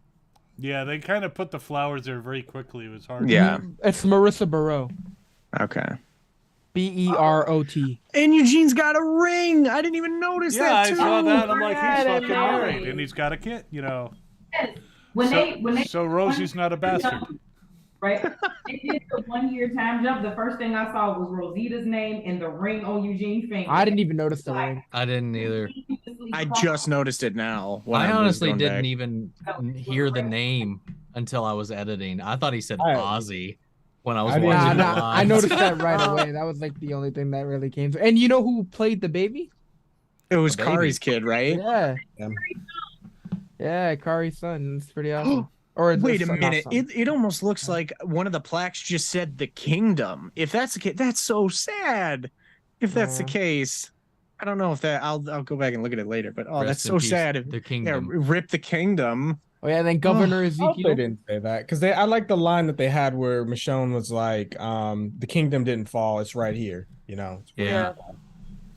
Yeah, they kind of put the flowers there very quickly. It was hard. Yeah. It's Marissa Barot. Okay. Berot. And Eugene's got a ring. I didn't even notice Yeah, that I too. saw that. I'm like, Yeah, he's I fucking didn't know. married, and he's got a kid. Yes. When So Rosie's not a bastard. Right? They did the 1 year time jump. The first thing I saw was Rosita's name and the ring on Eugene's finger. I didn't even notice the ring. I didn't either. I just noticed it now. when I was honestly going didn't back. even hear the name until I was editing. I thought he said Alright. Ozzy when I was I didn't- watching the I lines. noticed that right away. That was like the only thing that really came to. And you know who played the baby? It was The baby. Kari's kid, right? Yeah. Yeah. Yeah, Kari's son. It's pretty awesome. Or the Wait a son- not minute. son. It almost looks like one of the plaques just said the kingdom. If that's the case, that's so sad. If that's the Yeah. case, I don't know if that. I'll go back and look at it later. But Rest that's in so peace, sad. If, the yeah, kingdom. rip the kingdom. Oh yeah, and then Governor I hope they Ezekiel. didn't say that because I like the line that they had where Michonne was like, "The kingdom didn't fall; it's right here." Yeah.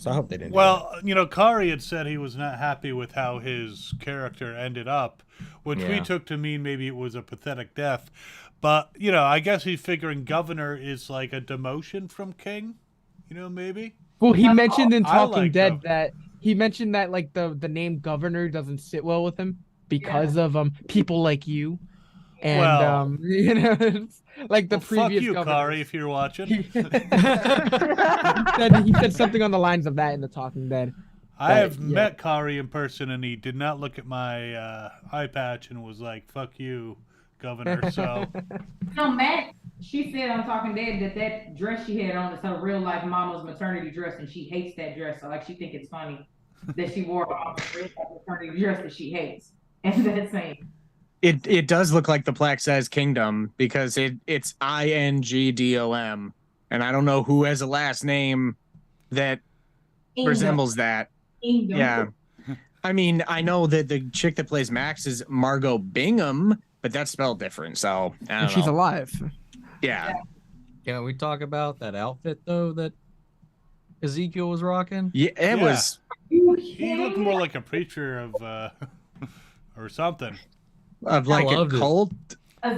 So I hope they didn't. Well, Kari had said he was not happy with how his character ended up, which we Yeah. took to mean maybe it was a pathetic death. But, I guess he's figuring governor is like a demotion from king, maybe? Well, he mentioned in I Talking like Dead Governor. that he mentioned that like the name Governor doesn't sit well with him because of people like you. And Well- it's like the Well, fuck previous you, governors. Kari, if you're watching. he said something on the lines of that in the Talking Dead. I have yeah. met Kari in person, and he did not look at my eye patch and was like, fuck you, governor. So, Matt, she said on Talking Dead that dress she had on is her real life mama's maternity dress, and she hates that dress. So like she think it's funny that she wore a real life maternity dress that she hates. And that's saying. It does look like the plaque says kingdom because it's INGDOM, and I don't know who has a last name that resembles that. Kingdom. Yeah. I mean, I know that the chick that plays Max is Margot Bingham, but that's spelled different. So I don't And she's know. alive. Yeah. Can we talk about that outfit though that Ezekiel was rocking? Yeah, it Yeah. was he looked more like a preacher of, or something. of like a loved it. cult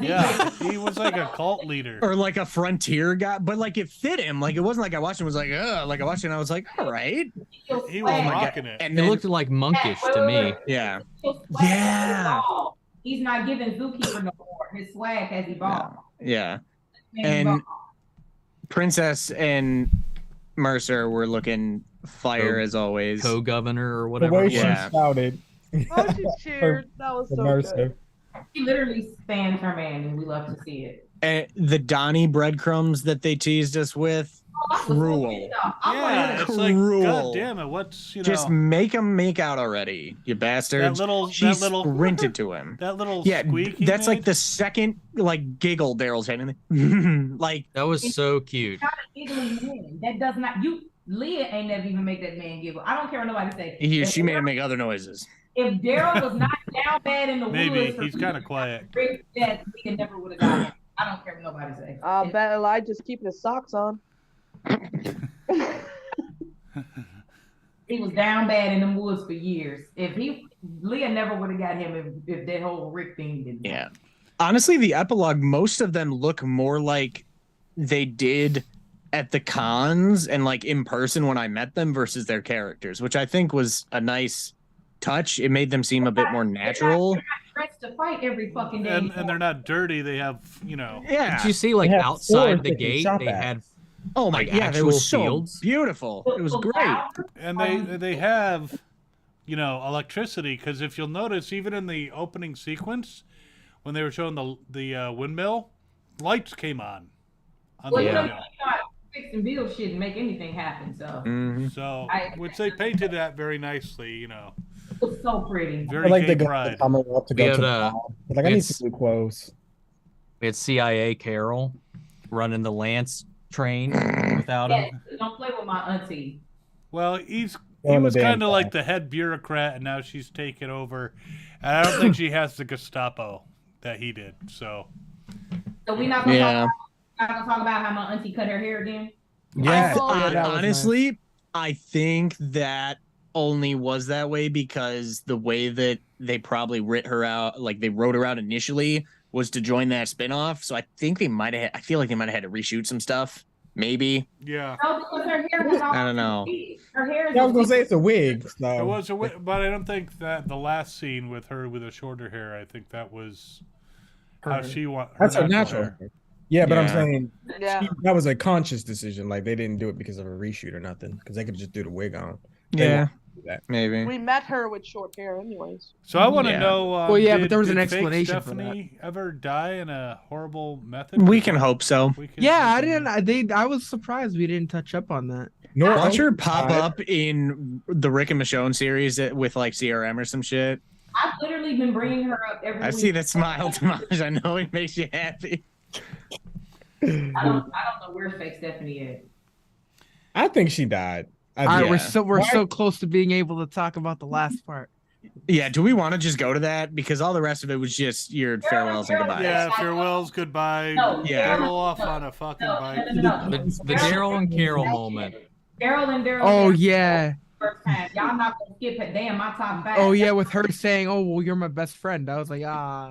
Yeah, he was like a cult leader. or like a frontier guy, but like it fit him. Like it wasn't like I watched him was like, ugh. Like I watched it and I was like, all right. He was Oh my God. rocking it. And It then, looked like monkish to me. yeah. Yeah. He's not giving Zookeeper no more. His swag has evolved. Yeah. Man, And evolved. Princess and Mercer were looking fire Co- as always. Co-governor or the whatever. way it was. Yeah. she shouted, Oh, she cheered. That was the so Mercer. good. She literally spans her man, and we love to see it. And the Donnie breadcrumbs that they teased us with, cruel. Yeah, it's like, Cruel. God damn it, what's, Just make him make out already, you bastards. She sprinted to him. that little Yeah, squeak he that's like made? the second giggle Daryl's had. Like That was so cute. Not a giggling man. That does not. Leah ain't never even make that man giggle. I don't care what nobody say. she made him make other noises. If Daryl was not down bad in the Maybe, woods, he's kind of quiet. that Leah never would have got him. I don't care what nobody say. I'll bet Elijah's keeping his socks on. He was down bad in the woods for years. Leah never would have got him if that whole Rick thing didn't. Yeah. Honestly, the epilogue, most of them look more like they did at the cons and like in person when I met them versus their characters, which I think was a nice touch. It made them seem a bit more natural. They're not dressed to fight every fucking day. And they're not dirty. They have, Yeah. Did you see like They have outside swords the they can gate shop they at. had Oh my like, yeah, it actual was so fields? beautiful. It was great. and they have, electricity. Because if you'll notice, even in the opening sequence, when they were showing the windmill, lights came on Well, the you know, windmill. you know, fix and build shit and make anything happen. So Mhm. So, I- which they painted that very nicely, it was so pretty. very I like gay the pride. Commonwealth to We go had, to the uh, mall. But, like I we need had some new clothes. we had CIA Carol running the Lance train without Yes, him. don't play with my auntie. Well, he On the was damn kind of thing. like the head bureaucrat, and now she's taken over. And I don't think she has the Gestapo that he did. So, So we not gonna Yeah. talk about how my auntie cut her hair again. Yeah. Oh, yeah, that was Honestly, I think that only was that way because the way that they probably wrote her out initially was to join that spinoff. So I think I feel like they might have had to reshoot some stuff. Maybe. Yeah. No, because her hair was I don't know. Her hair is I was gonna say it's a wig. It So was a but I don't think that the last scene with her with the shorter hair, I think that was how she wanted. that's her natural hair. Yeah, but I'm Yeah. saying Yeah. that was a conscious decision. Like they didn't do it because of a reshoot or nothing. Because they could just do the wig on. They Yeah, won't do that. maybe. We met her with short hair, anyways. So I want to Yeah. know. Well, yeah, but did- there was an did fake explanation for Stephanie ever die in a horrible method? We can hope so. We can- Yeah, I we can- didn't. I was surprised we didn't touch up on that. Nor Watch her Uncle pop died. up in the Rick and Michonne series with like CRM or some shit. I've literally been bringing her up every I week. see that smile, Tomaj. I know it makes you happy. I don't know where fake Stephanie is. I think she died. All right, Yeah. we're so close to being able to talk about the last part. Yeah, do we want to just go to that? Because all the rest of it was just your farewells and goodbyes. Yeah, farewells, goodbye. No, Yeah. Go off on a fucking bike. The Daryl and Carol moment. Daryl and Daryl. Oh yeah. First time. Y'all not gonna skip it. Damn, my top back. Oh yeah, with her saying, "Oh well, you're my best friend." I was like, ah.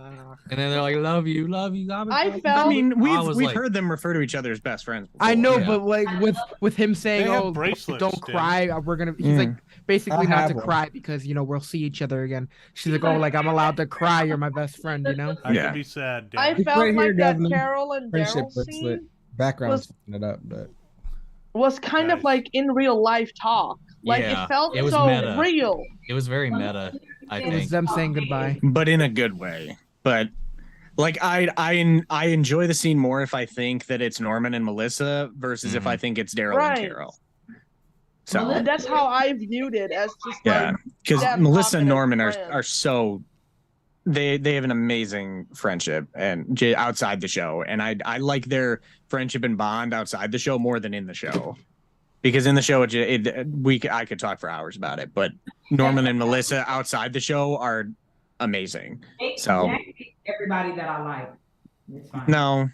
And then they're like, love you, love you. I felt. I mean, I was we've like- heard them refer to each other as best friends. I know, Yeah. but like with him saying, They have "Oh, bracelets, don't Tim. cry," we're gonna. He's like basically I not have to one. cry because we'll see each other again. She's like, "Oh, like I'm allowed to cry. You're my best friend," you know. I Yeah. can be sad. I Dan. felt right here, like that Devin. Carol and Friendship Daryl bracelet. scene Background's was- fucking it up, but was kind of Nice. like in real life talk. Like Yeah, it felt it was so meta. real. It was very meta, I It was think. them saying goodbye. But in a good way. But like I enjoy the scene more if I think that it's Norman and Melissa versus if I think it's Daryl Right. and Carol. So And that's how I viewed it, as just yeah, like because them Melissa and confident Norman are friends. so they have an amazing friendship and outside the show, and I like their friendship and bond outside the show more than in the show. Because in the show, I could talk for hours about it, but Norman and Melissa outside the show are amazing. So Jack hates everybody that I like. It's fine. no,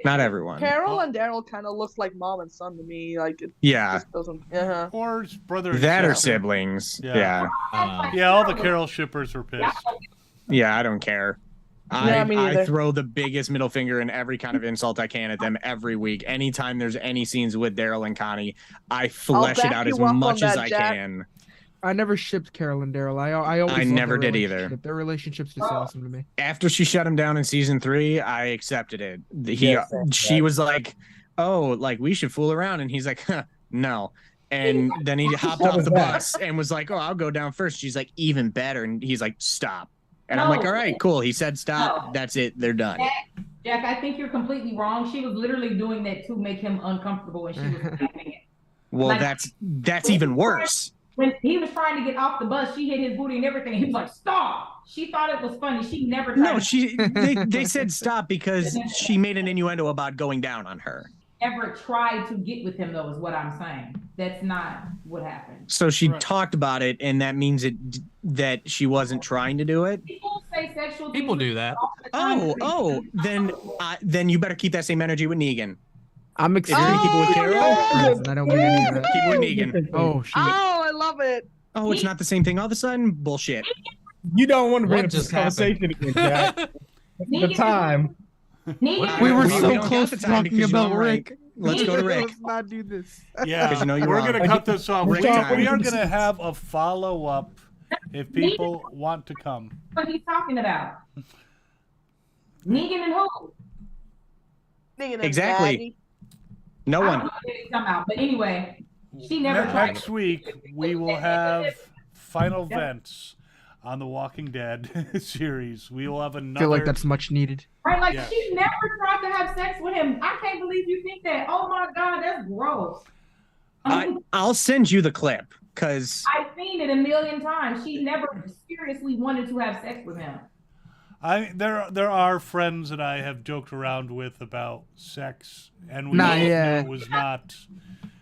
not everyone. Carol and Daryl kind of looks like mom and son to me. Like it Yeah, just doesn't. Uh-huh. Or his brother. and that or sister. siblings. Yeah. Yeah, Yeah, all the Carol shippers were pissed. yeah. I don't care. Yeah, me I neither. throw the biggest middle finger and every kind of insult I can at them every week. Anytime there's any scenes with Daryl and Connie, I flesh it back out you as up on much as that, I Jack. can. I never shipped Carol and Daryl. I always I loved never their did either. relationship. Their relationship's just awesome to me. After she shut him down in season 3, I accepted it. She Yeah. was like, "Oh, like we should fool around," and he's like, huh, "No." And then he hopped What off was the that? bus and was like, "Oh, I'll go down first." She's like, "Even better," and he's like, "Stop." And I'm No. like, "All right, cool." He said, "Stop." No. That's it. They're done. Jack, I think you're completely wrong. She was literally doing that to make him uncomfortable, and she was laughing it. Well, Like- that's even worse. When he was trying to get off the bus, she hit his booty and everything. He was like, "Stop!" She thought it was funny. She never. No, tried they said stop because she made an innuendo about going down on her. Never tried to get with him, though. Is what I'm saying. That's not what happened. So she Right. talked about it, and that means that she wasn't trying to do it. People say sexual. People things do that. all the time. Then you better keep that same energy with Negan. I'm If you're gonna excited. keep it with Carol, And I don't mean any of that. keep it with Negan. Oh shit. Oh, I love it. Oh, it's not the same thing all of a sudden? Bullshit. you don't want to bring What up this just happened? conversation again, Jack. Negan- the time. Negan- We were We so don't got close the to time talking because you know about I'm right. Rick. Let's go to Rick. Let's not do this. Yeah, Because you know you're we're wrong. gonna cut this off. Rick We time. are gonna have a follow up if people want to come. What he's talking about? Negan and who? Negan and Exactly. Maggie. No I one. don't know what he's talking about, but anyway, she never tried. Next week we will have final vents on the Walking Dead series. We will have I another. feel like that's much needed. Right, like Yeah. she never tried to have sex with him. I can't believe you think that. Oh my god, that's gross. I'll send you the clip because I've seen it a million times. She never seriously wanted to have sex with him. There are friends that I have joked around with about sex, and we Nah, both knew yeah. it was not.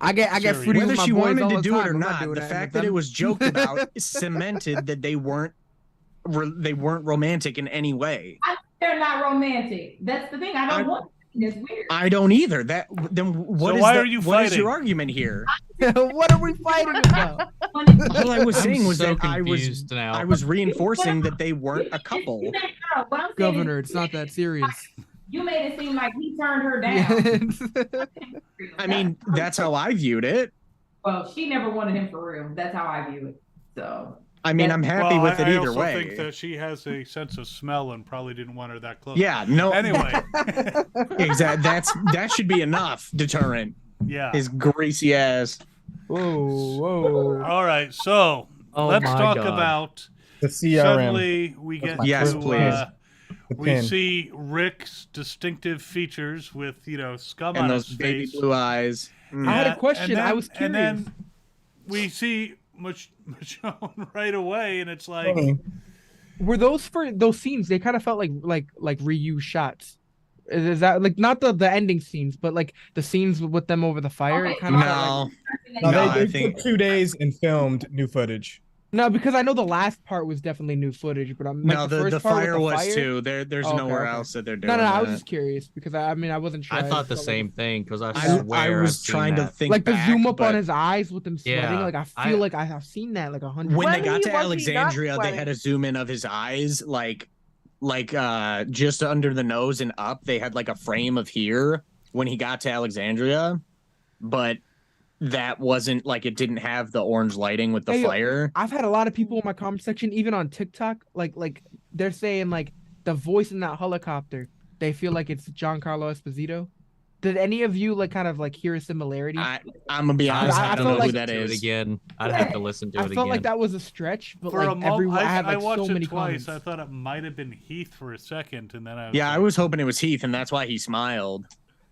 I get Serious. foodie whether with my she boys wanted all to the do it time. or I'm not, doing the with fact that them. it was joked about cemented that they weren't romantic in any way. They're not romantic. That's the thing. I don't want. That's weird. I don't either. Then what So is why the- are you what is fighting? your argument here? What are we fighting about? All I was I'm saying was so that I confused now. was reinforcing that they weren't a couple. What I'm saying is, Governor, it's not that serious. you made it seem like he turned her down. I mean, that's how I viewed it. Well, she never wanted him for real. That's how I view it. So I mean, I'm happy Well, with it I either also way. think that she has a sense of smell and probably didn't want her that close. Yeah, no. Anyway, Exactly. That should be enough deterrent. yeah. His greasy ass. Whoa. All right, so Oh let's my talk God. about. The CRM. Suddenly, we That's get my Yes, to, please. The we pin. see Rick's distinctive features with scum And on those his baby face. blue eyes. I had a question. I was And curious. then we see Michonne right away, and it's like, Were those for those scenes? They kind of felt like reused shots. Is that like not the ending scenes, but like the scenes with them over the fire? It kind of No. No, No, I they think- took 2 days and filmed new footage. no, because I know the last part was definitely new footage, but I'm like, No, the the first part with fire the was fire? too. There's Okay, nowhere okay. else that they're doing. No, I was that. just curious because I mean I wasn't sure. I thought the felt same like, thing because I I swear was I've seen trying to that. think like the back, zoom up on but his eyes with him sweating. Yeah, Like I feel like I have seen that like 100. when they When got he to was he not Alexandria, they had sweating? a zoom in of his eyes, like just under the nose and up. They had like a frame of here when he got to Alexandria, but that wasn't like it didn't have the orange lighting with the Hey, fire. I've had a lot of people in my comment section, even on TikTok, like they're saying like the voice in that helicopter, they feel like it's Giancarlo Esposito. Did any of you like kind of like hear a similarity? I'm gonna be honest, I I don't felt know like- who that Do it is. again. I'd have to listen to I it felt again. like that was a stretch, but for like a moment, everyone, I had I like watched so it many twice. comments. I thought it might have been Heath for a second, and then I was Yeah, I like, was hoping it was Heath, and that's why he smiled.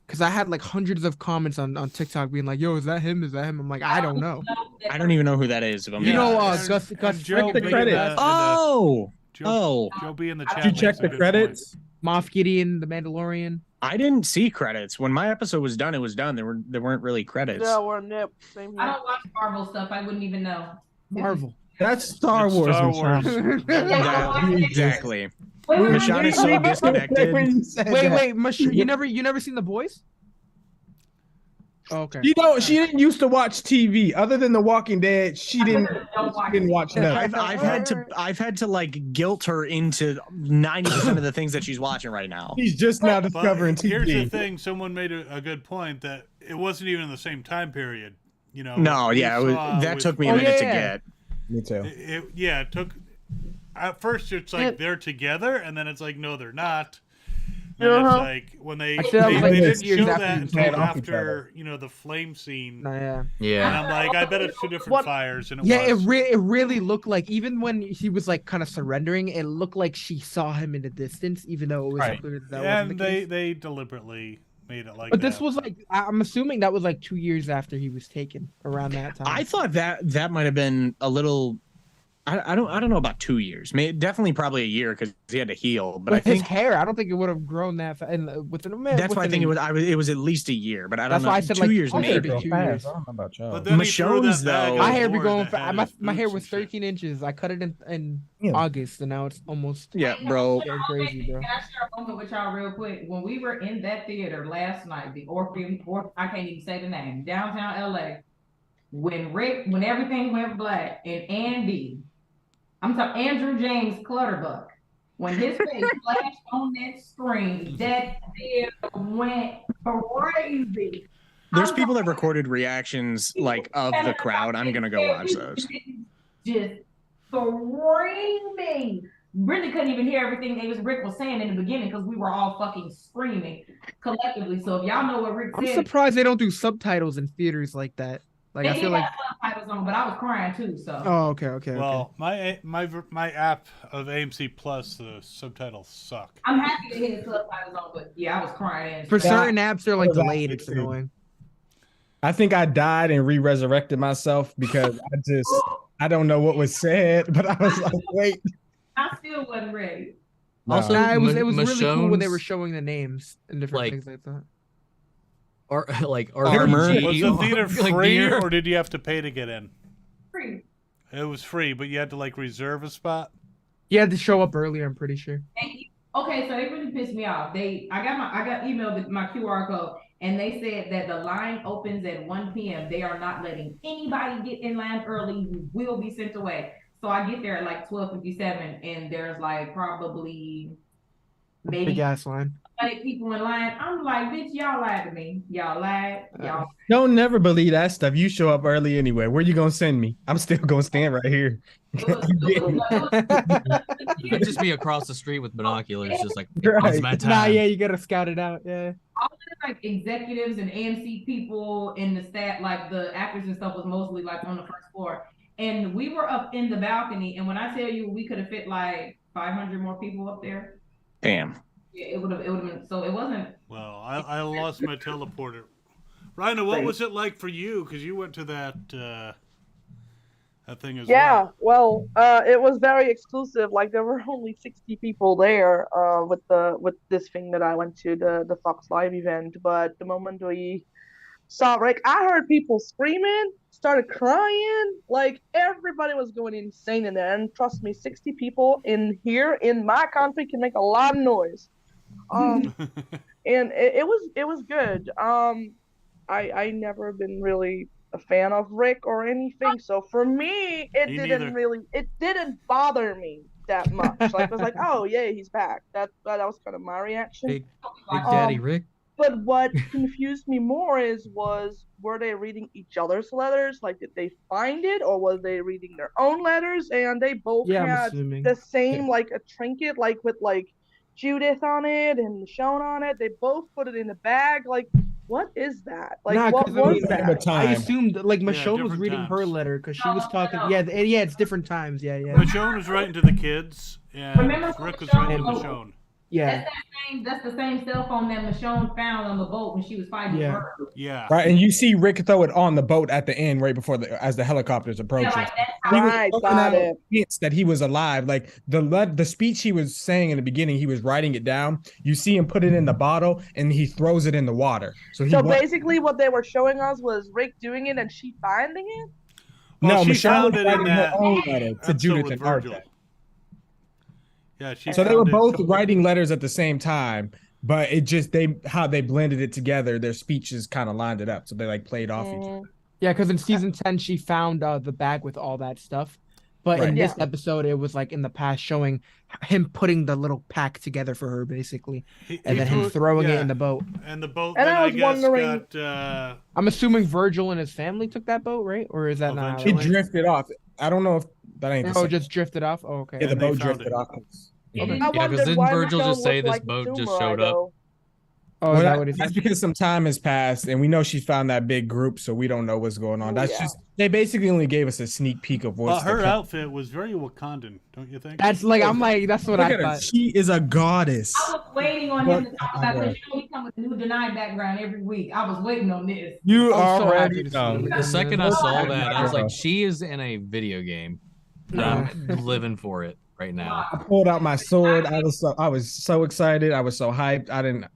Because I had like hundreds of comments on TikTok being like, "Yo, is that him? Is that him?" I'm like, I don't know. I don't even know who that is. If I'm You know, honest. Gus and Joe the being credits. in the- Oh, Joe be in the chat. Did you makes check a the good credits? Moff Gideon, the Mandalorian. I didn't see credits when my episode was done. It was done. There weren't really credits. Yeah, we're nip. Same I here. don't watch Marvel stuff. I wouldn't even know. Marvel. That's Star It's Wars. Star Michonne. Wars. Yeah, exactly. Wait, Michonne is so disconnected. When you said Wait, that. you never seen The Boys? Oh, okay. She didn't used to watch TV other than The Walking Dead. She didn't watch nothing. I've had to like guilt her into 90% of the things that she's watching right now. She's just now But discovering here's the TV. thing: someone made a good point that it wasn't even in the same time period. No, we yeah, saw that with- took me a Oh, minute to yeah. get. Me too. It took. At first, it's like they're together, and then it's like no, they're not. And it's like when they I feel like they it's didn't years show after that he was until dead off each after the flame scene. No, yeah. And Yeah. I'm like, I bet it's two different What- fires, and Yeah, was. it really looked like even when he was like kind of surrendering, it looked like she saw him in the distance, even though it was Right. clear that and wasn't the case. they deliberately made it like But that. this was like I'm assuming that was like 2 years after he was taken, around that time. I thought that might have been a little. I don't know about 2 years. Definitely probably a year because he had to heal. But With I think his hair, I don't think it would have grown that fast. And within a minute, that's why I think it was. It was at least a year, but I don't That's know. why I said, 2 like, years I'll say maybe. it 2 years. I don't know about y'all. But then he threw Michonne's, that bag though- My on hair the be board going that fast. had My his hair boots was and shit. 13 inches. I cut it in Yeah. August, and now it's almost. Yeah, bro. Getting crazy, bro. Can I share a moment with y'all real quick? When we were in that theater last night, the Orpheum, I can't even say the name, downtown LA, when everything went black and I'm talking Andrew James Clutterbuck, when his face flashed on that screen, that theater went crazy. There's people that recorded reactions like of the crowd. I'm gonna go watch those. Just screaming. Really couldn't even hear everything Rick was saying in the beginning because we were all fucking screaming collectively. So if y'all know what Rick I'm said, surprised they don't do subtitles in theaters like that. Like I they feel did like. have subtitles on, but I was crying too. So Oh, okay. Well, my app of AMC Plus, the subtitles suck. I'm happy to hear the subtitles on, but yeah, I was crying. For Yeah. certain apps, they're like What was delayed. that It's too? annoying. I think I died and re-resurrected myself because I don't know what was said, but I was like, wait. I still wasn't ready. No. Also, Nah, it was really cool when they were Michonne's, showing the names and different like, things like that. Or like Armor. RPG, Was the theater like free, gear. or did you have to pay to get in? Free. It was free, but you had to like reserve a spot. You had to show up earlier. I'm pretty sure. And okay, so they really really pissed me off. I got emailed with my QR code, and they said that the line opens at 1 p.m. They are not letting anybody get in line early. You will be sent away. So I get there at like 12:57, and there's like probably maybe Big ass line. 8 people in line. I'm like, bitch, y'all lied to me. Y'all lied. Y'all. Don't never believe that stuff. You show up early anyway. Where you gonna send me? I'm still gonna stand right here. I'd just be across the street with binoculars, just like, Right. it's my time. Nah, yeah, you gotta scout it out. Yeah. All of the like executives and AMC people and the staff, like the actors and stuff, was mostly like on the first floor. And we were up in the balcony, and when I tell you we could have fit like 500 more people up there. Damn. Yeah, it would have been, so it wasn't. Well, I lost my teleporter. Reina, what was it like for you? Because you went to that thing as well. Well, it was very exclusive. Like there were only 60 people there with this thing that I went to, the Fox Live event. But the moment we saw Rick, I heard people screaming, started crying. Like everybody was going insane in there. And trust me, 60 people in here in my country can make a lot of noise. And it was good. I never been really a fan of Rick or anything, so for me it didn't bother me that much. Like I was like, oh yeah, he's back. That was kind of my reaction. Big Daddy Rick. But what confused me more were they reading each other's letters? Like did they find it, or was they reading their own letters? And they both had the same like a trinket, like with like Judith on it and Michonne on it. They both put it in the bag. Like, what is that? Like, what was that? I assumed like Michonne was reading her letter because she was talking. Yeah, it's different times. Yeah. Michonne was writing to the kids, and Rick was writing to Michonne. Yeah. That's the same cell phone that Michonne found on the boat when she was fighting her. Yeah. Right, and you see Rick throw it on the boat at the end, right before as the helicopters approaching. Right, got it. Hints that he was alive. Like the speech he was saying in the beginning, he was writing it down. You see him put it in the bottle, and he throws it in the water. So basically, what they were showing us was Rick doing it and she finding it. Well, no, she Michonne found was it in writing her that own letter to Judith and Virgil. Arthur. Yeah, so they were both writing letters at the same time, but it just how they blended it together. Their speeches kind of lined it up, so they like played off each other. Yeah, because in season 10 she found the bag with all that stuff, but in this episode it was like in the past showing him putting the little pack together for her basically, and then him throwing it in the boat. And the boat. And then I was wondering. I'm assuming Virgil and his family took that boat, right? Or is that not? It drifted off. I don't know if that ain't. Oh, just drifted off. Oh, okay. Yeah, the boat drifted off. Yeah, because didn't Virgil just say this boat just showed up? Oh, well, that's because some time has passed, and we know she found that big group, so we don't know what's going on. That's just they basically only gave us a sneak peek of what's. Well, her outfit was very Wakandan, don't you think? That's like that's what I thought. She is a goddess. I was waiting on him to talk about this. He come with a new denied background every week. I was waiting on this. You already know. The second I saw that, I was like, she is in a video game. I'm living for it right now. I pulled out my sword. I was so excited. I was so hyped. I didn't.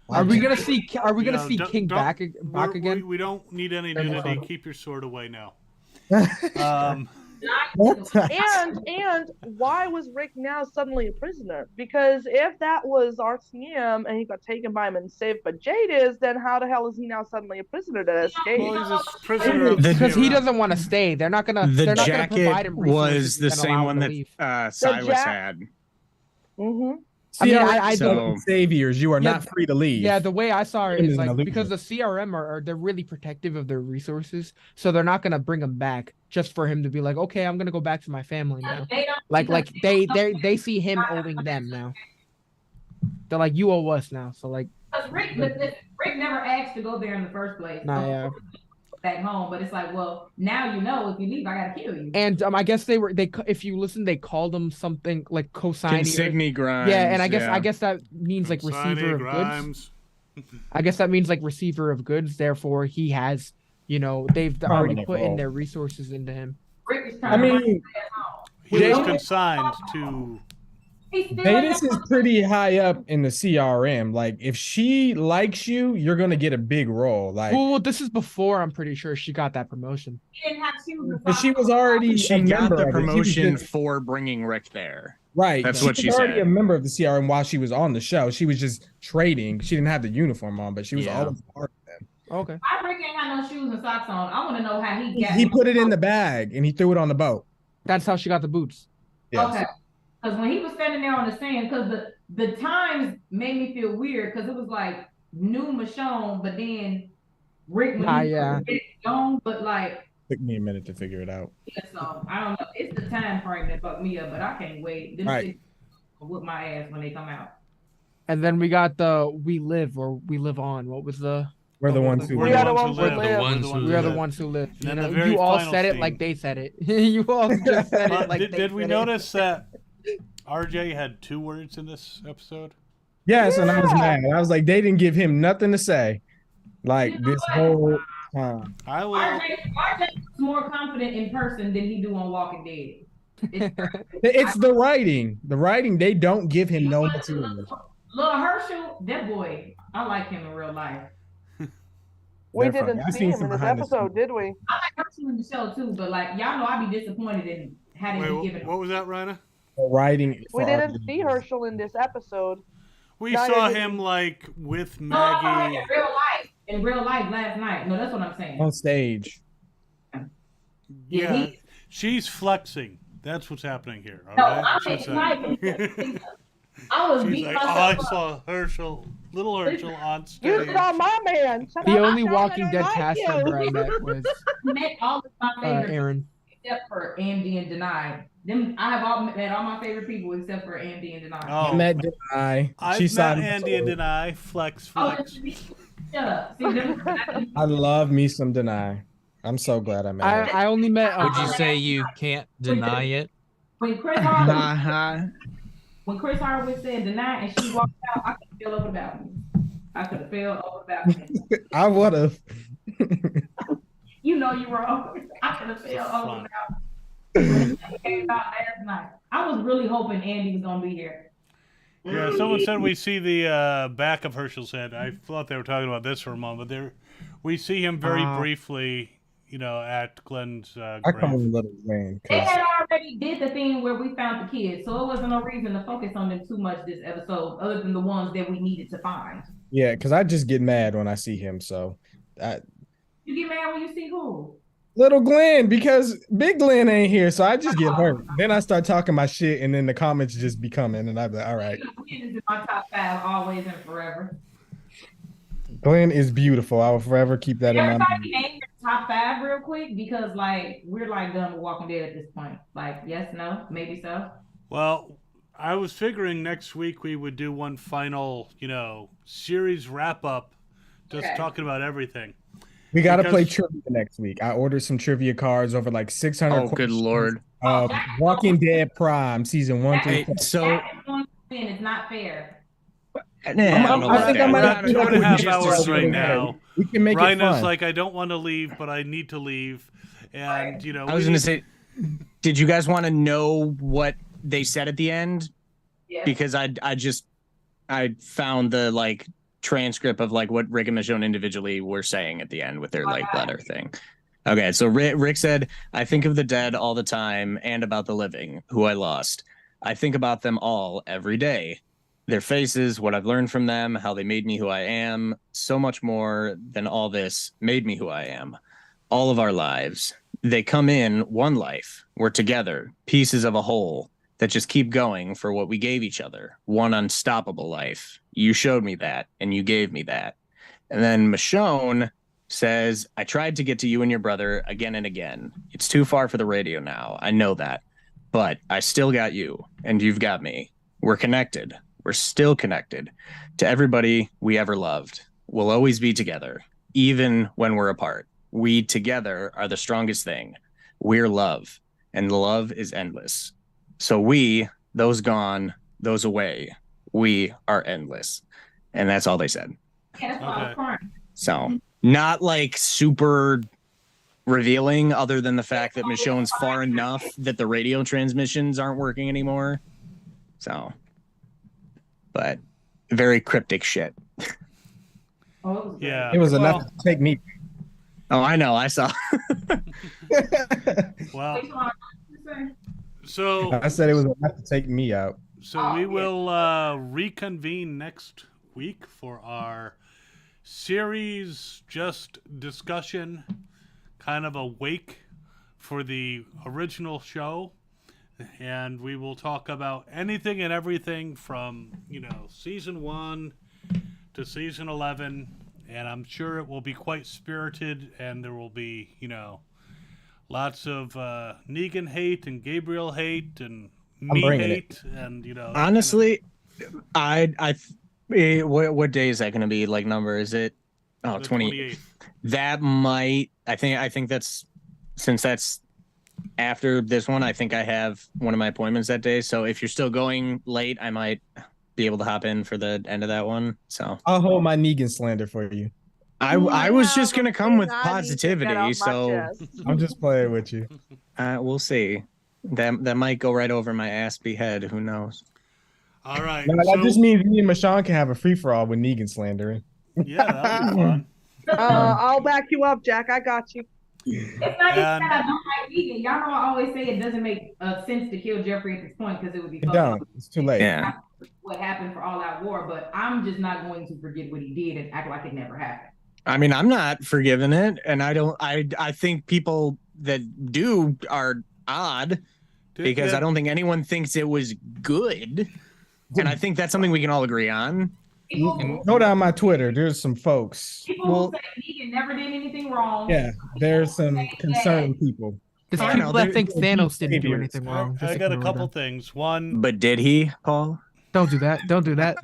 Are we gonna see King back again? We don't need any nudity. Keep your sword away now. And why was Rick now suddenly a prisoner? Because if that was RCM and he got taken by him and saved by Jadis, then how the hell is he now suddenly a prisoner that escaped? Well, he's a prisoner because he doesn't want to stay. They're not gonna. The they're not jacket gonna provide him was the same one that leave. Silas had. Mm-hmm. I mean, I don't saviors. You are not free to leave. Yeah, the way I saw it is like because the CRM are they're really protective of their resources, so they're not gonna bring him back just for him to be like, okay, I'm gonna go back to my family now. Like they see him owing them now. They're like, you owe us now. So like, Rick never asked to go there in the first place. Yeah. Back home, but it's like, well, now you know if you leave, I gotta kill you. And I guess they if you listen, they called them something like consignee. Consignee Grimes. Yeah, and I guess that means like receiver of goods. I guess that means like receiver of goods. Therefore, he has, they've already put in their resources into him. Rick is trying he is consigned to. Jadis is pretty high up in the CRM. Like, if she likes you, you're gonna get a big role. Like, well, this is before I'm pretty sure she got that promotion. He didn't have to. But she was already. She got the promotion for bringing Rick there. Right. That's she what was she already said. a member of the CRM while she was on the show. She was just trading. She didn't have the uniform on, but she was Yeah. always part of them. Okay. I Rick ain't got no shoes and socks on. I want to know how he got. He put it in the bag and he threw it on the boat. That's how she got the boots. Yes. Okay. Because when he was standing there on the sand, because the times made me feel weird because it was like new Michonne, but then Rick when he yeah. was Michonne, but like Took me a minute to figure it out. yeah, so I don't know. It's the time frame that fucked me up, but I can't wait. Them Right. shit will whip my ass when they come out. And then we got the We Live or We Live On. What was the? We're the ones who We We're are the the ones who ones who live. live. ones who We are the live. ones who live. And You then know, the very you all final said it scene. like they said it. You all just said it like they did we said notice that RJ had 2 words in this episode? Yes, and I was mad. I was like, they didn't give him nothing to say. Like You know this what? whole time. I will. RJ was more confident in person than he do on Walking Dead. It's the writing. The writing, they don't give him no material. Little Herschel, that boy, I like him in real life. We They're funny. didn't I've see seen him some in this behind the episode, scenes. did we? I like Herschel in the show too, but like y'all know I be disappointed in how they be Wait, giving. what was that, Reina? The writing. We for didn't RJ. see Herschel in this episode. We No, saw they him didn't. like with No, I saw him Maggie. in real life. In real life last night. No, that's what I'm saying. on stage. Yeah, Yeah, he- she's flexing. That's what's happening here. All No, right? I'm She's excited. I was she's beating like, oh, myself I up. saw Herschel, little Herschel on You stage. saw my man. Shut The up, only I Walking don't Dead like cast you. member I met was I met all of my favorite Aaron. except for Andy and Denied. Them, I have all met all my favorite people except for Andy and Denied. Oh, Met Deny. I've She met signed Andy and Deny. Flex, Oh, flex. shut up. See, them, I love me some Deny. I'm so glad I met her. I only met. Would you say you can't deny it? when Chris Hardwick, Uh-huh. when Chris Hardwick said Denied and she walked out, I could have fell over the balcony. I could have fell over the balcony. I would have. You know you wrong. I could have fell over the balcony. It came out last night. I was really hoping Andy was gonna be here. Yeah, someone said we see the back of Herschel's head. I thought they were talking about this for a moment. There, we see him very briefly, you know, at Glenn's I grave. call him Little Glenn. They had already did the thing where we found the kids, so it wasn't no reason to focus on them too much this episode, other than the ones that we needed to find. Yeah, because I just get mad when I see him. So, You get mad when you see who? Little Glenn, because Big Glenn ain't here, so I just get hurt. Then I start talking my shit, and then the comments just be coming, and I'm like, all right. Glenn is in my top 5 always and forever. Glenn is beautiful. I will forever keep that in my mind. Everybody name your top 5 real quick because like we're like done with Walking Dead at this point. Like yes, no, maybe so. Well, I was figuring next week we would do one final, you know, series wrap up, just Okay. talking about everything. We got to Because- play trivia next week. I ordered some trivia cards over like 600 Oh, good questions lord. of Walking Dead Prime season 1 through Hey, 4. so That is going to win. It's not fair. I don't know I about think that. I might We're have at to do 2.5 that with hours just right over now. We can make it Rhina's fun. like, I don't want to leave, but I need to leave. And, you know, I was we going to say, did you guys want to know what they said at the end? Yeah. Because I found the like transcript of like what Rick and Michonne individually were saying at the end with their like letter thing. Okay, so Rick said, I think of the dead all the time and about the living, who I lost. I think about them all every day. Their faces, what I've learned from them, how they made me who I am. So much more than all this made me who I am. All of our lives. They come in one life. We're together, pieces of a whole that just keep going for what we gave each other. One unstoppable life. You showed me that, and you gave me that. And then Michonne says, I tried to get to you and your brother again and again. It's too far for the radio now. I know that. But I still got you, and you've got me. We're connected. We're still connected to everybody we ever loved. We'll always be together, even when we're apart. We together are the strongest thing. We're love, and love is endless. So we, those gone, those away, we are endless. And that's all they said. Yeah, that's why I was Okay. crying. So not like super revealing other than the fact that Michonne's far enough that the radio transmissions aren't working anymore. So, but very cryptic shit. Oh, it was good. yeah. It was well, enough to take me. Oh, I know. I saw. Well, Wait, so I- So I said it was enough to take me out. So we will reconvene next week for our series just discussion, kind of a wake for the original show. And we will talk about anything and everything from, season 1 to season 11. And I'm sure it will be quite spirited, and there will be, lots of Negan hate and Gabriel hate and me hate, and honestly, what day is that going to be? Like, number is it? Oh, 28th. That might. I think that's, since that's after this one. I think I have one of my appointments that day. So if you're still going late, I might be able to hop in for the end of that one. So I'll hold my Negan slander for you. I was just gonna come with positivity, so I'm just playing with you. We'll see. That might go right over my aspy head. Who knows? All right. No, that just means me and Michonne can have a free for all with Negan slandering. Yeah, that'll be fun. I'll back you up, Jack. I got you. It's not even that I don't like Negan. Y'all know I always say it doesn't make sense to kill Jeffrey at this point because it would be It don't. It's too late. Yeah. What happened for All Out War, but I'm just not going to forget what he did and act like it never happened. I mean, I'm not forgiving it, and I think people that do are odd because I don't think anyone thinks it was good, and I think that's something we can all agree on. Go down my Twitter. There's some folks. People say Negan never did anything wrong. Yeah, there's some concerned people. There's I people know, that think Thanos didn't do behaviors. anything wrong. I got a couple things. One, But did he, Paul? Don't do that. Don't do that.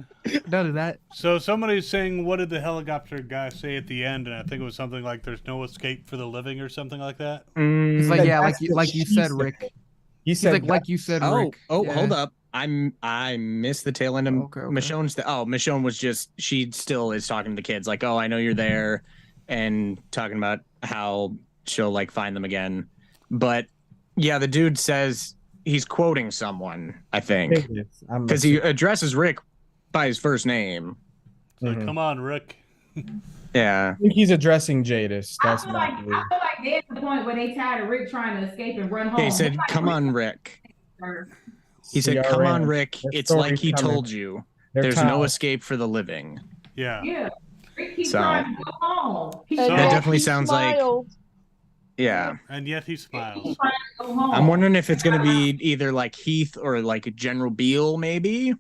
Don't do that. so somebody's saying, what did the helicopter guy say at the end? And I think it was something like, "There's no escape for the living," or something like that. It's like, yeah, That's like what you she said, said. Rick. He He's said, like you said, Oh, Rick. Yeah. hold up. I missed the tail end of Okay. Michonne's. Michonne was just, she still is talking to the kids like, "Oh, I know you're there," and talking about how she'll like find them again. But yeah, the dude says he's quoting someone, I think, because he addresses Rick by his first name. So come on, Rick. Yeah. I think he's addressing Jadis. I That's feel not like they're at the point where they tired of Rick trying to escape and run home. He said, "Come on, Rick." He said, "Come on, Rick. It's like he told you. There's no escape for the living." Yeah. Yeah. Rick keeps So- trying to go home. He's So- trying That to definitely sounds like, yeah. And yet he smiles. go home. I'm wondering if it's going to be either like Heath or like General Beale, maybe.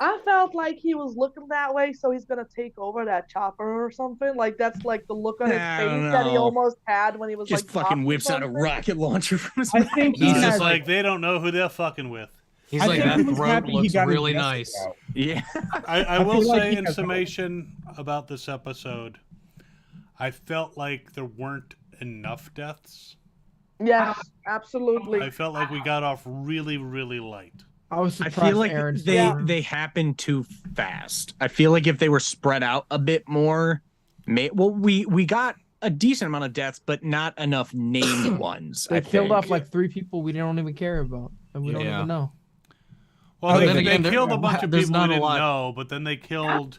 I felt like he was looking that way, so he's gonna take over that chopper or something. Like that's like the look on his I face don't that he know. almost had when he was Just like fucking talking whips out a something. rocket launcher from his I mouth. think No, he's it's has, like they don't know who they're fucking with. He's I like, think that he's throat happy he looks got his really message nice. out. Yeah. I I will feel like say he in has hope. summation about this episode, I felt like there weren't enough deaths. Yes, absolutely. I felt like we got off really, really light. I was I surprised. feel like Aaron's they happened too fast. I feel like if they were spread out a bit more, we got a decent amount of deaths, but not enough named ones. They I killed think. off like 3 people we don't even care about, and we don't Yeah. even know. Well, Then they again, there- killed a bunch of there's people we not a didn't lot. know, but then they killed,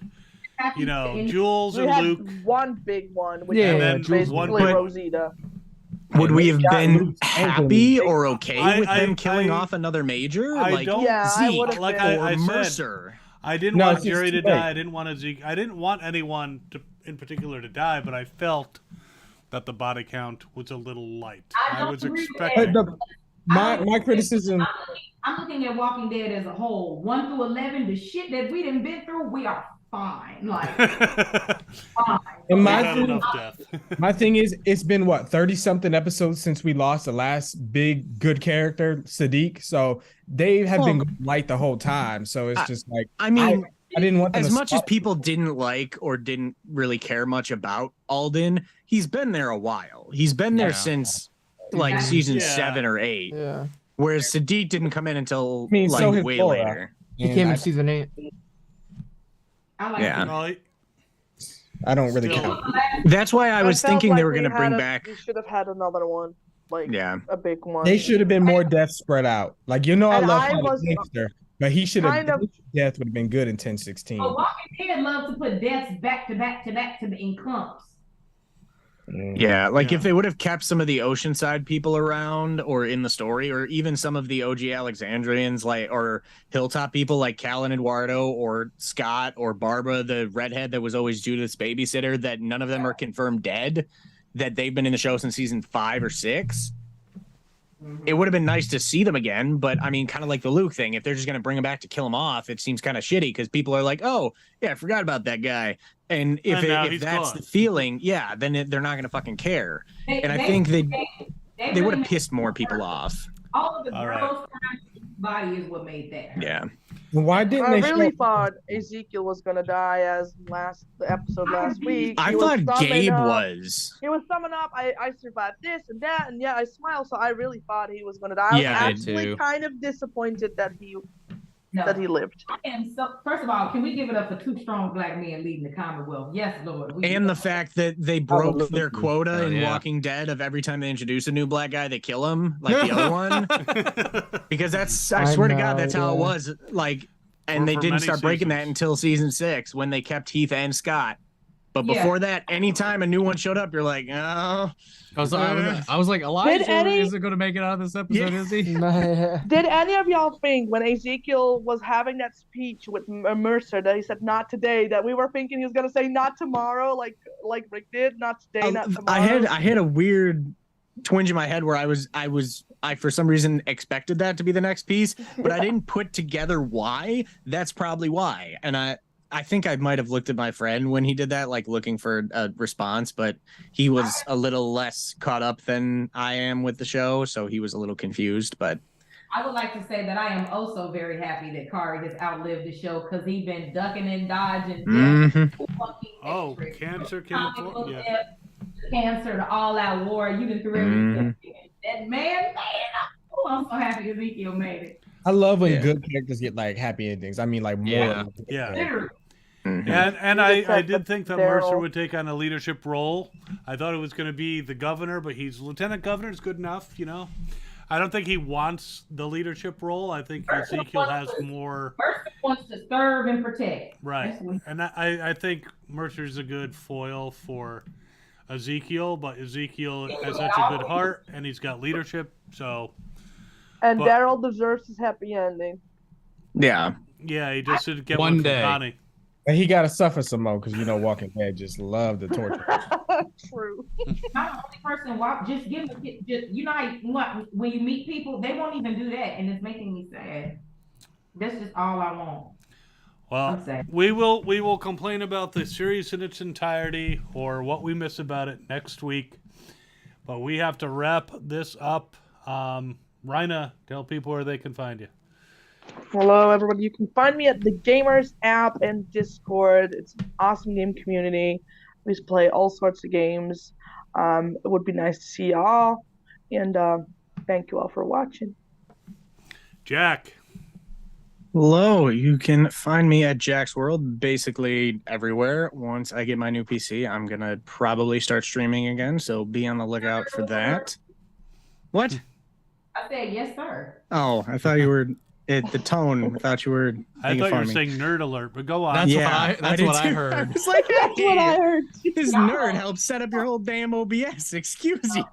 Happy to- Jules We and had Luke. one big one, which Yeah, was and then Jules basically one big- Rosita. Would we have Yeah, been Luke's happy Anthony. or okay with them killing I- off another major? I Like don't- Yeah, I Zeke would've like been. or I said, Mercer. I didn't No, want it's just Jerry to too late. die. I didn't want Zeke. I didn't want anyone in particular to die, but I felt that the body count was a little light. I I don't was agree with expecting. that. My criticism. I'm looking at Walking Dead as a whole. 1 through 11, the shit that we done been through, we are fine. Like, fine. In We've my had thing, enough death. my thing is, it's been what 30 something episodes since we lost the last big good character, Sadiq. So they have been going light the whole time. So it's just like I mean, I didn't want them as to much as stop. people didn't like or didn't really care much about Alden, he's been there a while. He's been there Yeah. since like season Yeah. 7 or 8. Yeah, Whereas Sadiq didn't come in until I mean, like so his way Laura. later. he And came I- in season 8. I like Yeah. it. Well, I don't really Still- count. That's why I was felt thinking they like were going to we bring had back. We should have had another one, like Yeah. a big one. They should have been more deaths spread out. Like I And love I Holly was- Gangster, but he should have. kind of- Death would have been good in 1016. But Walking Dead love to put deaths back to back to back in clumps. Yeah, like Yeah. if they would have kept some of the Oceanside people around or in the story, or even some of the OG Alexandrians, like, or Hilltop people like Cal and Eduardo or Scott or Barbara, the redhead that was always Judith's babysitter, that none of them are confirmed dead, that they've been in the show since season 5 or 6. It would have been nice to see them again, but I mean, kind of like the Luke thing. If they're just going to bring him back to kill him off, it seems kind of shitty because people are like, "Oh, yeah, I forgot about that guy." And if, And now if he's that's gone. the feeling, yeah, then they're not going to fucking care. And I They- think they they would really have pissed more people off. all of the All right. girls' body is what made that. Yeah. Why didn't I they really show? thought Ezekiel was gonna die as the episode last week. I He was thought summing Gabe up- was. He was summing up. I survived this and that, and yeah, I smiled. So I really thought he was gonna die. Yeah, I I was actually too. kind of disappointed that he No. lived. And so, first of all, can we give it up for 2 strong black men leading the Commonwealth? Yes, Lord. And the fact that they broke their Absolutely. quota Oh, in yeah. Walking Dead of every time they introduce a new black guy, they kill him, like the other one. Because I swear to God, that's how it yeah. was. Like, and For they didn't many start breaking that seasons. until season 6 when they kept Heath and Scott. But Yeah. before that, anytime a new one showed up, you're like, oh, I was like, Elijah any- isn't going to make it out of this episode, is he? Did any of y'all think when Ezekiel was having that speech with Mercer that he said not today, that we were thinking he was gonna say not tomorrow, like Rick did, not today, not tomorrow? I had a weird twinge in my head where I for some reason expected that to be the next piece, but I didn't put together why. That's probably why. And I think I might have looked at my friend when he did that, like looking for a response, but he was a little less caught up than I am with the show, so he was a little confused. But I would like to say that I am also very happy that Kari has outlived the show because he's been ducking and dodging. Mhm. Oh, cancer came up. Comical Yeah. death, cancer, the all-out war. You done threw everything. That man. Oh, I'm so happy Ezekiel made it. I love when Yeah. good characters get like happy endings. I mean, like more. Yeah. Yeah. Literally. And You I just said did think that Daryl. Mercer would take on a leadership role. I thought it was going to be the governor, but he's lieutenant governor is good enough, you know. I don't think he wants the leadership role. I think Ezekiel has more. Mercer wants to serve and protect. Right. That's what- And I think Mercer's a good foil for Ezekiel, but Ezekiel has such a good heart and he's got leadership. So, And But- Daryl deserves his happy ending. yeah, yeah, he just didn't get One one from day. Connie. And he got to suffer some more because Walking Dead just love the torture. True. Not the only person. Why just give them? Just you know how when you meet people, they won't even do that, and it's making me sad. That's just all I want. Well, I'm sad. we will complain about the series in its entirety or what we miss about it next week. But we have to wrap this up. Reina, tell people where they can find you. Hello, everybody. You can find me at the Gamers app and Discord. It's an awesome game community. We just play all sorts of games. It would be nice to see y'all. And thank you all for watching. Jack. hello. You can find me at Jack's World basically everywhere. Once I get my new PC, I'm gonna probably start streaming again, so be on the lookout for that. What? I said yes, sir. Oh, I thought you were at the tone. I thought you were. I making thought you fun were of me. saying nerd alert, but go on. That's Yeah, what I did what I too. heard. It's like, That's what I heard. this nerd helped set up your whole damn OBS. Excuse you.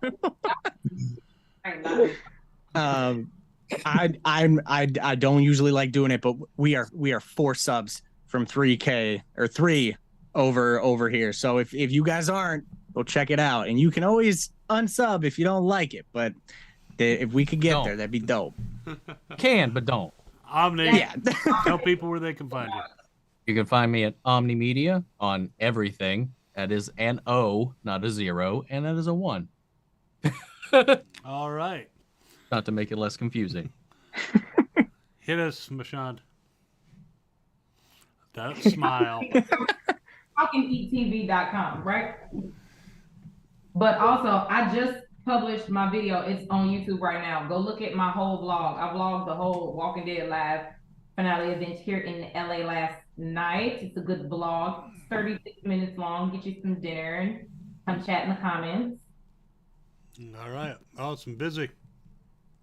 I ain't lying. I don't usually like doing it, but we are 4 subs from 3K or 3 over here. So if you guys aren't, go check it out. And you can always unsub if you don't like it. But if we could get Don't. there, that'd be dope. Can, but don't. Omni, Yeah. tell people where they can find you. You can find me at Omni Media on everything. That is an O, not a 0, and that is a 1. All right. Not to make it less confusing. Hit us, Machond. That smile. TalkingEatTV.com, right? But also, I just published my video. It's on YouTube right now. Go look at my whole vlog. I vlogged the whole Walking Dead live finale event here in LA last night. It's a good vlog. It's 36 minutes long. Get you some dinner and come chat in the comments. All right. Awesome. Busy.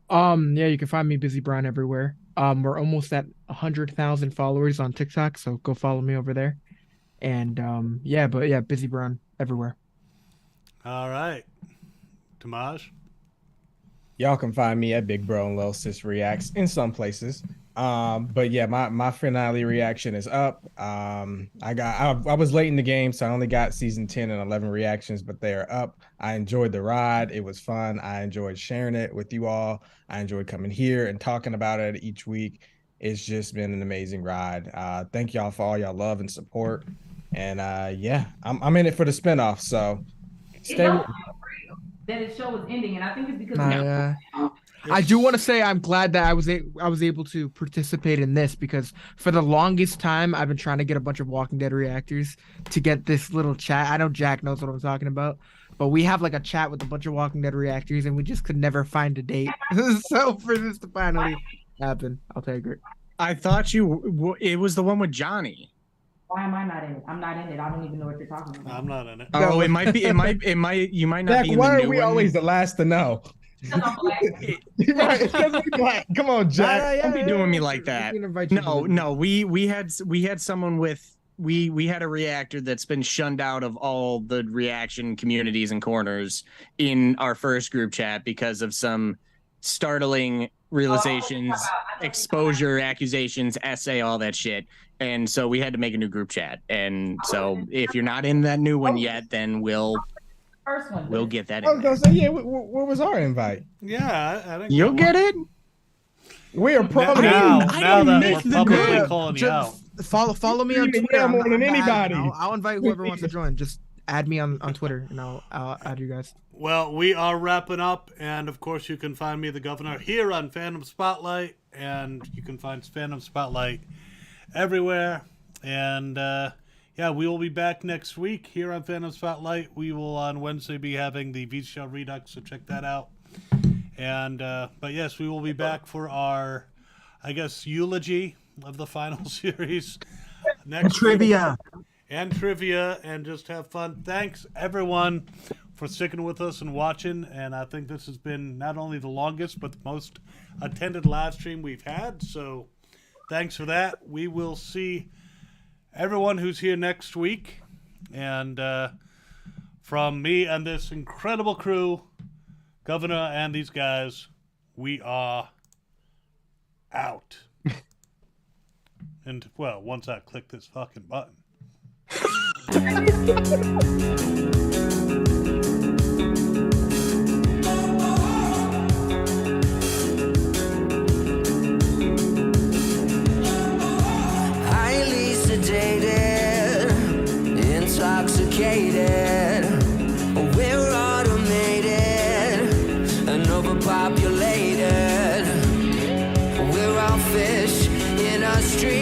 Yeah, you can find me Busy Brown everywhere. We're almost at 100,000 followers on TikTok, so go follow me over there. And yeah, Busy Brown everywhere. All right. Tomaj? Y'all can find me at Big Bro and Lil Sis Reacts in some places. But yeah, my finale reaction is up. I was late in the game, so I only got season 10 and 11 reactions, but they are up. I enjoyed the ride. It was fun. I enjoyed sharing it with you all. I enjoyed coming here and talking about it each week. It's just been an amazing ride. Thank y'all for all y'all love and support. And yeah, I'm in it for the spinoff. So It don't feel real that its show was ending, and I think it's because I do want to say I'm glad that I was able to participate in this, because for the longest time I've been trying to get a bunch of Walking Dead reactors to get this little chat. I know Jack knows what I'm talking about, but we have like a chat with a bunch of Walking Dead reactors, and we just could never find a date. So for this to finally happen, I'll take it. I thought it was the one with Johnny. Why am I not in it? I'm not in it. I don't even know what you're talking about. I'm not in it. Oh, it might be. You might not Jack, be in why the are new we one. always the last to know? Right, it's 'cause we black. Come on, Jack. Don't be doing me like that. No, we had someone with we had a reactor that's been shunned out of all the reaction communities and corners in our first group chat because of some startling realizations, exposure, accusations, essay, all that shit. And so we had to make a new group chat. And so if you're not in that new one yet, then we'll get that in. I was gonna say, yeah. Where was our invite? Yeah, I think You'll get it. We are probably now I that didn't we're make the publicly group. calling you Just out. follow me on You Twitter. know more than I'm anybody. I'll invite whoever wants to join. Just add me on Twitter, and I'll add you guys. Well, we are wrapping up, and of course you can find me, the Governor, here on Fandom Spotlight, and you can find Fandom Spotlight everywhere. And yeah, we will be back next week here on Fandom Spotlight. We will on Wednesday be having the VCL Redux, so check that out. And but yes, we will be back for our, I guess, eulogy of the final series next Trivia. week. And trivia, and just have fun. Thanks everyone for sticking with us and watching. And I think this has been not only the longest but the most attended live stream we've had. So thanks for that. We will see everyone who's here next week. And from me and this incredible crew, Governor and these guys, we are out. And well, once I click this fucking button. Highly sedated, intoxicated, we're automated and overpopulated. We're all fish in a stream,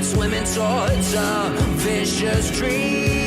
swimming towards a vicious dream.